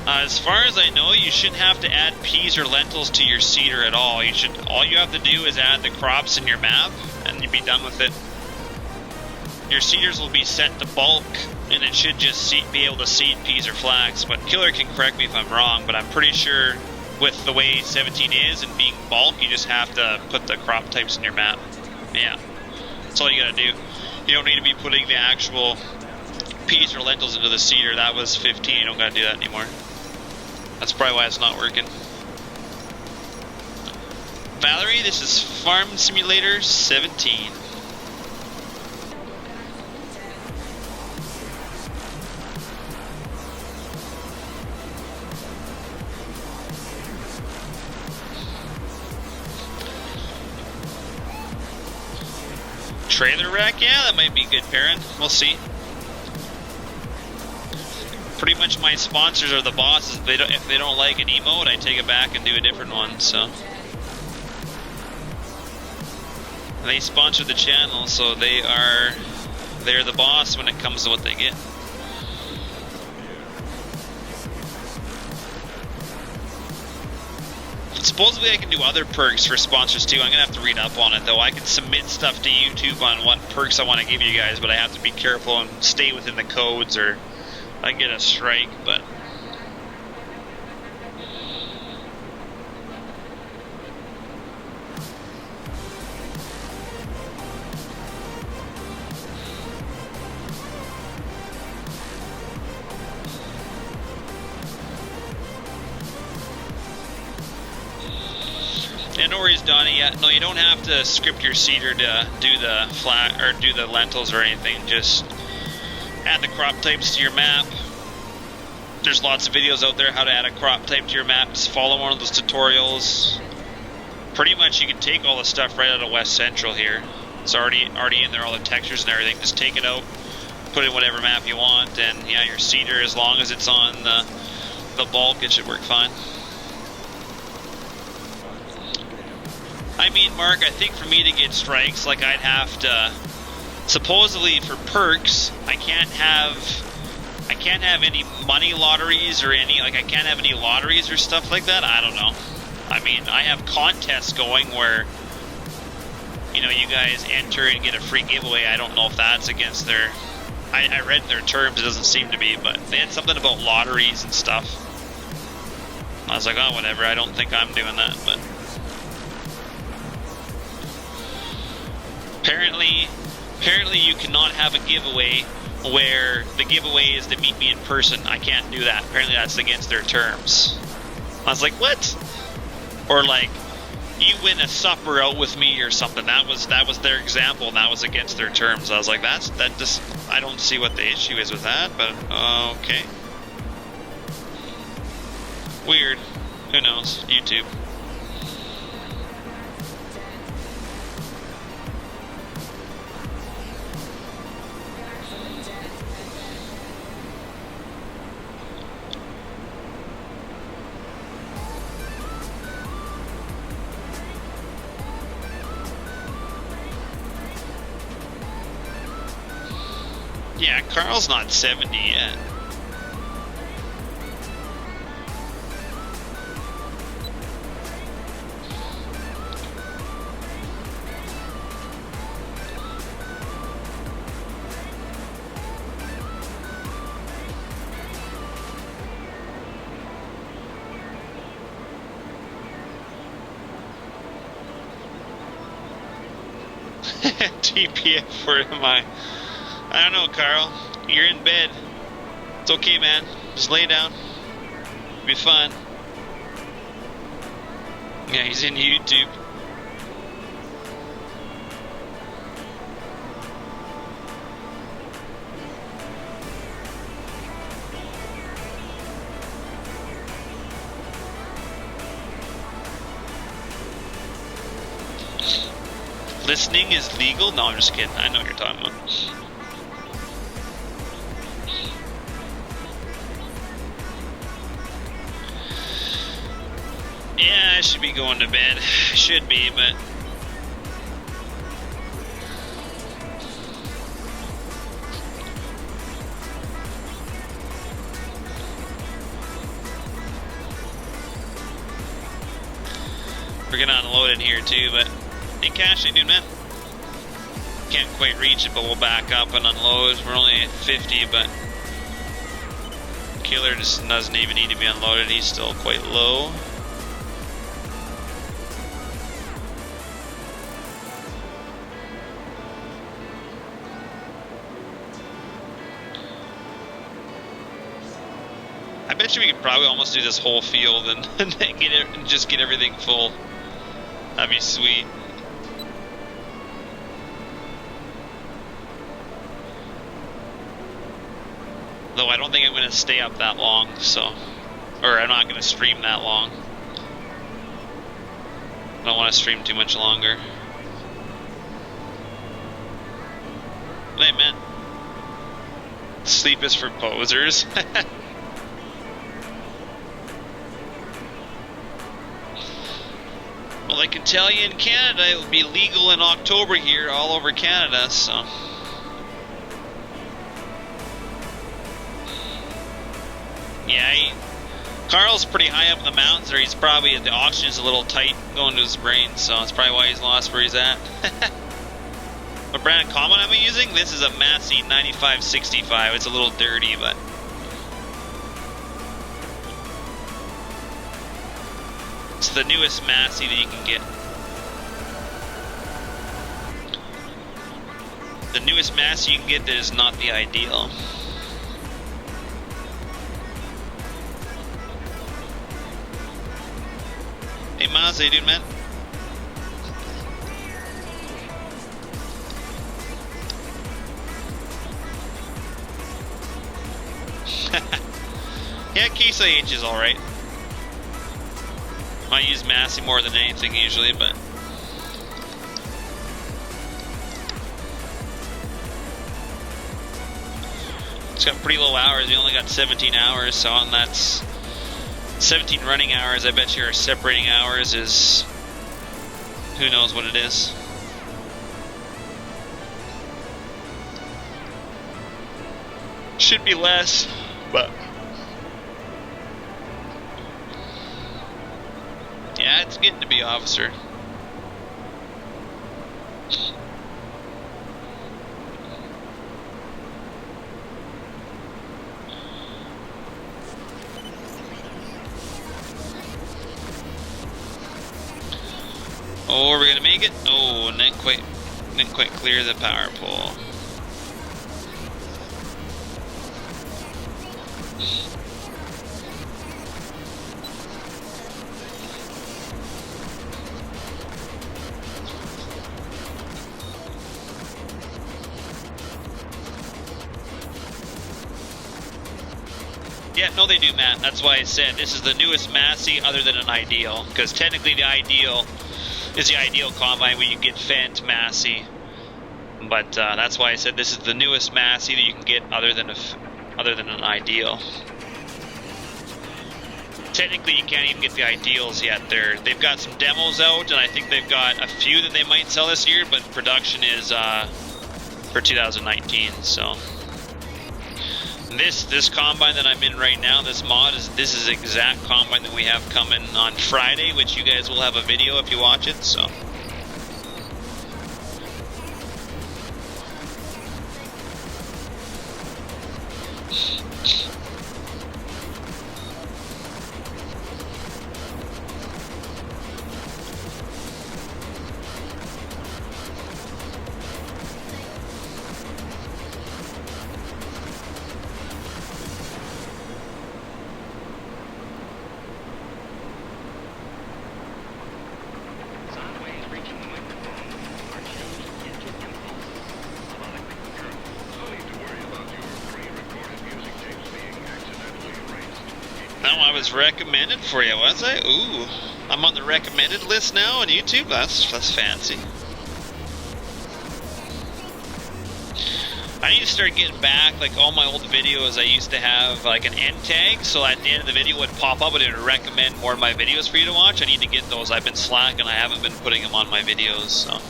as far as I know, you shouldn't have to add peas or lentils to your seeder at all. All you have to do is add the crops in your map, and you'll be done with it. Your seeders will be set to bulk, and it should just be able to seed peas or flax. But Killer can correct me if I'm wrong, but I'm pretty sure with the way 17 is and being bulk, you just have to put the crop types in your map. Yeah, that's all you gotta do. You don't need to be putting the actual peas or lentils into the seeder. That was 15, you don't gotta do that anymore. That's probably why it's not working. Valerie, this is Farm Simulator 17. Trailer rack? Yeah, that might be good, Perrin. We'll see. Pretty much my sponsors are the bosses. If they don't like an emote, I take it back and do a different one, so. They sponsor the channel, so they're the boss when it comes to what they get. Supposedly I can do other perks for sponsors too. I'm gonna have to read up on it though. I can submit stuff to YouTube on what perks I want to give you guys, but I have to be careful and stay within the codes or I get a strike, but... Yeah, no worries, Donnie. Yeah, no, you don't have to script your seeder to do the flat or do the lentils or anything. Just add the crop types to your map. There's lots of videos out there how to add a crop type to your map. Just follow one of those tutorials. Pretty much you can take all the stuff right out of West Central here. It's already in there, all the textures and everything. Just take it out, put in whatever map you want, and yeah, your seeder, as long as it's on the bulk, it should work fine. I mean, Mark, I think for me to get strikes, like I'd have to, supposedly for perks, I can't have any money lotteries or any, like I can't have any lotteries or stuff like that. I don't know. I mean, I have contests going where, you know, you guys enter and get a free giveaway. I don't know if that's against their, I read their terms, it doesn't seem to be, but they had something about lotteries and stuff. I was like, oh, whatever, I don't think I'm doing that, but... Apparently you cannot have a giveaway where the giveaway is to meet me in person. I can't do that. Apparently that's against their terms. I was like, what? Or like, you win a supper out with me or something. That was their example, and that was against their terms. I was like, I don't see what the issue is with that, but okay. Weird. Who knows? YouTube. Yeah, Carl's not 70 yet. TPF for my... I don't know, Carl. You're in bed. It's okay, man. Just lay down. It'll be fun. Yeah, he's in YouTube. Listening is legal? No, I'm just kidding. I know what you're talking about. Yeah, I should be going to bed. I should be, but... we're gonna unload in here too, but... Hey, Cash, how you doing, man? Can't quite reach it, but we'll back up and unload. We're only at 50, but... Killer just doesn't even need to be unloaded. He's still quite low. I bet you we could probably almost do this whole field and then just get everything full. That'd be sweet. Though I don't think I'm going to stay up that long, so... Or I'm not going to stream that long. I don't want to stream too much longer. Hey, man. Sleep is for posers. Well, I can tell you in Canada, it will be legal in October here all over Canada, so... Yeah, Carl's pretty high up in the mountains, or he's probably at the oxygen's a little tight going to his brain, so that's probably why he's lost where he's at. What brand of common am I using? This is a Massey 9565. It's a little dirty, but... It's the newest Massey that you can get. The newest Massey you can get that is not the ideal. Hey Miles, how you doing, man? Yeah, Case IH is alright. I use Massey more than anything usually, but... It's got pretty low hours. We only got 17 hours, so on that's... 17 running hours. I bet your separating hours is... Who knows what it is. Should be less, but... Yeah, it's getting to be officer. Oh, are we gonna make it? Oh, didn't quite clear the power pole. Yeah, no they do, Matt. That's why I said this is the newest Massey other than an ideal. Because technically the ideal is the ideal combine where you get Fent Massey. But that's why I said this is the newest Massey that you can get other than an ideal. Technically you can't even get the ideals yet. They've got some demos out, and I think they've got a few that they might sell this year, but production is for 2019, so... This combine that I'm in right now, this is the exact combine that we have coming on Friday, which you guys will have a video if you watch it, so... I was recommended for you, was I? Ooh, I'm on the recommended list now on YouTube. That's fancy. I need to start getting back, like all my old videos I used to have like an end tag, so at the end of the video would pop up and it would recommend more of my videos for you to watch. I need to get those. I've been slacking, I haven't been putting them on my videos, so.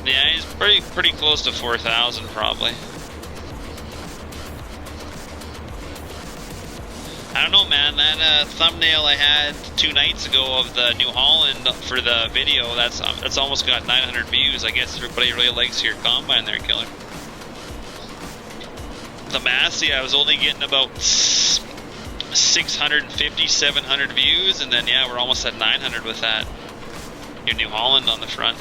Yeah, he's pretty close to 4,000 probably. I don't know, man, that thumbnail I had 2 nights ago of the New Holland for the video, that's almost got 900 views. I guess everybody really likes your combine there, killer. The Massey, I was only getting about 650, 700 views, and then yeah, we're almost at 900 with that. Your New Holland on the front.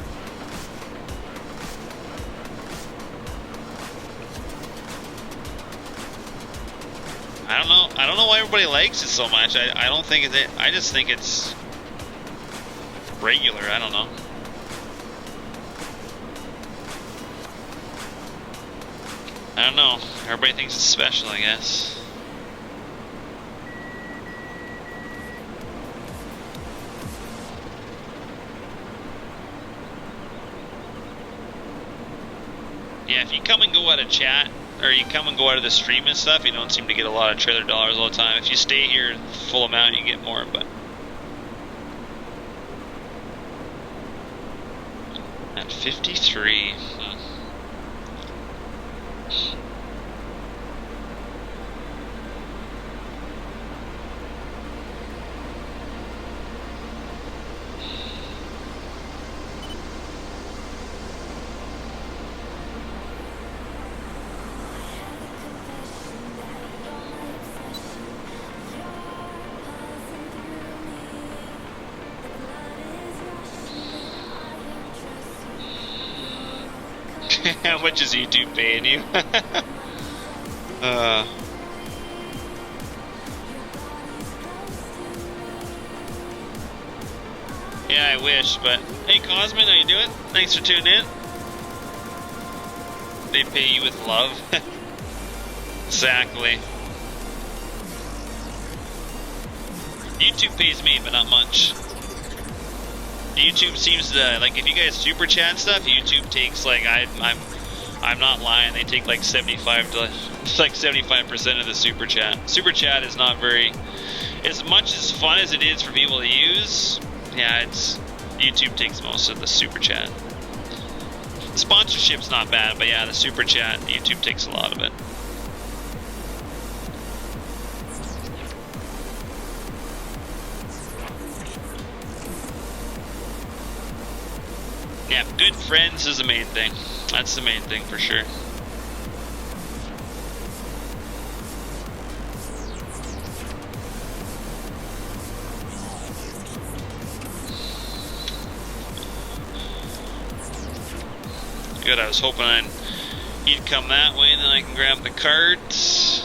I don't know why everybody likes it so much. I don't think it's it. I just think it's regular. I don't know. I don't know. Everybody thinks it's special, I guess. Yeah, if you come and go out of chat, or you come and go out of the stream and stuff, you don't seem to get a lot of trailer dollars all the time. If you stay here full amount, you get more, but... At 53. How much is YouTube paying you? Yeah, I wish, but hey, Cosmin, how you doing? Thanks for tuning in. They pay you with love. Exactly. YouTube pays me, but not much. YouTube seems to, like, if you guys super chat stuff, YouTube takes, like, I'm not lying, they take like 75% of the super chat. Super chat is not very, as much as fun as it is for people to use, yeah, YouTube takes most of the super chat. Sponsorship's not bad, but yeah, the super chat, YouTube takes a lot of it. Yeah, good friends is the main thing. That's the main thing for sure. Good, I was hoping he'd come that way and then I can grab the carts.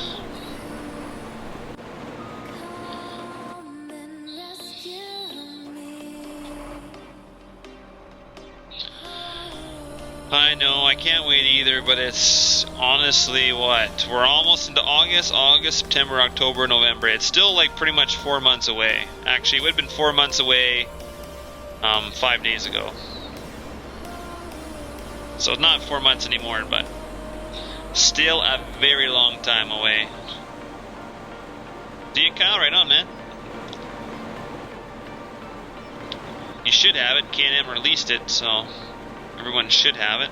I know, I can't wait either, but it's honestly what? We're almost into August, September, October, November. It's still like pretty much 4 months away. Actually, it would have been 4 months away 5 days ago. So it's not 4 months anymore, but still a very long time away. Do you, Kyle? Right on, man. You should have it. K&M released it, so everyone should have it.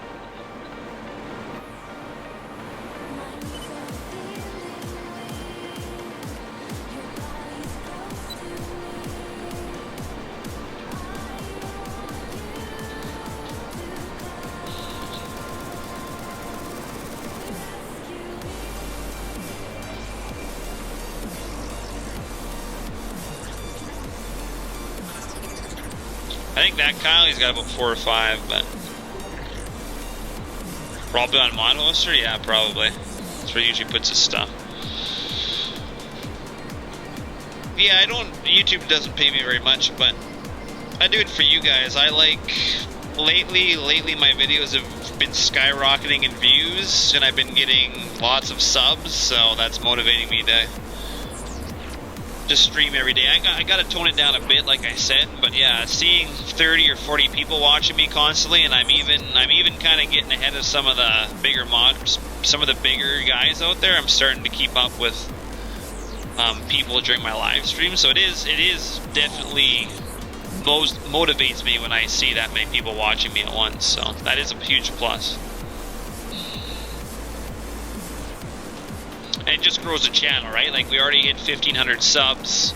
I think that Kyle, he's got about 4 or 5, but probably on Mod Hoster? Yeah, probably. That's where he usually puts his stuff. Yeah, YouTube doesn't pay me very much, but I do it for you guys. I like, lately my videos have been skyrocketing in views, and I've been getting lots of subs, so that's motivating me to just stream every day. I gotta tone it down a bit, like I said, but yeah, seeing 30 or 40 people watching me constantly, and I'm even kind of getting ahead of some of the bigger guys out there. I'm starting to keep up with people during my live stream, so it is definitely motivates me when I see that many people watching me at once. So that is a huge plus. And it just grows the channel, right? Like, we already hit 1,500 subs,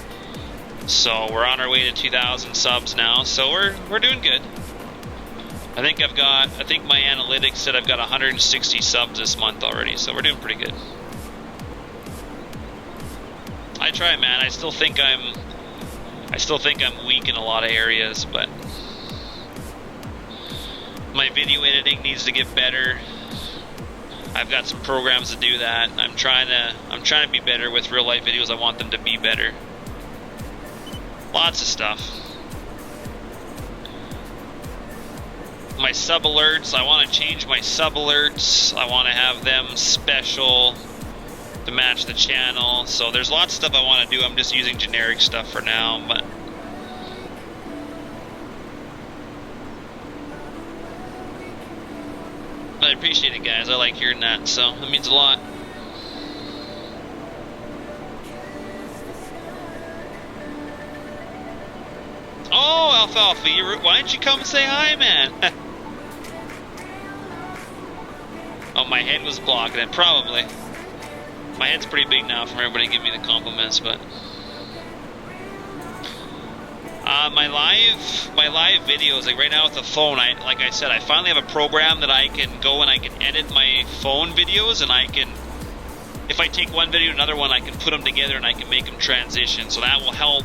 so we're on our way to 2,000 subs now. So we're doing good. I think my analytics said I've got 160 subs this month already, so we're doing pretty good. I try, man. I still think I'm weak in a lot of areas, but my video editing needs to get better. I've got some programs to do that. I'm trying to be better with real life videos. I want them to be better. Lots of stuff. My sub alerts, I want to change my sub alerts. I want to have them special to match the channel. So there's lots of stuff I want to do. I'm just using generic stuff for now, but I appreciate it, guys. I like hearing that, so that means a lot. Oh, Alfalfa, why didn't you come and say hi, man? Oh, my head was blocking it, probably. My head's pretty big now from everybody giving me the compliments, but my live videos, like right now with the phone, like I said, I finally have a program that I can go and I can edit my phone videos, and I can, if I take one video to another one, I can put them together and I can make them transition. So that will help.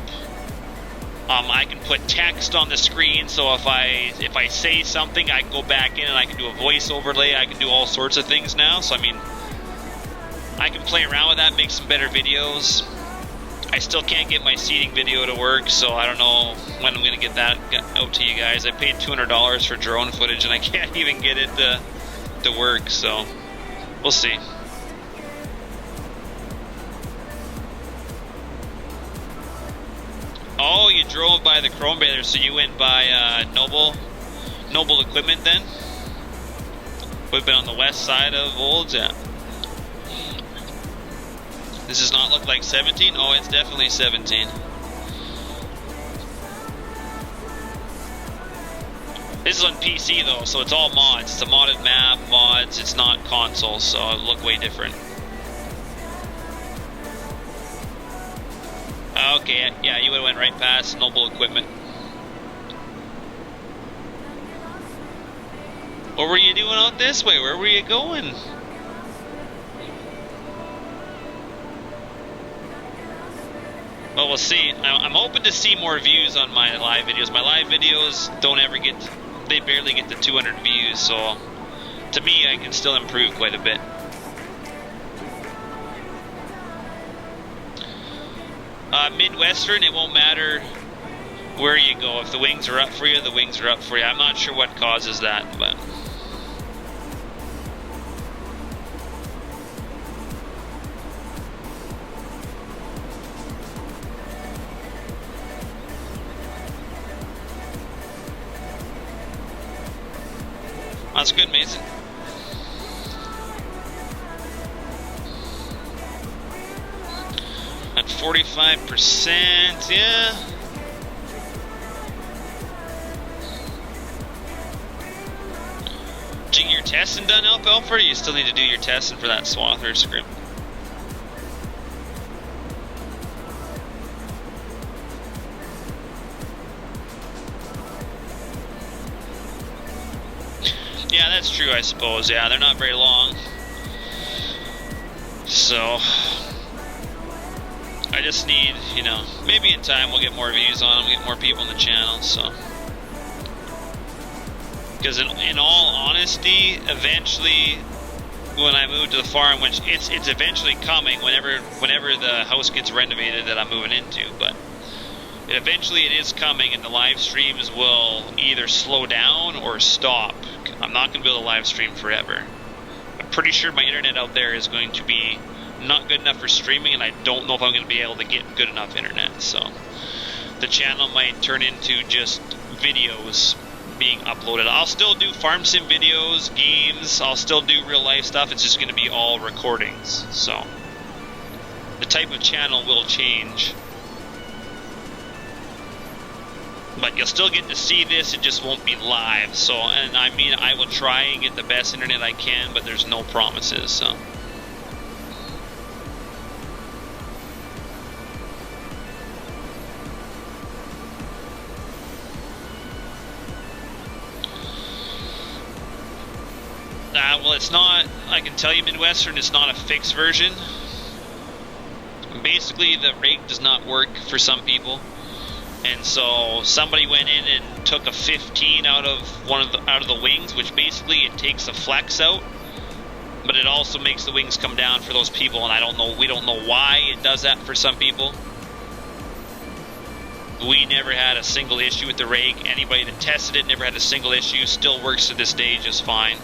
I can put text on the screen, so if I say something, I can go back in and I can do a voice overlay. I can do all sorts of things now. So I mean, I can play around with that, make some better videos. I still can't get my seating video to work, so I don't know when I'm going to get that out to you guys. I paid $200 for drone footage, and I can't even get it to work, so we'll see. Oh, you drove by the Chrome Baler, so you went by Noble Equipment then? We've been on the west side of Olds, yeah. This does not look like 17? Oh, it's definitely 17. This is on PC though, so it's all mods. It's a modded map, mods, it's not console, so it'll look way different. Okay, yeah, you would've went right past Noble Equipment. What were you doing out this way? Where were you going? Well, we'll see. I'm hoping to see more views on my live videos. My live videos they barely get to 200 views, so to me, I can still improve quite a bit. Midwestern, it won't matter where you go. If the wings are up for you, the wings are up for you. I'm not sure what causes that, but that's good, Mason. At 45%, yeah. Did you get your testing done, Alfalfa, or you still need to do your testing for that Swather script? Yeah, that's true, I suppose. Yeah, they're not very long. So I just need, you know, maybe in time we'll get more views on them, get more people on the channel, so. Because in all honesty, eventually, when I move to the farm, which it's eventually coming whenever the house gets renovated that I'm moving into, but eventually it is coming, and the live streams will either slow down or stop. I'm not going to be able to live stream forever. I'm pretty sure my internet out there is going to be not good enough for streaming, and I don't know if I'm going to be able to get good enough internet. So the channel might turn into just videos being uploaded. I'll still do farm sim videos, games, I'll still do real life stuff. It's just going to be all recordings. So the type of channel will change. But you'll still get to see this, it just won't be live. So, and I mean, I will try and get the best internet I can, but there's no promises, so. Well, it's not, I can tell you Midwestern, it's not a fixed version. Basically, the rig does not work for some people. And so somebody went in and took a 15 out of the wings, which basically it takes the flex out, but it also makes the wings come down for those people. And we don't know why it does that for some people. We never had a single issue with the rig. Anybody that tested it never had a single issue. Still works to this day just fine.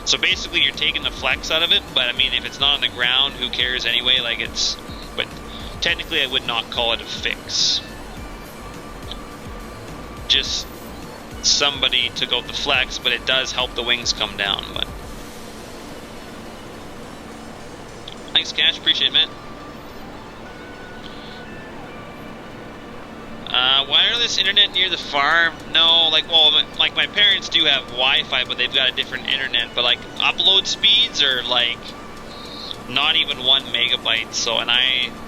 So basically, you're taking the flex out of it. But I mean, if it's not on the ground, who cares anyway? Like it's, but technically, I would not call it a fix. Just somebody took out the flex, but it does help the wings come down. But thanks, Cash. Appreciate it, man. Wireless internet near the farm? No, like, well, like my parents do have Wi-Fi, but they've got a different internet. But like upload speeds are like not even 1 megabyte. So, and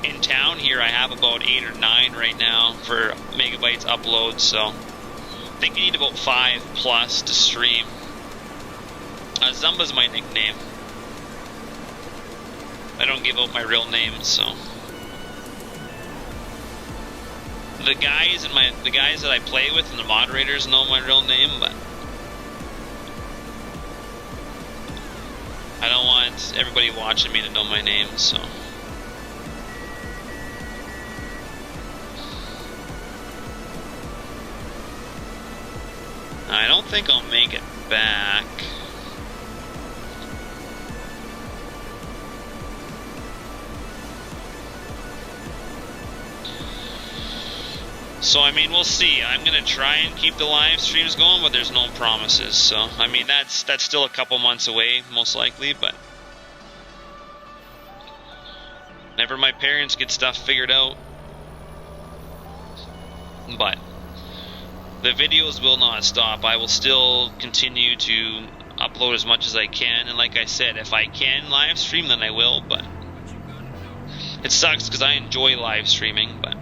in town here, I have about 8 or 9 right now for megabytes upload. So, I think you need about 5 plus to stream. Zumba's my nickname. I don't give out my real name, so. The guys that I play with and the moderators know my real name, but I don't want everybody watching me to know my name, so. I don't think I'll make it back. So, I mean, we'll see. I'm going to try and keep the live streams going, but there's no promises. So, I mean, that's still a couple months away, most likely, but whenever my parents get stuff figured out. But the videos will not stop. I will still continue to upload as much as I can, and like I said, if I can live stream, then I will, but it sucks because I enjoy live streaming, but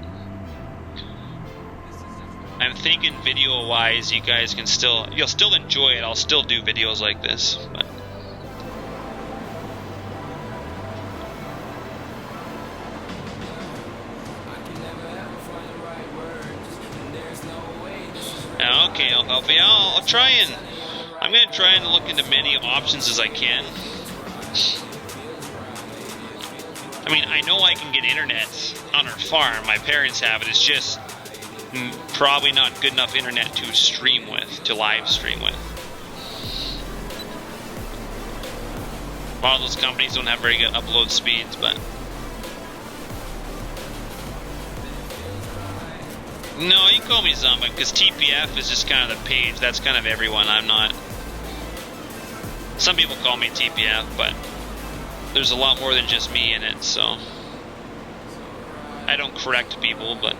I'm thinking video-wise, you guys can you'll still enjoy it. I'll still do videos like this, but okay, I'll help you. I'll try and I'm gonna try and look into many options as I can. I mean, I know I can get internet on our farm. My parents have it. It's just probably not good enough internet to stream with, to live stream with. A lot of those companies don't have very good upload speeds, but no, you can call me Zumba, because TPF is just kind of the page. That's kind of everyone. I'm not. Some people call me TPF, but there's a lot more than just me in it, so I don't correct people, but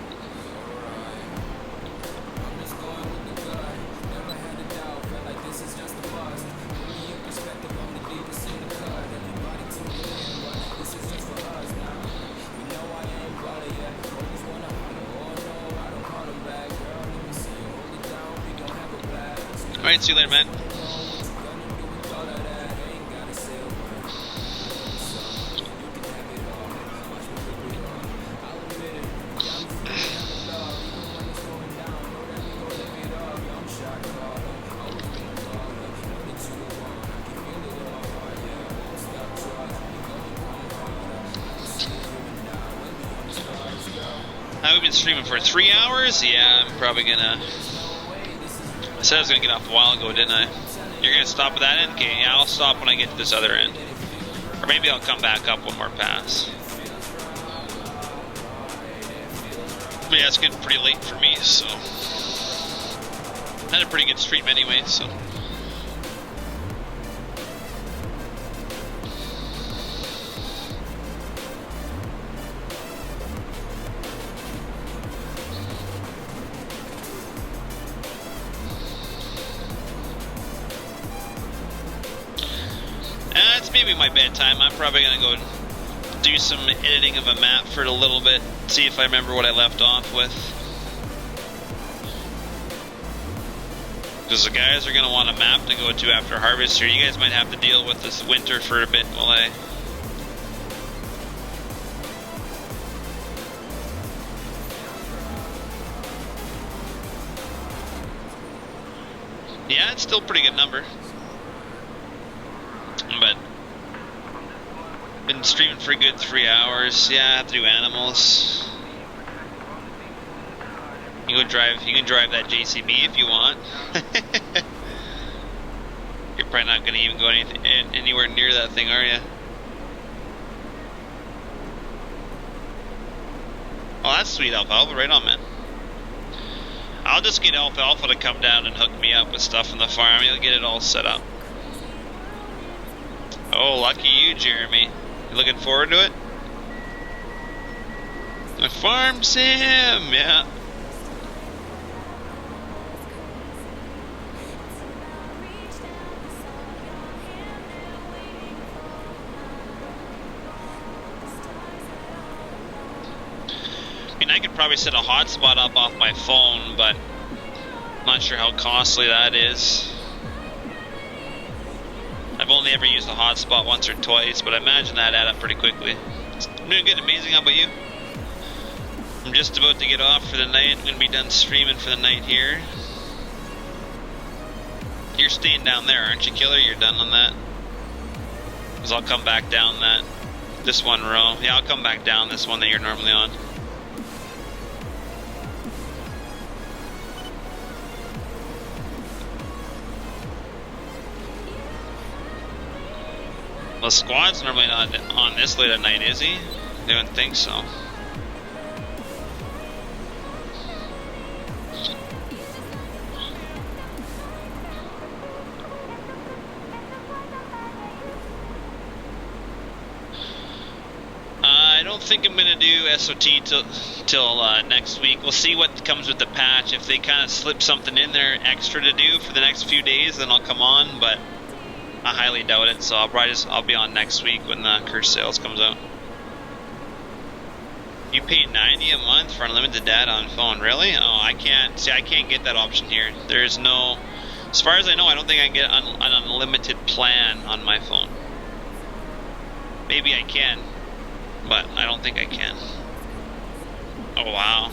alright, see you later, man. We've been streaming for 3 hours? Yeah, I'm probably gonna. I said I was gonna get off a while ago, didn't I? You're gonna stop at that end? Okay, yeah, I'll stop when I get to this other end. Or maybe I'll come back up one more pass. But yeah, it's getting pretty late for me, so... Had a pretty good stream anyway, so... It's maybe my bedtime. I'm probably gonna go do some editing of a map for a little bit, see if I remember what I left off with. Because the guys are gonna want a map to go to after harvest here. You guys might have to deal with this winter for a bit while I... Yeah, it's still a pretty good number. But been streaming for a good 3 hours. Yeah, I have to do animals. You can drive that JCB if you want. You're probably not gonna even go anywhere near that thing, are you? Oh, that's sweet, Alfalfa. Right on, man. I'll just get Alfalfa to come down and hook me up with stuff in the farm. He'll get it all set up. Oh, lucky you, Jeremy. You looking forward to it? A farm sim, yeah. I mean, I could probably set a hotspot up off my phone, but I'm not sure how costly that is. I've only ever used a hotspot once or twice, but I imagine that'd add up pretty quickly. It's doing good, amazing. How about you? I'm just about to get off for the night. I'm going to be done streaming for the night here. You're staying down there, aren't you, Killer? You're done on that? Because I'll come back down this one row. Yeah, I'll come back down this one that you're normally on. Well, Squad's normally not on this late at night, is he? I don't think so. I don't think I'm going to do SOT till next week. We'll see what comes with the patch. If they kind of slip something in there extra to do for the next few days, then I'll come on, but I highly doubt it, so I'll be on next week when the Curse Sales comes out. You pay $90 a month for unlimited data on phone, really? Oh, I can't get that option here. There's no, as far as I know, I don't think I can get an unlimited plan on my phone. Maybe I can, but I don't think I can. Oh wow.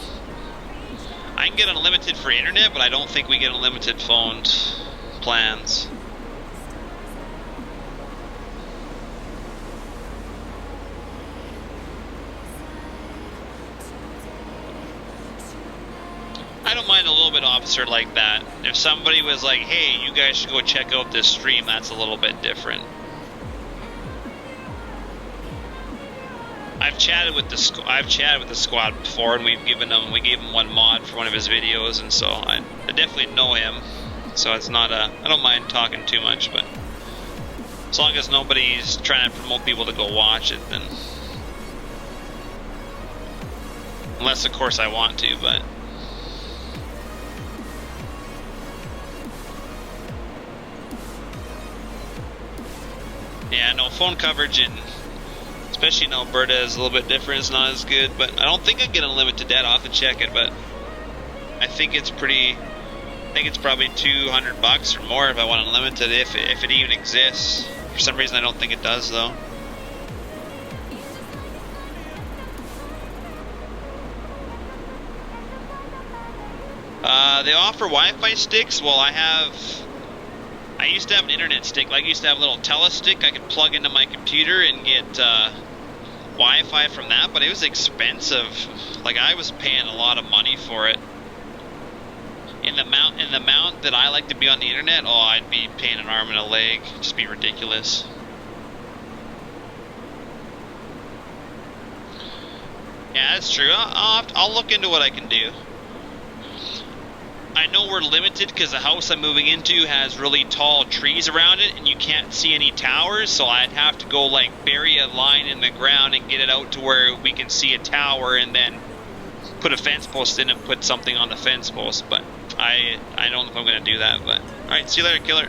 I can get unlimited for internet, but I don't think we get unlimited phone plans. I don't mind a little bit, officer, like that. If somebody was like, hey, you guys should go check out this stream, that's a little bit different. I've chatted with the squad before, and we gave him one mod for one of his videos, and so I definitely know him. So it's not I don't mind talking too much, but as long as nobody's trying to promote people to go watch it, then unless of course I want to, but. Yeah, no, phone coverage especially in Alberta is a little bit different. It's not as good, but I don't think I get unlimited data. I'll have to check it, but I think it's probably $200 or more if I want unlimited, if it even exists. For some reason, I don't think it does, though. They offer Wi-Fi sticks. Well, I used to have an internet stick. Like, I used to have a little telestick I could plug into my computer and get Wi-Fi from that, but it was expensive. Like, I was paying a lot of money for it. In the amount that I like to be on the internet, oh, I'd be paying an arm and a leg. It'd just be ridiculous. Yeah, that's true. I'll look into what I can do. I know we're limited because the house I'm moving into has really tall trees around it and you can't see any towers, so I'd have to go like bury a line in the ground and get it out to where we can see a tower and then put a fence post in and put something on the fence post, but I don't know if I'm going to do that, but alright, see you later, killer.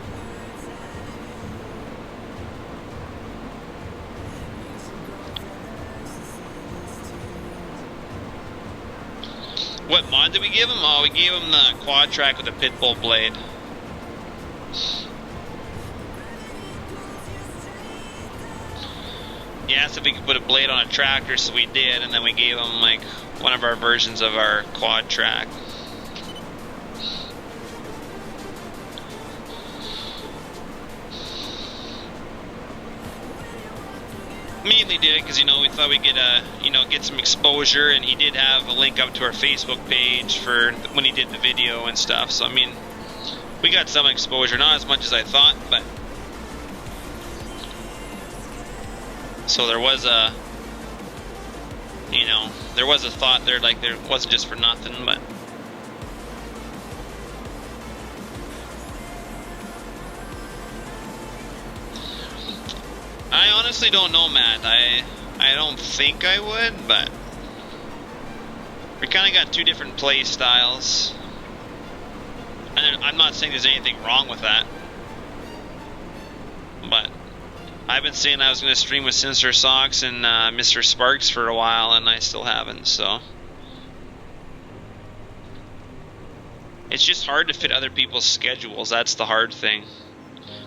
What mod did we give him? Oh, we gave him the quad track with the pit bull blade. He asked if we could put a blade on a tractor, so we did, and then we gave him like one of our versions of our quad track. Mainly did it because, you know, we thought we'd get get some exposure, and he did have a link up to our Facebook page for when he did the video and stuff. So I mean, we got some exposure, not as much as I thought, but so there was a, there was a thought there, like there wasn't just for nothing, but. I honestly don't know, Matt. I don't think I would, but we kind of got two different play styles. And I'm not saying there's anything wrong with that, but I've been saying I was going to stream with Sinister Socks and Mr. Sparks for a while, and I still haven't, so. It's just hard to fit other people's schedules. That's the hard thing.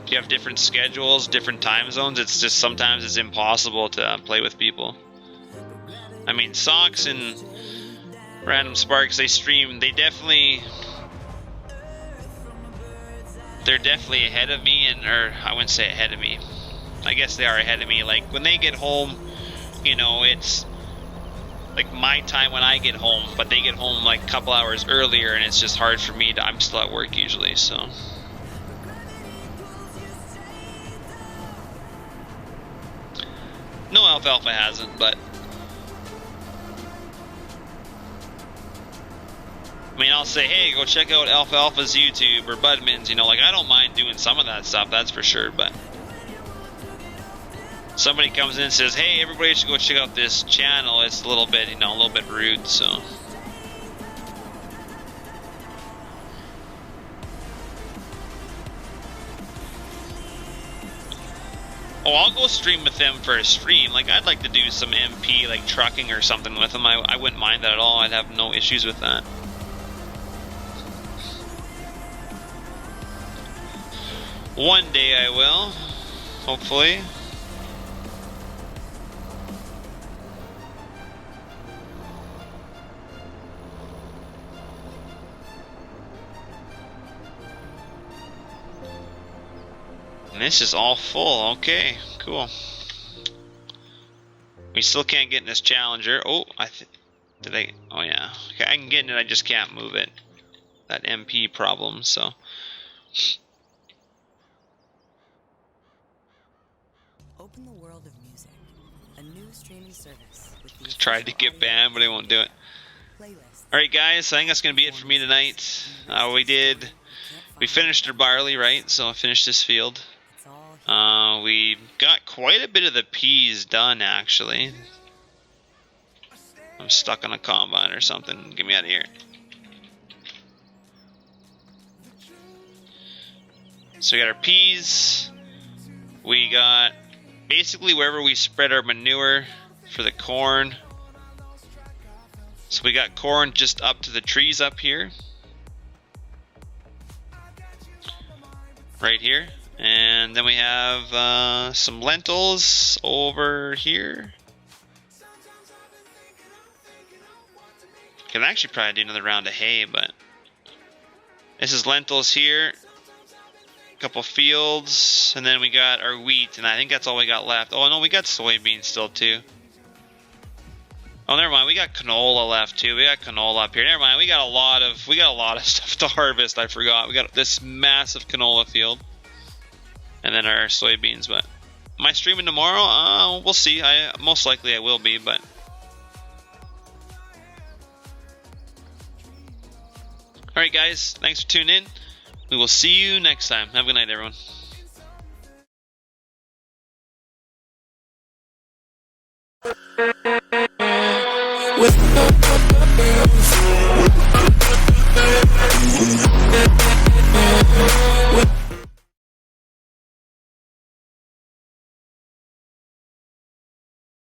If you have different schedules, different time zones, it's just sometimes it's impossible to play with people. I mean, Socks and Random Sparks, they stream, they're definitely ahead of me, or I wouldn't say ahead of me. I guess they are ahead of me. Like when they get home, it's like my time when I get home, but they get home like a couple hours earlier, and it's just hard for me I'm still at work usually, so. No, Alfalfa hasn't, but I mean, I'll say, hey, go check out Alfalfa's YouTube or Budman's, like I don't mind doing some of that stuff, that's for sure, but somebody comes in and says, hey, everybody should go check out this channel, it's a little bit, a little bit rude, so. Oh, I'll go stream with them for a stream. Like, I'd like to do some MP, like, trucking or something with them. I wouldn't mind that at all. I'd have no issues with that. One day I will, hopefully. And this is all full. Okay, cool. We still can't get in this Challenger. Oh, oh yeah. Okay, I can get in it, I just can't move it. That MP problem, so. Open the world of music. A new streaming service with the Tried to get banned, but they won't do it. Alright guys, I think that's going to be it for me tonight. We finished our barley, right? So I finished this field. We got quite a bit of the peas done, actually. I'm stuck on a combine or something. Get me out of here. So we got our peas. We got basically wherever we spread our manure for the corn. So we got corn just up to the trees up here. Right here. And then we have some lentils over here. Can actually probably do another round of hay, but this is lentils here. A couple fields, and then we got our wheat, and I think that's all we got left. Oh no, we got soybeans still too. Oh, never mind. We got canola left too. We got canola up here. Never mind. We got a lot of stuff to harvest. I forgot. We got this massive canola field. And then our soybeans, but am I streaming tomorrow? We'll see. Most likely I will be, but Alright guys, thanks for tuning in. We will see you next time. Have a good night, everyone. With